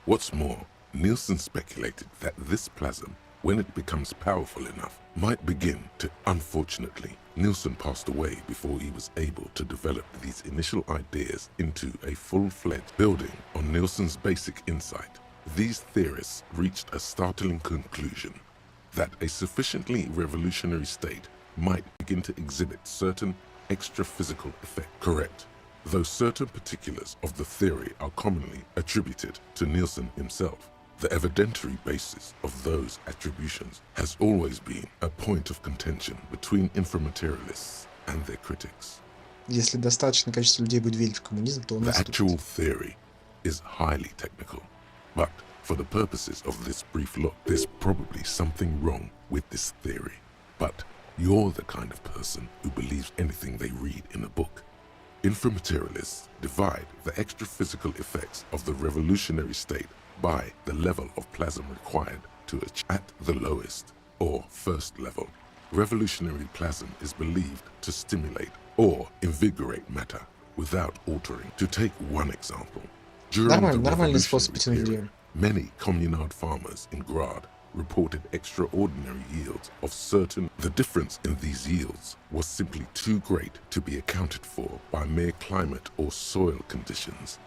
What's more, Nielsen speculated that this plasm, when it becomes powerful enough, might begin to... Unfortunately, Nielsen passed away before he was able to develop these initial ideas into a full-fledged building on Nielsen's basic insight. These theorists reached a startling conclusion that a sufficiently revolutionary state might begin to exhibit certain extra-physical effects. Correct. Though certain particulars of the theory are commonly attributed to Nielsen himself, the evidentiary basis of those attributions has always been a point of contention between inframaterialists and their critics. Если достаточное количество людей будет верить в коммунизм, то он The наступит. actual theory is highly technical, but for the purposes of this brief look, there's probably something wrong with this theory. But you're the kind of person who believes anything they read in a book. Inframaterialists divide the extra-physical effects of the revolutionary state by the level of plasm required to achieve at the lowest, or first level. Revolutionary plasm is believed to stimulate or invigorate matter without altering. To take one example, during the Нормальный способ revolutionary потянуть period, many communard farmers in Grad reported extraordinary yields of certain. The difference in these yields was simply too great to be accounted for by mere climate or soil conditions.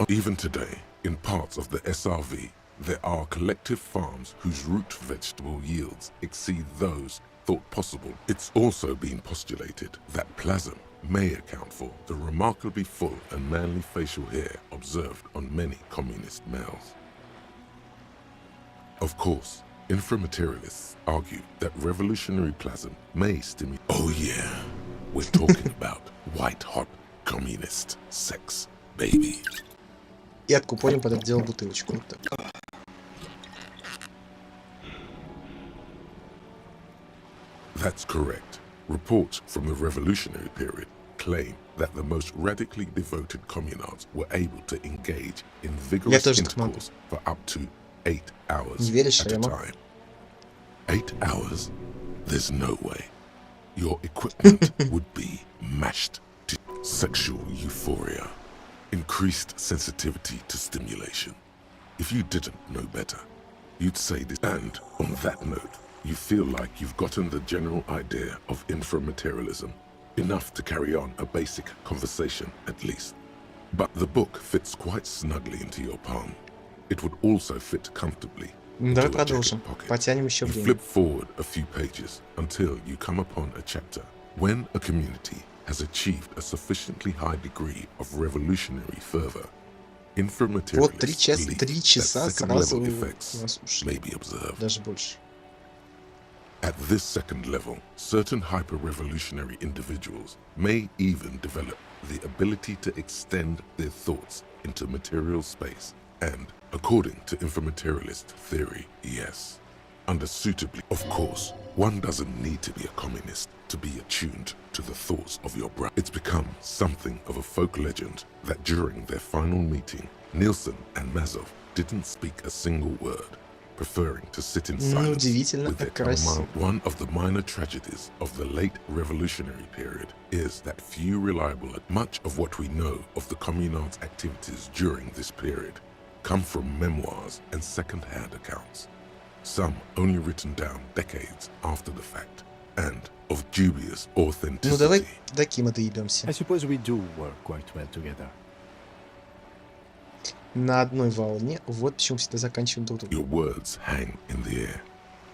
Even today, in parts of the SRV, there are collective farms whose root vegetable yields exceed those thought possible. It's also been postulated that plasm may account for the remarkably full and manly facial hair observed on many communist males. Of course, inframaterialists argue that revolutionary plasm may stimulate... Oh yeah, we're talking about white-hot communist sex, baby. И откупорим под отдел бутылочку. Вот так. That's correct. Reports from the revolutionary period claim that the most radically devoted communards were able to engage in vigorous intercourse for up to 8 hours at a time. 8 hours? There's no way. Your equipment would be mashed to sexual euphoria, increased sensitivity to stimulation. If you didn't know better, you'd say this. And on that note, you feel like you've gotten the general idea of inframaterialism. enough to carry on a basic conversation at least. But the book fits quite snugly into your palm. It would also fit comfortably into Давай a продолжим. jacket pocket. Потянем еще You время. flip forward a few pages until you come upon a chapter when a community has achieved a sufficiently high degree of revolutionary fervor. Вот 3 Inframaterialists часа believe that сразу second-level effects нас ушли. may be observed. Даже больше. At this second level, certain hyper-revolutionary individuals may even develop the ability to extend their thoughts into material space and, according to informaterialist theory, yes, under suitably. Of course, one doesn't need to be a communist to be attuned to the thoughts of your brother. It's become something of a folk legend that during their final meeting, Nielsen and Mazov didn't speak a single word, preferring to sit in silence with their chamomile. One of the minor tragedies of the late revolutionary period is that few reliable. Much of what we know of the communards' activities during this period come from memoirs and second-hand accounts, some only written down decades after the fact, and of dubious authenticity. Ну давай до Кима доебемся. I suppose we do work quite well together. На одной волне. Вот почему всегда заканчиваем друг друга. Your words hang in the air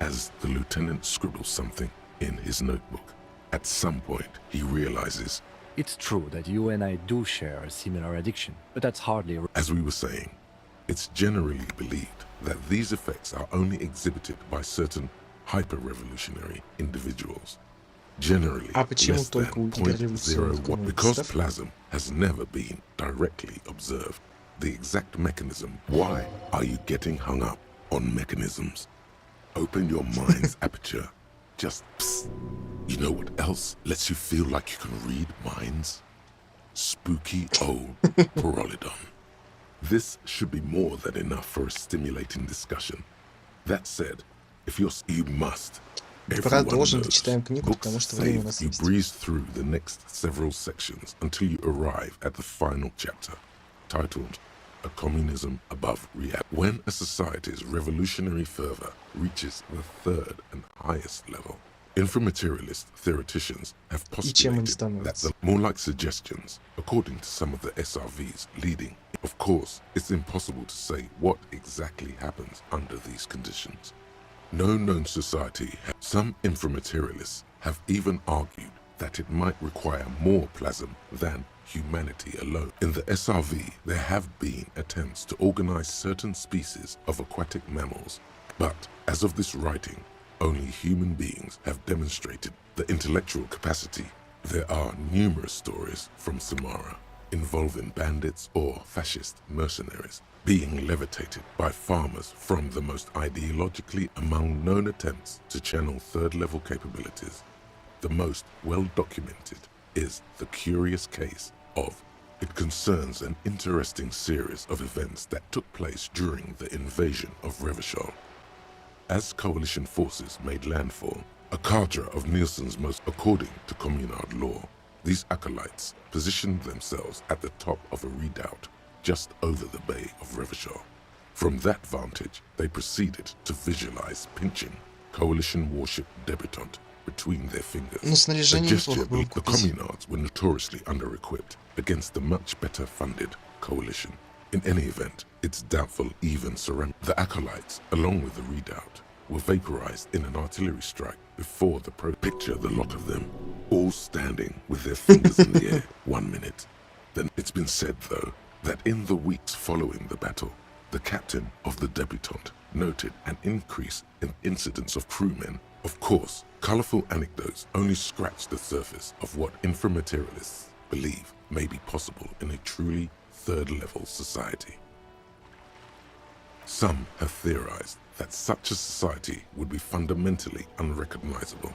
as the lieutenant scribbles something in his notebook. At some point, he realizes It's true that you and I do share a similar addiction, but that's hardly... As we were saying, it's generally believed that these effects are only exhibited by certain hyper-revolutionary individuals. Generally, less than 0.01, because plasm has never been directly observed. The exact mechanism. Why are you getting hung up on mechanisms? Open your mind's aperture. Just psst. You know what else lets you feel like you can read minds? Spooky old Pyrrolidon. This should be more than enough for a stimulating discussion. That said, if you must. Продолжим, дочитаем книгу, потому что время у нас You есть. breeze through the next several sections until you arrive at the final chapter, titled A Communism Above Reality. When a society's revolutionary fervor reaches the third and highest level, informaterialist theoreticians have postulated that more like suggestions, according to some of the SRVs leading. Of course, it's impossible to say what exactly happens under these conditions. No known society. Some informaterialists have even argued that it might require more plasm than humanity alone. In the SRV, there have been attempts to organize certain species of aquatic mammals, but as of this writing, only human beings have demonstrated the intellectual capacity. There are numerous stories from Samara involving bandits or fascist mercenaries being levitated by farmers from the most ideologically among known attempts to channel third-level capabilities. The most well-documented is the curious case of. It concerns an interesting series of events that took place during the invasion of Revachol. As coalition forces made landfall, a cadre of Nielsen's most, according to communard law, these acolytes positioned themselves at the top of a redoubt just over the bay of Revachol. From that vantage, they proceeded to visualize pinching coalition warship debutante between their fingers. The gesture, the communards were notoriously under-equipped against the much better funded coalition. In any event, it's doubtful even surrender. The acolytes, along with the redoubt, were vaporized in an artillery strike before the picture the lot of them, all standing with their fingers in the air 1 minute. Then it's been said, though, that in the weeks following the battle, the captain of the debutante noted an increase in incidents of crewmen. Of course, colorful anecdotes only scratch the surface of what informaterialists believe may be possible in a truly third-level society. Some have theorized that such a society would be fundamentally unrecognizable,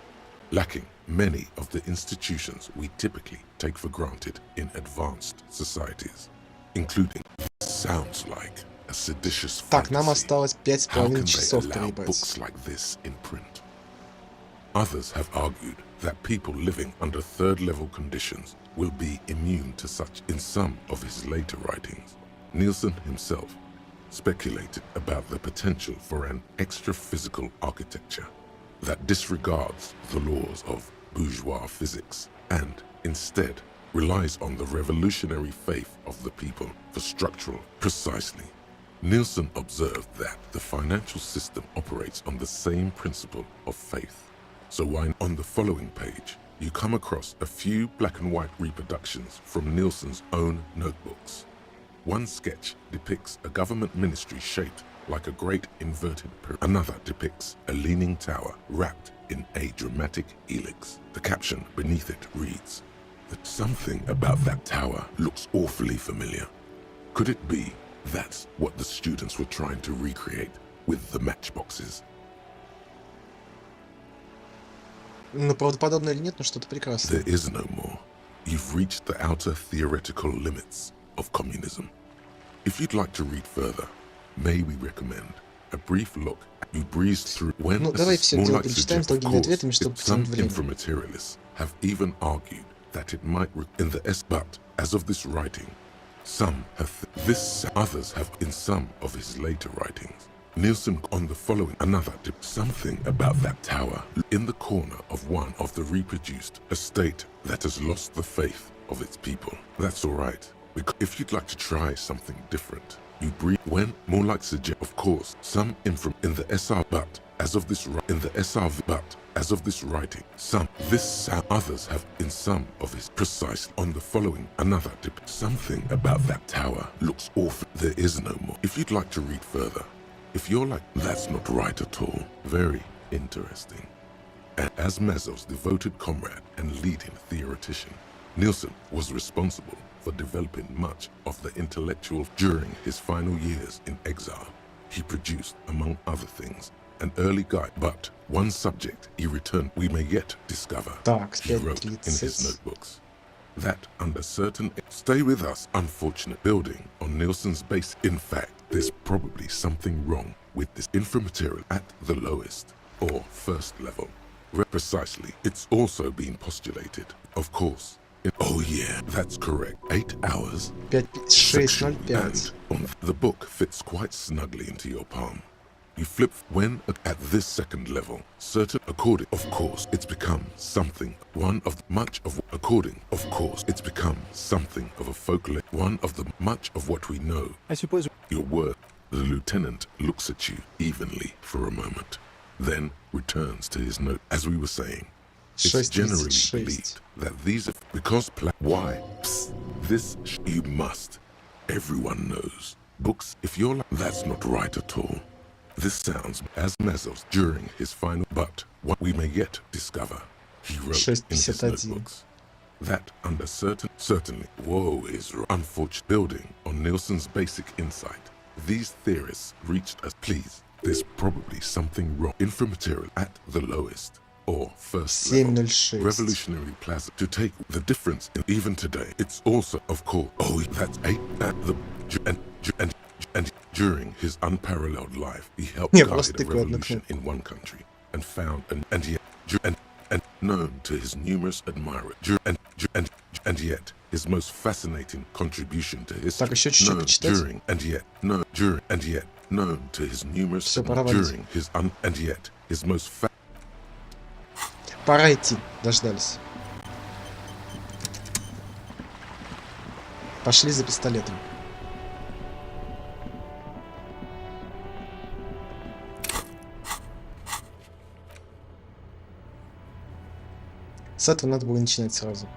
lacking many of the institutions we typically take for granted in advanced societies, including sounds like a seditious Так, нам осталось 5,5 How часов can they allow проебать. books like this in print? Others have argued that people living under third-level conditions will be immune to such. In some of his later writings, Nielsen himself speculated about the potential for an extra-physical architecture that disregards the laws of bourgeois physics and instead relies on the revolutionary faith of the people for structural precisely. Nielsen observed that the financial system operates on the same principle of faith. So why on the following page, you come across a few black and white reproductions from Nielsen's own notebooks. One sketch depicts a government ministry shaped like a great inverted pyramid. Another depicts a leaning tower wrapped in a dramatic helix. The caption beneath it reads, "That something about that tower looks awfully familiar. Could it be that's what the students were trying to recreate with the matchboxes?" Ну, правдоподобно или нет, но что-то прекрасное. There is no more. You've reached the outer theoretical limits of communism. If you'd like to read further, may we recommend a brief look you breezed through when Ну, давай все дело перечитаем с другими ответами, чтобы some потянуть время. inframaterialists have even argued that it might in the but as of this writing, some have this others have in some of his later writings. Nielsen on the following another something about that tower in the corner of one of the reproduced a state that has lost the faith of its people. That's all right. If you'd like to try something different, you breathe when more like suggest. Of course, some info in the SR but as of this in the SRV but as of this writing, some this others have in some of his precise on the following another something about that tower looks awful. There is no more. If you'd like to read further, if you're like, that's not right at all, very interesting. And as Mazov's devoted comrade and leading theoretician, Nielsen was responsible for developing much of the intellectual during his final years in exile. He produced, among other things, an early guide, but one subject he returned we may yet discover, he wrote in his notebooks. That under certain stay with us unfortunate building on Nielsen's base. In fact, there's probably something wrong with this inframaterial at the lowest or first level. Precisely, it's also been postulated, of course. Oh yeah, that's correct. 8 hours. Sexually, and the book fits quite snugly into your palm. You flip when at this second level, certain according, of course, it's become something, one of much of according, of course, it's become something of a folklore, one of the much of what we know. I suppose your word. The lieutenant looks at you evenly for a moment, then returns to his note. As we were saying, it's generally believed that these are because why? Psst, this you must. Everyone knows. Books, if you're like, that's not right at all. This sounds as Mazov's during his final, but what we may yet discover, he wrote in his notebooks. That under certainly, woe is unfortunate building on Nielsen's basic insight. These theorists reached as please. There's probably something wrong. Inframaterial at the lowest or first level. Revolutionary plasma to take the difference in even today. It's also, of course, oh, that's 8 at the and during his unparalleled life, he helped guide a revolution in one country and found and known to his numerous admirers and yet his most fascinating contribution to history during and yet known to his numerous during his and yet his most Пора идти, дождались. Пошли за пистолетом. С этого надо было начинать сразу.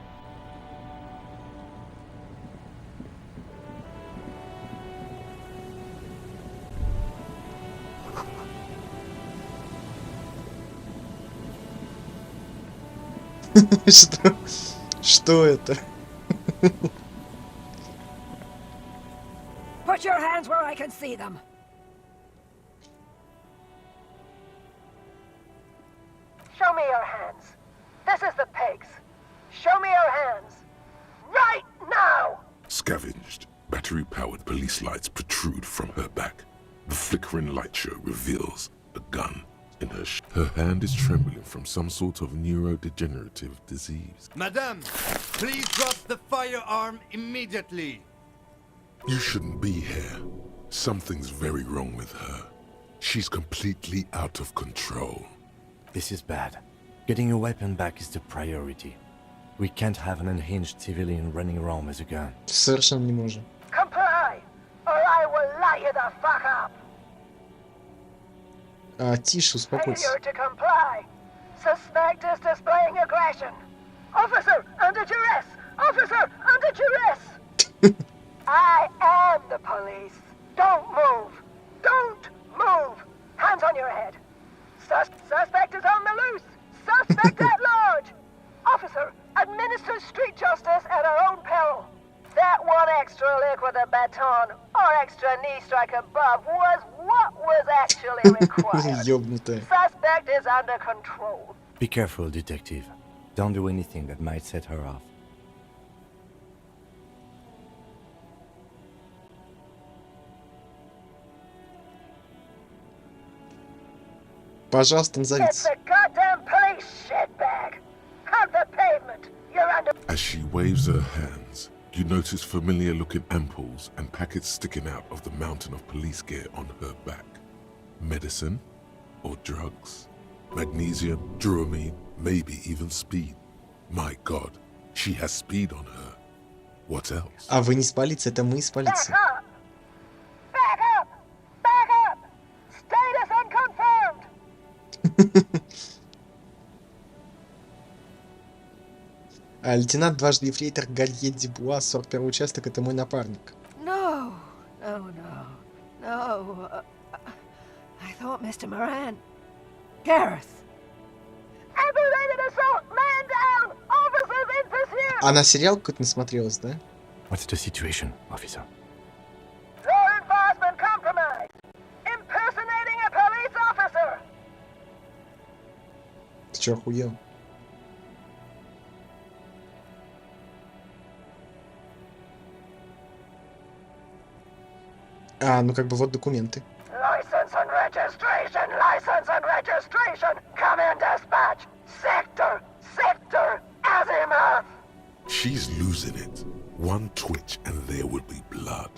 Что это? Put your hands where I can see them. Show me your hands. This is the pigs. Show me your hands. Right now! Scavenged, battery-powered police lights protrude from her back. The flickering light show reveals a gun in her her hand is trembling from some sort of neurodegenerative disease. Madame, please drop the firearm immediately. You shouldn't be here. Something's very wrong with her. She's completely out of control. This is bad. Getting your weapon back is the priority. We can't have an unhinged civilian running around with a gun. Совершенно не можем. Comply, or I will light you the fuck up. Тише, успокойся. Failure to comply. Suspect is displaying aggression. Officer, under duress! Officer, under duress! I am the police. Don't move. Don't move. Hands on your head. Suspect is on the loose. Suspect at large. Officer, administer street justice at our own peril. That one extra lick with a baton or extra knee strike above was what was actually required. Suspect is under control. Be careful, detective. Don't do anything that might set her off. Пожалуйста, назовите. It's the goddamn police shitbag. Hug the pavement. You're under. As she waves her hands, you notice familiar-looking ampoules and packets sticking out of the mountain of police gear on her back. Medicine or drugs? Magnesium, Dramamine, maybe even speed. My God, she has speed on her. What else? А вы не из полиции, это мы из полиции. Back up! Back up! Status unconfirmed! Лейтенант дважды ефрейтор Галье Дебуа, 41 участок, это мой напарник. No. I thought Mr. Moran. Gareth. Aggravated assault! Man down! Officers in pursuit! Она сериал какой-то насмотрелась, да? What's the situation, officer? Law enforcement compromised! Impersonating a police officer! Ты чё, охуел? Ну как бы вот документы. License and registration! License and registration! Come in dispatch! Sector! Azimuth! She's losing it. One twitch and there will be blood.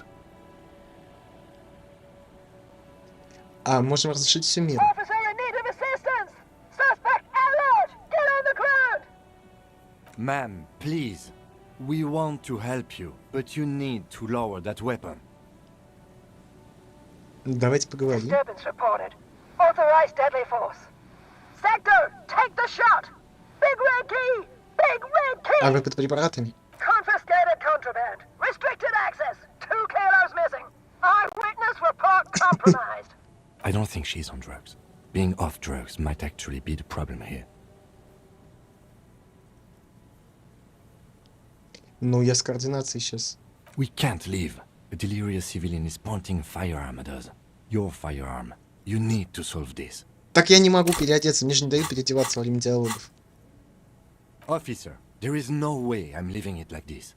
Можем разрешить все мир. Officer in need of assistance! Suspect alert! Get on the ground! Ma'am, please. We want to help you, but you need to lower that weapon. Давайте поговорим. Disturbance reported. Authorized deadly force. Sector, take the shot! Big red key! Big red key! А вы под препаратами? Confiscated contraband. Restricted access. 2 kilos missing. Eyewitness report compromised. I don't think she's on drugs. Being off drugs might actually be the problem here. Ну, я с координацией сейчас. We can't leave. A delirious civilian is pointing a firearm at us. Your firearm. You need to solve this. Так я не могу переодеться, мне же не дают переодеваться во время диалогов. Officer, there is no way I'm leaving it like this.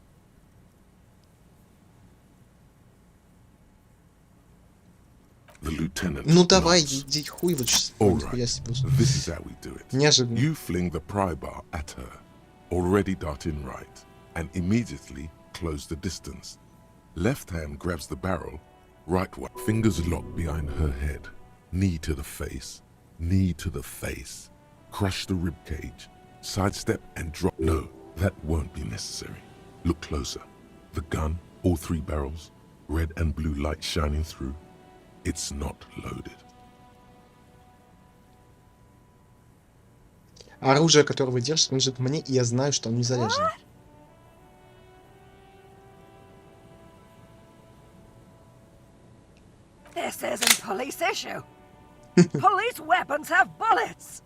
The lieutenant. Ну давай, иди хуй вот сейчас. This is how we do it. Неожиданно. You fling the pry bar at her, already darting right, and immediately close the distance. Left hand grabs the barrel, right one. Fingers locked behind her head. Knee to the face. Knee to the face. Crush the rib cage. Sidestep and drop. No, that won't be necessary. Look closer. The gun, all 3 barrels, red and blue light shining through. It's not loaded. Оружие, которое вы держите, принадлежит мне, и я знаю, что оно не заряжено. This isn't police issue. Police weapons have bullets.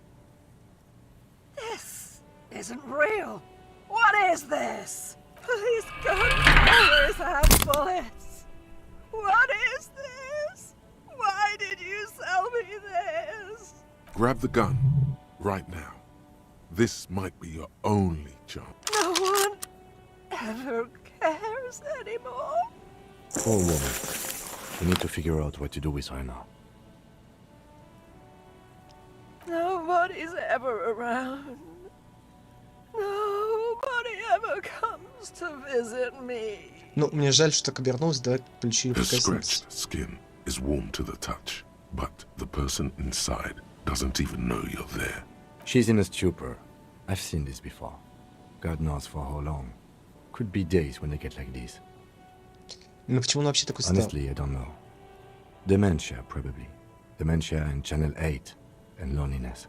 This isn't real. What is this? Police guns always have bullets. What is this? Why did you sell me this? Grab the gun, right now. This might be your only chance. No one ever cares anymore. Poor woman. We need to figure out what to do with her now. Nobody's ever around. Nobody ever comes to visit me. Ну, мне жаль, что так обернулась, давай ключи Her прикоснуться. scratched skin is warm to the touch, but the person inside doesn't even know you're there. She's in a stupor. I've seen this before. God knows for how long. Could be days when they get like this. Ну почему он вообще такой старый? Honestly, I don't know. Dementia, probably. Dementia and Channel 8 and loneliness.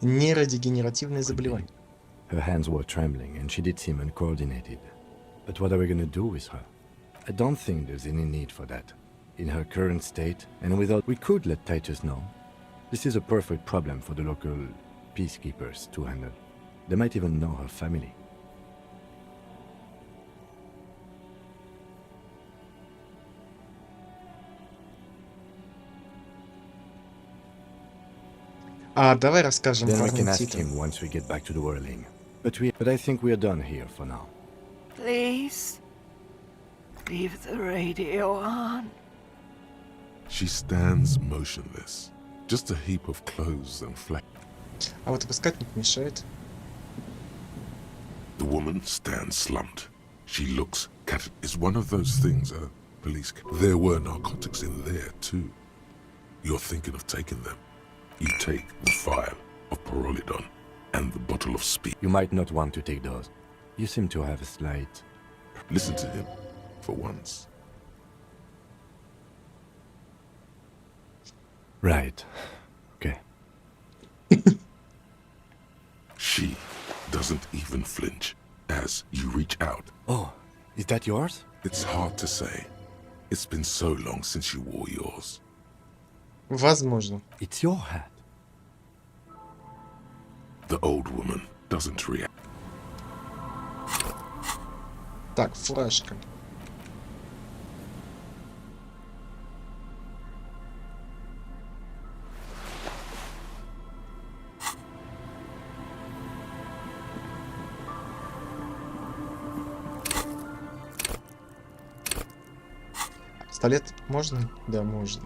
Нейродегенеративное заболевание. Her hands were trembling and she did seem uncoordinated. But what are we gonna do with her? I don't think there's any need for that. In her current state, and without, we could let Titus know. This is a perfect problem for the local peacekeepers to handle. They might even know her family. Давай расскажем Then we пару can ask титров. him once we get back to the whirling. But I think we are done here for now. Please, leave the radio on. She stands motionless, just a heap of clothes and flesh. А вот обыскать не помешает. The woman stands slumped. She looks cat. It's one of those things police. There were narcotics in there too. You're thinking of taking them. You take the file of Pyrrolidon and the bottle of speed. You might not want to take those. You seem to have a slight... Listen to him, for once. Right. Okay. She doesn't even flinch as you reach out. Oh, is that yours? It's hard to say. It's been so long since you wore yours. Возможно. It's your hat. The old woman doesn't react. Так, фуражка. Пистолет можно? Да, можно.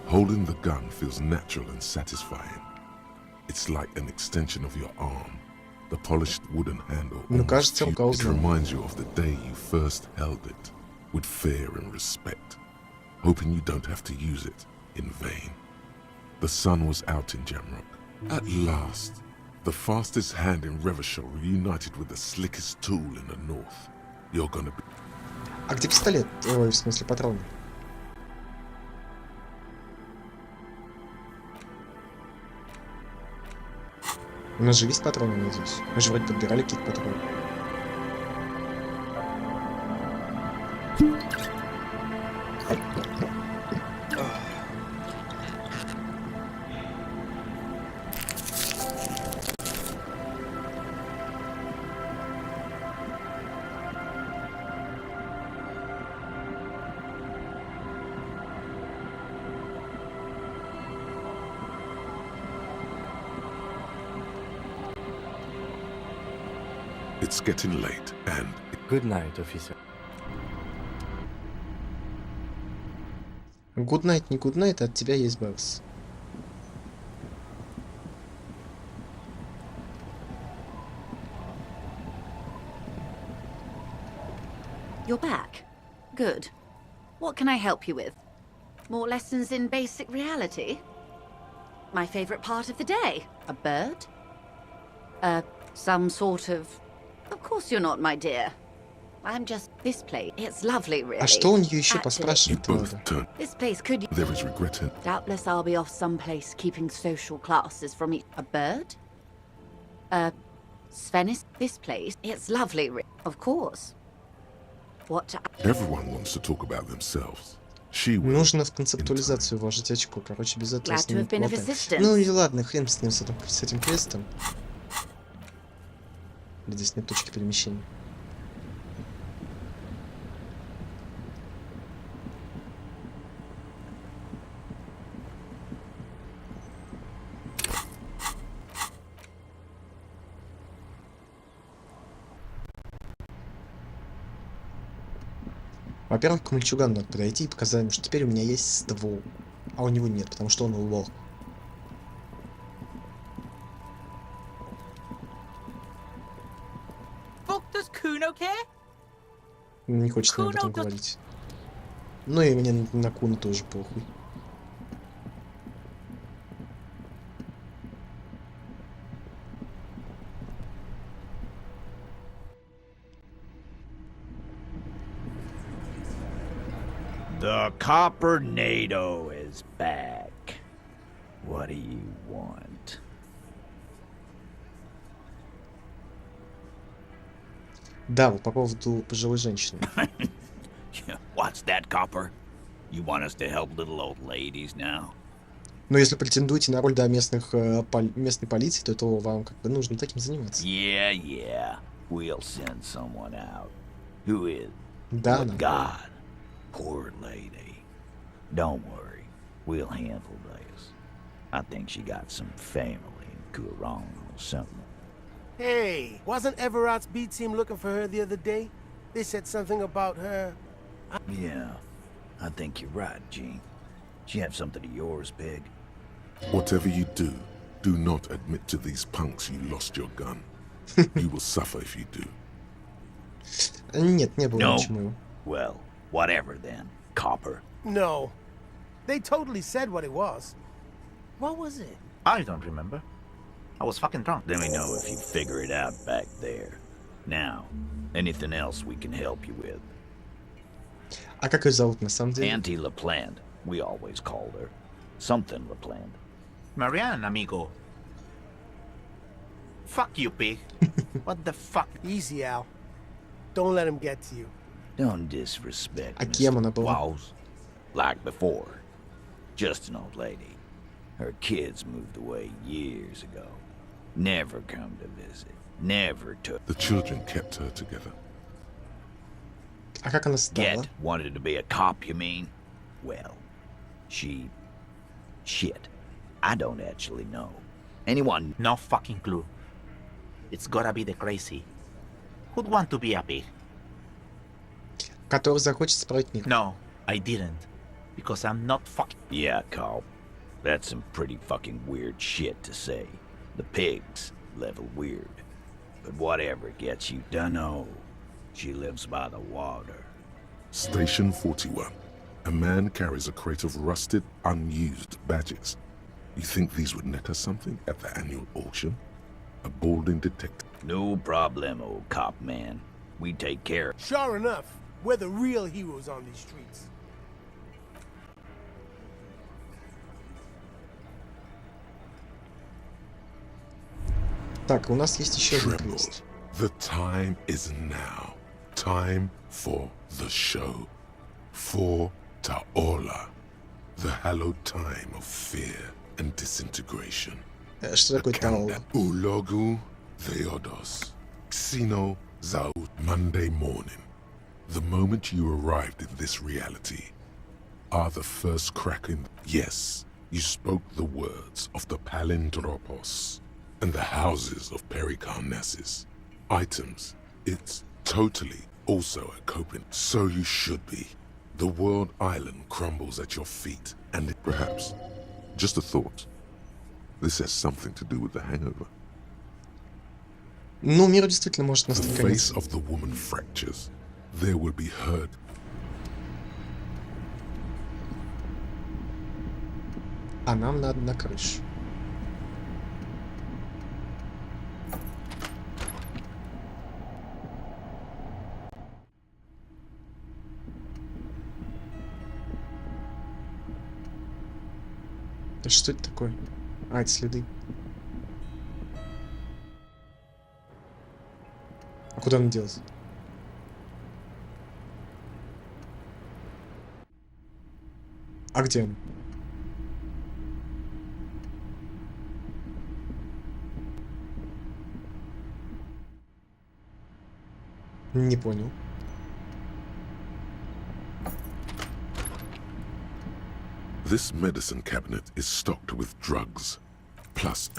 Holding the gun feels natural and satisfying. It's like an extension of your arm. The polished wooden handle. Ну, кажется, It рука узнала. reminds you of the day you first held it, with fear and respect, hoping you don't have to use it in vain. The sun was out in Jamrock. At last, the fastest hand in Revachol reunited with the slickest tool in the north. You're gonna be... А где пистолет? Ой, в смысле патроны. У нас же есть патроны, надеюсь. Мы же вроде подбирали какие-то патроны. It's getting late and... Good night, officer. Good night, не good night, от тебя есть бакс. You're back. Good. What can I help you with? More lessons in basic reality? My favorite part of the day? A bird? Some sort of... Of course you're not, my dear. I'm just... This place, it's lovely, really. А что у нее еще поспрашивать надо? This place could... There is regret in... Doubtless I'll be off someplace keeping social classes from each... A bird? Svenis? This place, it's lovely, of course. What... Everyone wants to talk about themselves. She will... Нужно в концептуализацию вложить очко. Короче, без этого Glad с to ним have been of плохо. assistance. Ну и ладно, хрен с ним, с этим квестом. Здесь нет точки перемещения. Во-первых, к мальчугану надо подойти и показать ему, что теперь у меня есть ствол. А у него нет, потому что он лох. Fuck, does Kuno care? Не хочет об этом говорить. Ну и мне на Куна тоже похуй. The Copper NATO is back. What do you want? Да, вот по поводу пожилой женщины. What's that, Copper? You want us to help little old ladies now? Но если претендуете на роль, да, местной полиции, то это вам как бы нужно таким заниматься. Yeah. We'll send someone out. Who is? Да, But God, poor lady. Don't worry, we'll handle this. I think she got some family in Kurong or something. Hey, wasn't Everett's B team looking for her the other day? They said something about her. Yeah, I think you're right, Gene. She have something of yours, Pig? Whatever you do, do not admit to these punks you lost your gun. You will suffer if you do. Нет, не было No? ничего. Well, whatever then, Copper. No. They totally said what it was. What was it? I don't remember. I was fucking drunk. Let me know if you figure it out back there. Now, anything else we can help you with? А как ее зовут на самом деле? Auntie LaPlante, we always called her. Something LaPlante. Marianne, amigo. Fuck you, Pig. What the fuck? Easy, Al. Don't let him get to you. Don't disrespect А кем она Mr. была? Wows. Like before. Just an old lady. Her kids moved away years ago. Never come to visit. Never took. The children kept her together. А как она стала? Yet wanted to be a cop, you mean? Well, she... Shit. I don't actually know. Anyone? No fucking clue. It's gotta be the crazy. Who'd want to be a pig? Который захочет справить мир. No, I didn't. Because I'm not fucking... Yeah, Carl. That's some pretty fucking weird shit to say. The pigs level weird. But whatever gets you dunno. She lives by the water. Station 41. A man carries a crate of rusted, unused badges. You think these would net us something at the annual auction? A balding detective. No problem, old cop man. We take care. Sure enough, we're the real heroes on these streets. Так, у нас есть еще один Tremble. квест. The time is now. Time for the show. For Taola. The hallowed time of fear and disintegration. Что такое Таола? Ulogu Theodos. Xeno Zaut. Monday morning. The moment you arrived in this reality are the first crack in... Yes, you spoke the words of the Palindropos and the houses of Pericarnassus. Items. It's totally also a coping. So you should be. The world island crumbles at your feet, and it perhaps, just a thought, this has something to do with the hangover. Ну, мир действительно может The настать face конец. of the woman fractures. There will be hurt. А нам надо на крышу. Да что это такое? А, это следы. А куда он делся? А где он? Не понял. This medicine cabinet is stocked with drugs, plus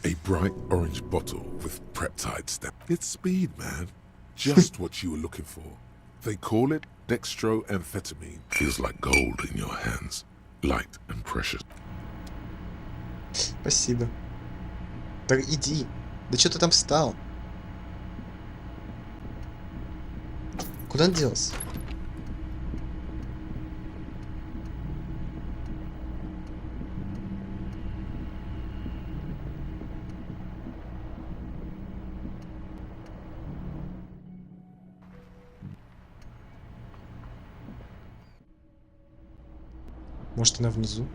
a bright orange bottle with peptide stamp. It's speed, man. Just what you were looking for. They call it dextroamphetamine. Feels like gold in your hands, light and precious. Спасибо. Да иди. Да что ты там встал? Куда он делся? Может, она внизу?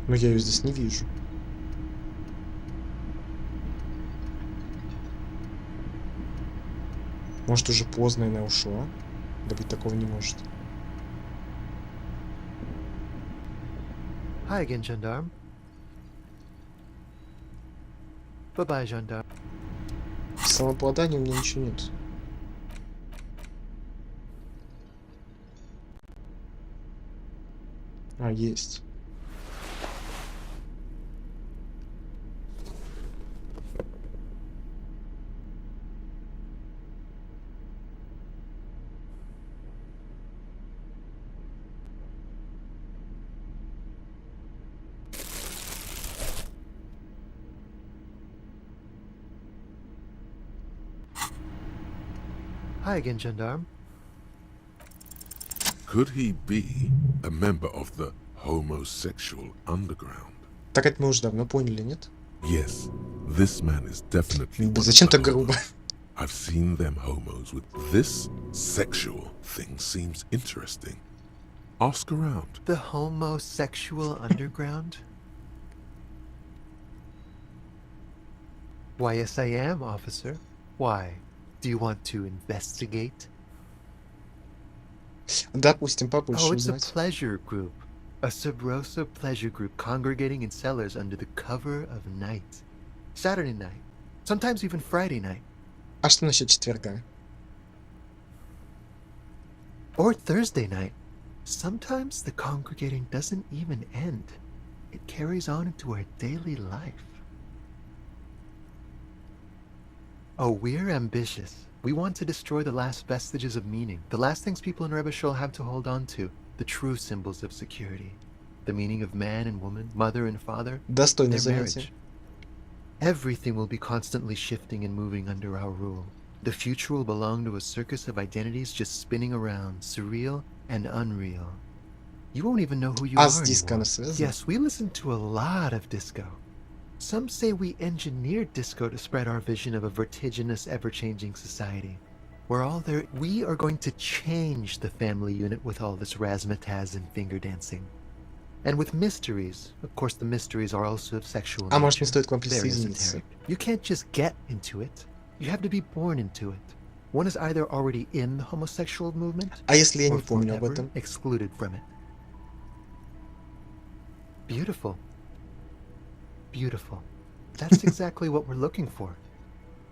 Но я ее здесь не вижу. Может, уже поздно, и она ушла? Да быть такого не может. Hi again, gendarme. Bye-bye, gendarme. Самообладания у меня ничего нет. А, есть. Hi again, gendarme. Could he be a member of the homosexual underground? Так это мы уже давно поняли, нет? Yes, this man is definitely one Зачем of the так грубо? homos. I've seen them homos with this sexual thing seems interesting. Ask around. The homosexual underground? Why, yes, I am, officer. Why? Do you want to investigate? Допустим, побольше Oh, it's a узнать. pleasure group. A sub rosa pleasure group congregating in cellars under the cover of night. Saturday night. Sometimes even Friday night. А что насчет четверга? Or Thursday night. Sometimes the congregating doesn't even end. It carries on into our daily life. Oh, we're ambitious. We want to destroy the last vestiges of meaning, the last things people in Rebeshul have to hold on to, the true symbols of security, the meaning of man and woman, mother and father, Достойное their занятие. marriage. Everything will be constantly shifting and moving under our rule. The future will belong to a circus of identities just spinning around, surreal and unreal. You won't even know who you А are с диско она anymore. связана? Yes, we listen to a lot of disco. Some say we engineered disco to spread our vision of a vertiginous, ever-changing society. Where all there, we are going to change the family unit with all this razzmatazz and finger dancing. And with mysteries, of course the mysteries are also of sexual А может, nature. не стоит к вам Very присоединиться? esoteric. You can't just get into it. You have to be born into it. One is either already in the homosexual movement, А если я or не помню об forever этом? excluded from it. Beautiful. Beautiful. That's exactly what we're looking for.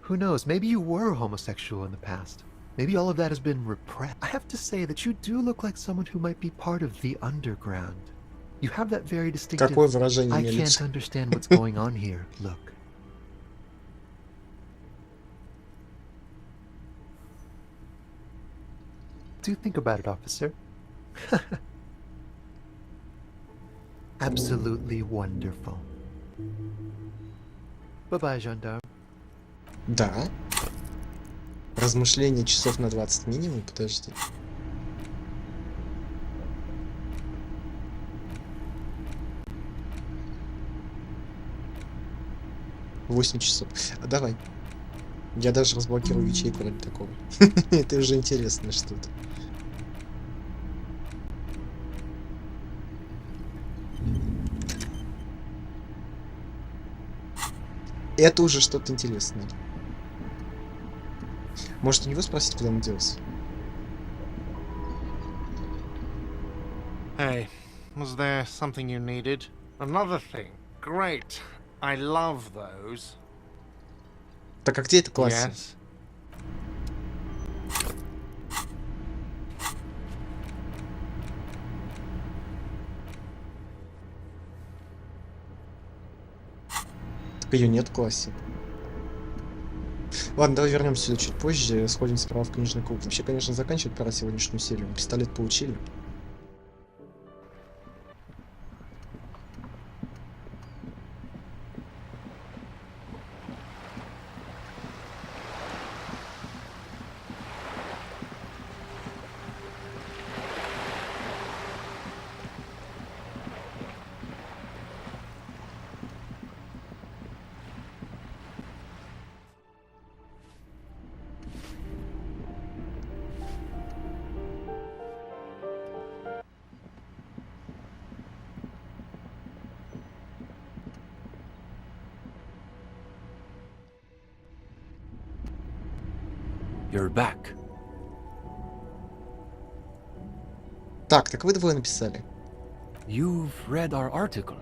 Who knows, maybe you were homosexual in the past. Maybe all of that has been repressed. I have to say that you do look like someone who might be part of the underground. You have that very distinctive, Какое выражение I на can't лице. understand what's going on here, look. Do think about it, officer. Absolutely wonderful. Bye-bye, gendarme. Да. Размышления часов на 20 минимум, подожди. Восемь часов. Давай. Я даже разблокирую ячейку ради такого. Это уже интересно что-то. Это уже что-то интересное. Может, у него спросить, куда он делся? Hey, was there something you needed? Another thing. Great. I love those. Так, а где это классе? Yes. Так ее нет в классе. Ладно, давай вернемся сюда чуть позже, сходим справа в книжный клуб. Вообще, конечно, заканчивать пора сегодняшнюю серию. Пистолет получили. you're back. Так вы двое написали. You've read our article.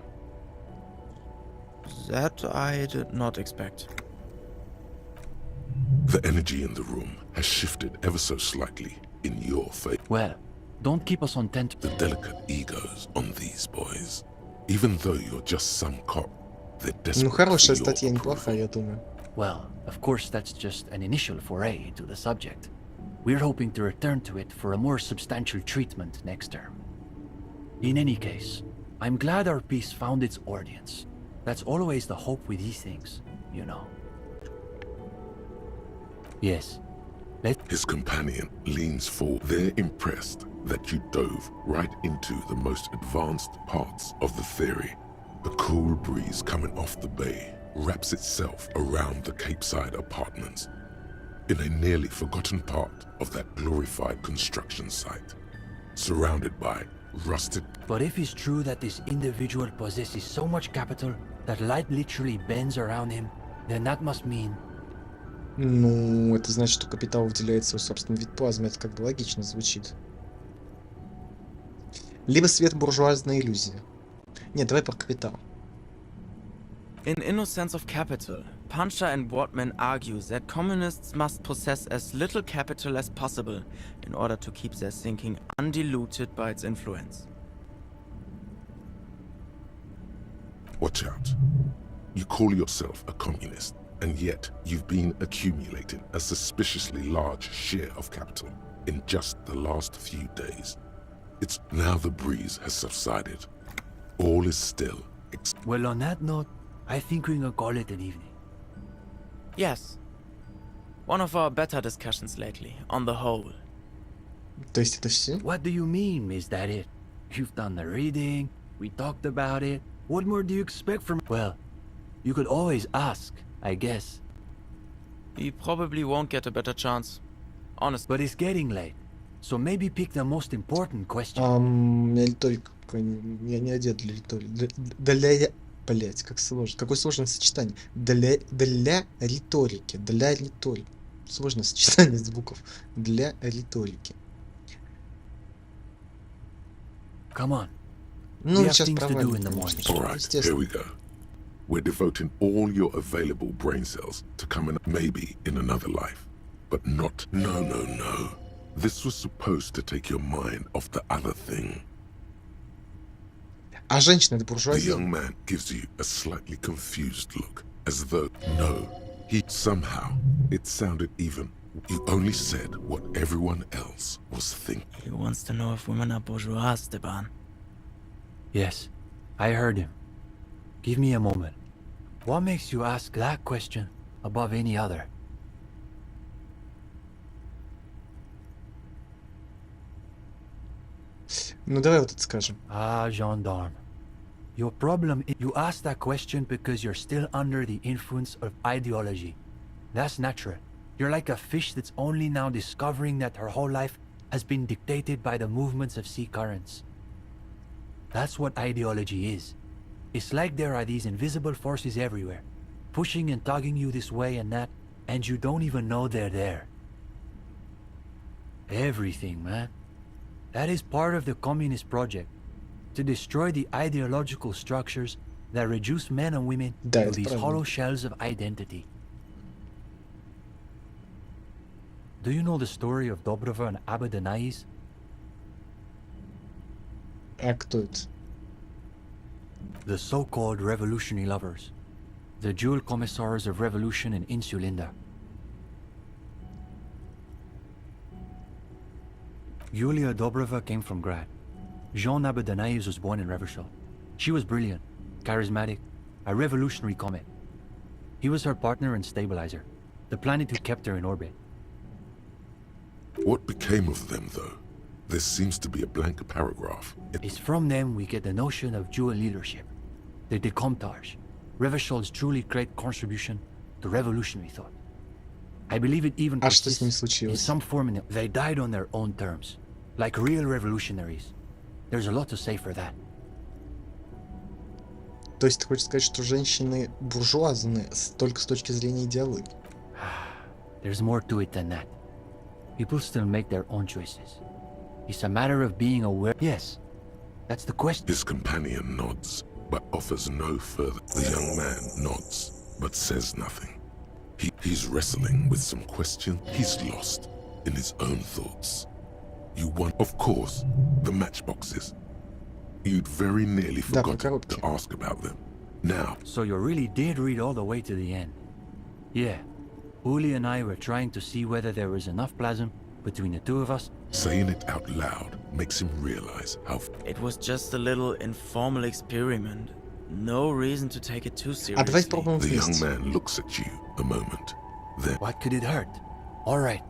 That I did not expect. The energy in the room has shifted ever so slightly in your favor. Well, don't keep us on tent. The delicate egos on these boys. Even though you're just some cop, they're desperate. Ну, хорошая статья, неплохая, я думаю. Well, of course, that's just an initial foray into the subject. We're hoping to return to it for a more substantial treatment next term. In any case, I'm glad our piece found its audience. That's always the hope with these things, you know. Yes. His companion leans forward. They're impressed that you dove right into the most advanced parts of the theory. The cool breeze coming off the bay wraps itself around the Capeside apartments in a nearly forgotten part of that glorified construction site, surrounded by rusted... But if it's true that this individual possesses so much capital that light literally bends around him, then that must mean... Ну, это значит, что капитал выделяет свой собственный вид плазмы. Это как бы логично звучит. Либо свет буржуазная иллюзия. Нет, давай про капитал. In Innocence of Capital, Puncher and Wortman argue that communists must possess as little capital as possible in order to keep their thinking undiluted by its influence. Watch out. You call yourself a communist, and yet you've been accumulating a suspiciously large share of capital in just the last few days. It's now the breeze has subsided. All is still. Well, on that note, I think we can call it an evening. Yes. One of our better discussions lately, on the whole. То есть это все? What do you mean, is that it? You've done the reading, we talked about it. What more do you expect from... Well, you could always ask, I guess. You probably won't get a better chance. Honestly. But it's getting late. So maybe pick the most important question. Я риторика... Я не одет для риторики. Блять, как сложно. Какое сложное сочетание. Для риторики. Для риторики. Сложное сочетание звуков. Для риторики. Come on. Ну, сейчас провалим. Alright, here we go. We're devoting all your available brain cells to coming up maybe in another life. But not... No. This was supposed to take your mind off the other thing. А женщина это The буржуазия? young man gives you a slightly confused look, as though, no, he somehow, it sounded even, you only said what everyone else was thinking. He wants to know if women are bourgeois, Stepan. Yes, I heard him. Give me a moment. What makes you ask that question above any other? Ну, давай вот это скажем. Ah, gendarme. Your problem is you ask that question because you're still under the influence of ideology. That's natural. You're like a fish that's only now discovering that her whole life has been dictated by the movements of sea currents. That's what ideology is. It's like there are these invisible forces everywhere, pushing and tugging you this way and that, and you don't even know they're there. Everything, man. That is part of the communist project, to destroy the ideological structures that reduce men and women to these hollow shells of identity. Do you know the story of Dobrova and Abadanais? А кто это? The so-called revolutionary lovers, the dual commissars of revolution in Insulinda. Yulia Dobrova came from Grad. Jean Abadanais was born in Revershol. She was brilliant, charismatic, a revolutionary comet. He was her partner and stabilizer, the planet who kept her in orbit. What became of them, though? There seems to be a blank paragraph. It's from them we get the notion of dual leadership, the Decomptage, Revershol's truly great contribution to revolutionary thought. I believe it even persists in some form. They died on their own terms, like real revolutionaries. There's a lot to say for that. То есть ты хочешь сказать, что женщины буржуазны только с точки зрения идеологии? There's more to it than that. People still make their own choices. It's a matter of being aware. Yes, that's the question. His companion nods, but offers no further. The young man nods, but says nothing. He's wrestling with some question. He's lost in his own thoughts. You want, of course, the matchboxes. You'd very nearly forgotten to ask about them. Now. So you really did read all the way to the end. Yeah. Uli and I were trying to see whether there was enough plasm between the two of us. Saying it out loud makes him realize how... It was just a little informal experiment. No reason to take it too seriously. The young man looks at you a moment. Then... What could it hurt? Alright,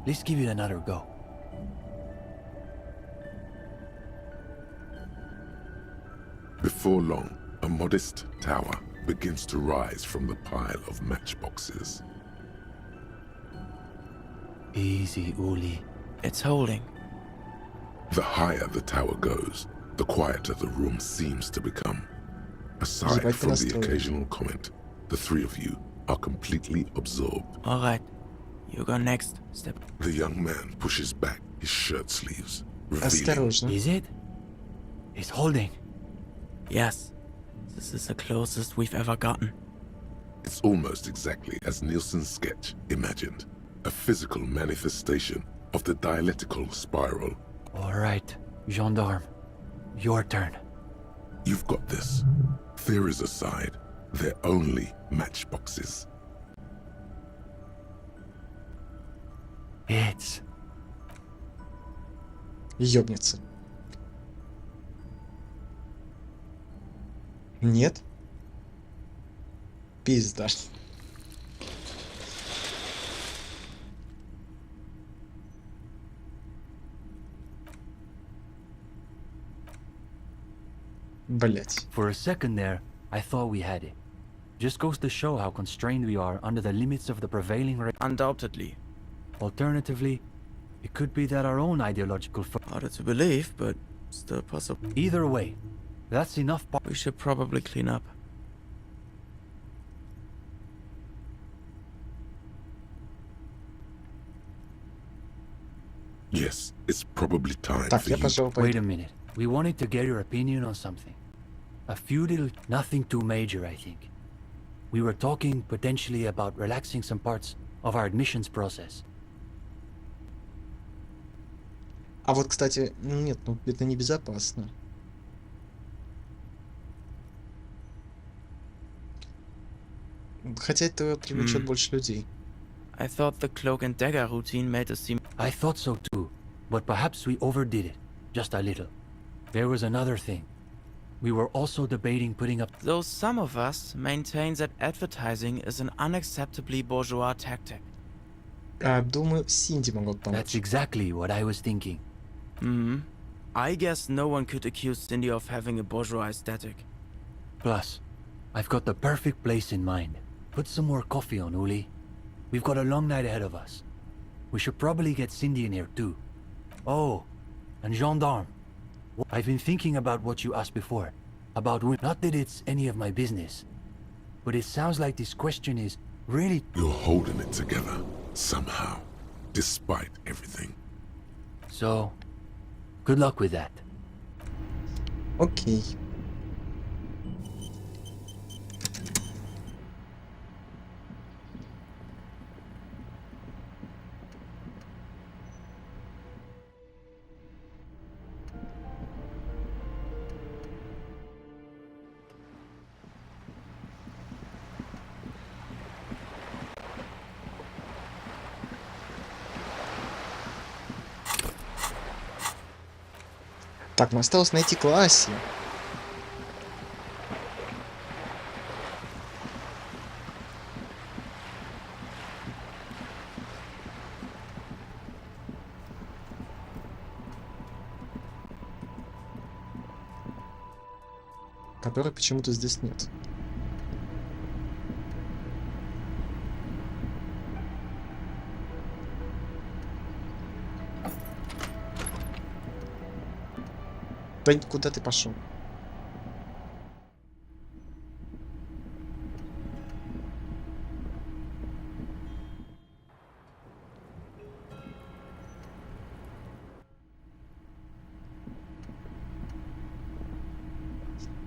let's give it another go. Before long, a modest tower begins to rise from the pile of matchboxes. Easy, Uli. It's holding. The higher the tower goes, the quieter the room seems to become. Aside from the occasional comment, the three of you are completely absorbed. Alright, you go next. Step. The young man pushes back his shirt sleeves, revealing... Is it? It's holding. Yes. This is the closest we've ever gotten. It's almost exactly as Nielsen's sketch imagined. A physical manifestation of the dialectical spiral. Alright, gendarme. Your turn. You've got this. Theories aside, they're only matchboxes. It's... Ёбнется. Нет? Пизда. Блять. For a second there, I thought we had it. Just goes to show how constrained we are under the limits of the prevailing rate. Undoubtedly. Alternatively, it could be that our own ideological... Harder to believe, but still possible. Either way, that's enough. We should probably clean up. Yes, it's probably time for you. Wait a minute. We wanted to get your opinion on something. A few little... Nothing too major, I think. We were talking potentially about relaxing some parts of our admissions process. А вот, кстати, нет, ну это небезопасно. Хотя это привлечет больше людей. I thought the cloak and dagger routine made us seem... I thought so too, but perhaps we overdid it, just a little. There was another thing. We were also debating putting up... Though some of us maintain that advertising is an unacceptably bourgeois tactic. Думаю, Синди могут помочь. That's exactly what I was thinking. I guess no one could accuse Cindy of having a bourgeois aesthetic. Plus, I've got the perfect place in mind. Put some more coffee on, Uli. We've got a long night ahead of us. We should probably get Cindy in here too. Oh, and gendarme. I've been thinking about what you asked before. About women. Not that it's any of my business. But it sounds like this question is really... You're holding it together, somehow, despite everything. So, good luck with that. Окей. Так, ну осталось найти классе. Которой почему-то здесь нет. Да куда ты пошел?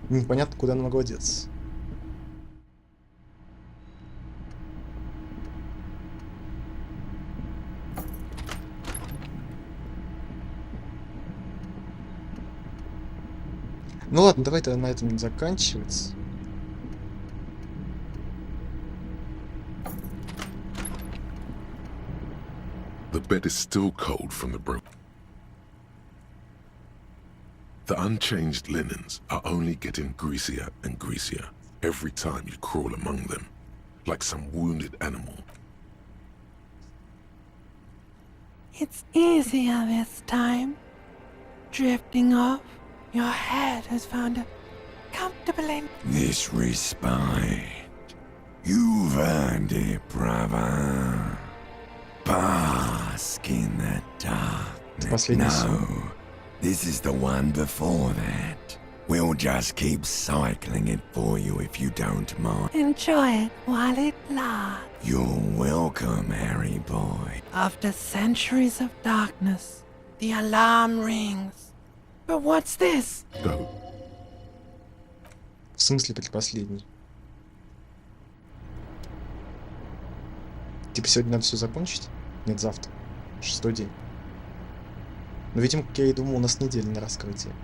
Непонятно, куда она могла деться. Ну ладно, давай тогда на этом заканчивать. The bed is still cold from the broke. The unchanged linens are only getting greasier and greasier every time you crawl among them, like some wounded animal. It's easier this time. Drifting off, your head has found a comfortable end. This respite. You've earned it, brother. Bask in the darkness. No, this is the one before that. We'll just keep cycling it for you if you don't mind. Enjoy it while it lasts. You're welcome, Harry boy. After centuries of darkness, the alarm rings. But what's this? Go. В смысле предпоследний? Типа сегодня надо все закончить? Нет, завтра. 6-й день. Но, видимо, как я и думал, у нас неделя на раскрытие.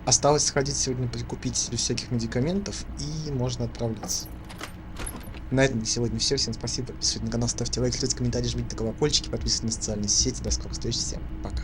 Осталось сходить сегодня прикупить всяких медикаментов, и можно отправляться. На этом на сегодня все. Всем спасибо. Подписывайтесь на канал, ставьте лайк, ставьте комментарии, жмите на колокольчики, подписывайтесь на социальные сети. До скорых встреч. Всем пока.